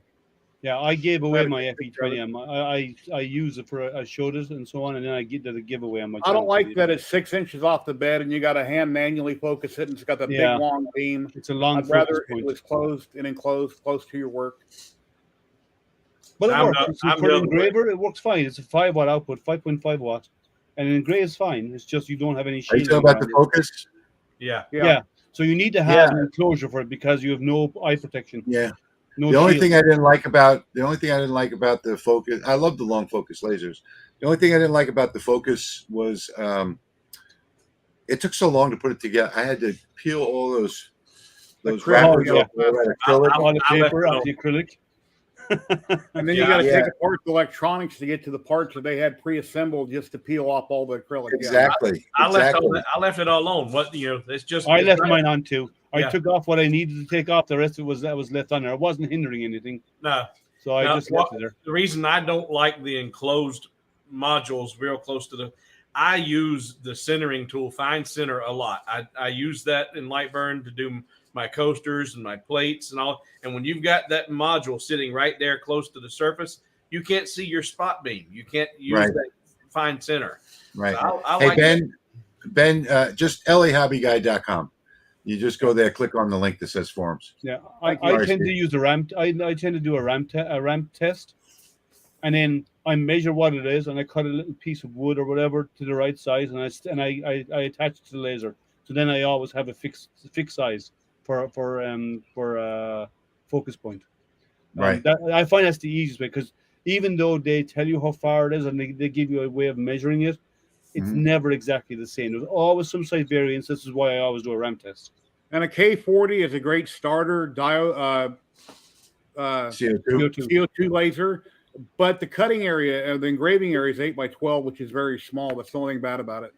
Yeah, I gave away my FE20. I use it for I showed it and so on, and then I did a giveaway on my. I don't like that it's 6 inches off the bed, and you got to hand manually focus it, and it's got the big long beam. It's a long. I'd rather it was closed and enclosed, close to your work. But it works. For an engraver, it works fine. It's a 5 watt output, 5.5 watts, and an engrave is fine. It's just you don't have any. Are you talking about the Focus? Yeah. So you need to have an enclosure for it because you have no eye protection. Yeah. No the only thing I didn't like about the Focus, I love the long focus lasers. The only thing I didn't like about the Focus was it took so long to put it together. I had to peel all those wrappers off the acrylic. And then you got to take apart the electronics to get to the parts that they had pre-assembled just to peel off all the acrylic. Exactly. I left it all on. It's just. I left mine on too. I took off what I needed to take off. The rest of it was left on there. It wasn't hindering anything. No. So I just left it there. The reason I don't like the enclosed modules real close to I use the centering tool, Fine Center, a lot. I use that in Lightburn to do my coasters and my plates and all. And when you've got that module sitting right there close to the surface, you can't see your spot beam. You can't use that Fine Center. Right. So I hey, like Ben, just lahobbyguy.com. You just go there, click on the link that says forums. Yeah, I tend to use a ramp. I tend to do a ramp test, and then I measure what it is, and I cut a little piece of wood or whatever to the right size, and I attach it to the laser. So then I always have a fixed size for focus point. Right. I find that's the easiest way, because even though they tell you how far it is and they give you a way of measuring it, it's never exactly the same. There's always some slight variance. This is why I always do a ramp test. And a K40 is a great starter CO2. CO2 laser, but the cutting area, the engraving area is 8x12, which is very small. That's the only thing bad about it.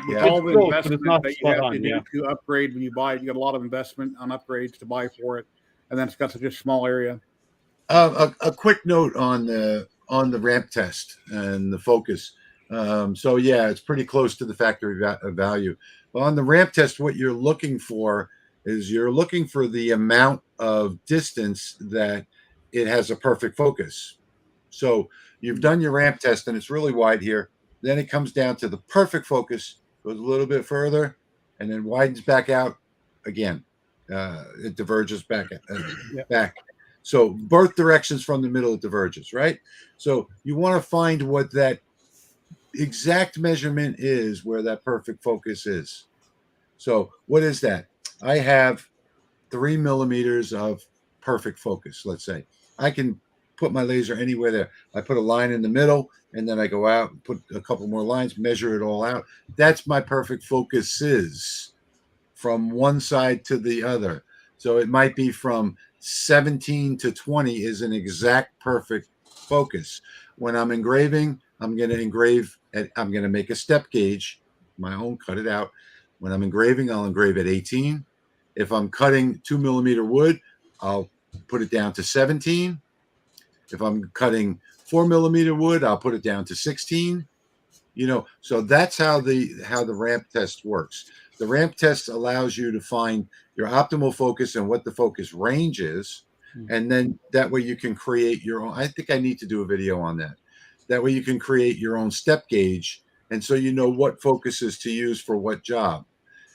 Yeah. All the It's close, but it's investment not that you spot have on, to do to upgrade when you buy it, you got a lot of investment on upgrades to buy for it, and then it's got such a small area. A quick note on the ramp test and the focus. So yeah, it's pretty close to the factory value. But on the ramp test, what you're looking for is you're looking for the amount of distance that it has a perfect focus. So you've done your ramp test and it's really wide here. Then it comes down to the perfect focus, goes a little bit further, and then widens back out again. It diverges back. Back. So both directions from the middle, it diverges, right? So you want to find what that exact measurement is where that perfect focus is. So what is that? I have 3 millimeters of perfect focus, let's say. I can put my laser anywhere there. I put a line in the middle, and then I go out and put a couple more lines, measure it all out. That's my perfect focuses from one side to the other. So it might be from 17 to 20 is an exact perfect focus. When I'm engraving, I'm going to make a step gauge, my own, cut it out. When I'm engraving, I'll engrave at 18. If I'm cutting 2 millimeter wood, I'll put it down to 17. If I'm cutting 4 millimeter wood, I'll put it down to 16. So that's how the ramp test works. The ramp test allows you to find your optimal focus and what the focus range is. And then that way you can create your own. I think I need to do a video on that. That way you can create your own step gauge. And so you know what focuses to use for what job.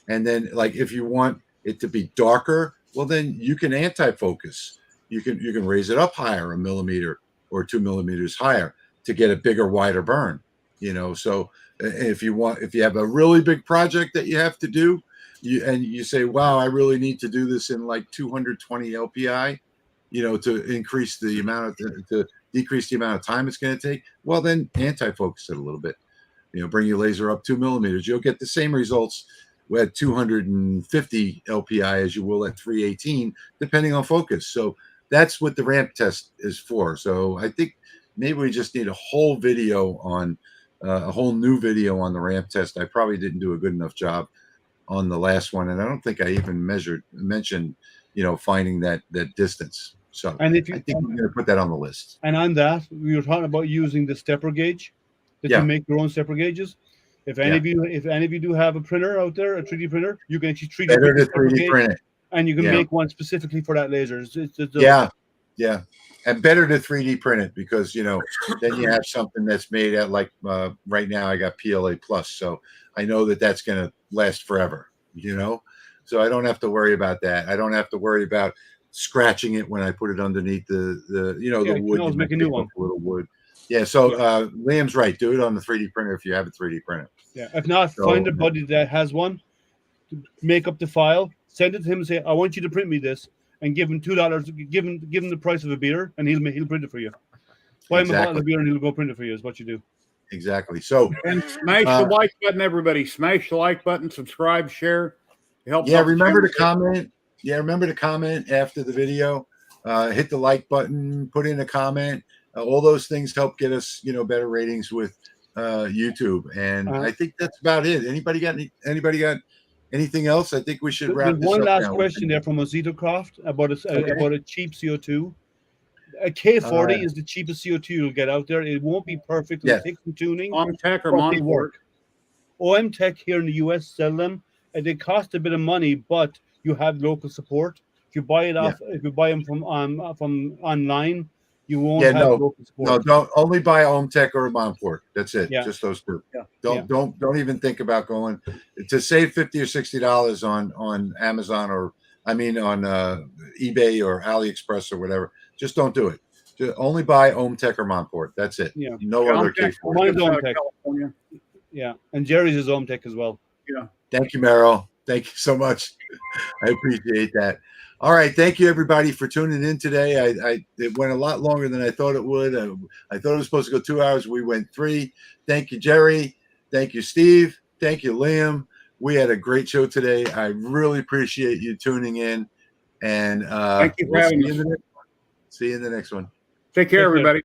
And then, like, if you want it to be darker, well, then you can anti-focus. You can raise it up higher, 1 millimeter or 2 millimeters higher, to get a bigger, wider burn. So if you have a really big project that you have to do, you say, wow, I really need to do this in like 220 LPI, to increase the amount to decrease the amount of time it's going to take. Well, then anti-focus it a little bit. Bring your laser up 2 millimeters. You'll get the same results at 250 LPI as you will at 318, depending on focus. So that's what the ramp test is for. So I think maybe we just need a whole video on a whole new video on the ramp test. I probably didn't do a good enough job on the last one, and I don't think I even mentioned, finding that distance. So And I think we're going to put that on the list. And on that, we were talking about using the stepper gauge, that you make your own stepper gauges. If any of you do have a printer out there, a 3D printer, you can actually 3D print it, and you can make one specifically for that laser. Yeah. And better to 3D print it, because then you have something that's made at, like, right now I got PLA plus, so I know that's going to last forever. So I don't have to worry about that. I don't have to worry about scratching it when I put it underneath the wood. You can always make a new one. A little wood. Yeah. So Liam's right. Do it on the 3D printer if you have a 3D printer. Yeah. If not, find a buddy that has one. Make up the file. Send it to him and say, I want you to print me this. And give him $2. Give him the price of a beer, and he'll print it for you. Buy him a bottle of beer, and he'll go print it for you. Is what you do. Exactly. So, and smash the like button, everybody. Smash the like button, subscribe, share. It helps. Yeah, remember to comment. Yeah, remember to comment after the video. Hit the like button. Put in a comment. All those things help get us, better ratings with YouTube. And I think that's about it. Anybody got anything else? I think we should wrap this up. One last question there from Ozitocroft about a cheap CO2. A K40 is the cheapest CO2 you'll get out there. It won't be perfect. It'll take some tuning. OMTech or Monport. OMTech here in the US sell them. They cost a bit of money, but you have local support. If you buy if you buy them from online, you won't have local support. No, don't only buy OMTech or Monport. That's it. Yeah. Just those two. Yeah. Don't even think about going to save $50 or $60 on Amazon or on eBay or AliExpress or whatever. Just don't do it. Just only buy OMTech or Monport. That's it. Yeah. No other K4. Mine's OMTech. California. Yeah, and Jerry's is OMTech as well. Yeah. Thank you, Merrill. Thank you so much. I appreciate that. All right. Thank you, everybody, for tuning in today. It went a lot longer than I thought it would. I thought it was supposed to go 2 hours. We went 3. Thank you, Jerry. Thank you, Steve. Thank you, Liam. We had a great show today. I really appreciate you tuning in. And Thank you for having me. See you in the next one. Take care, everybody.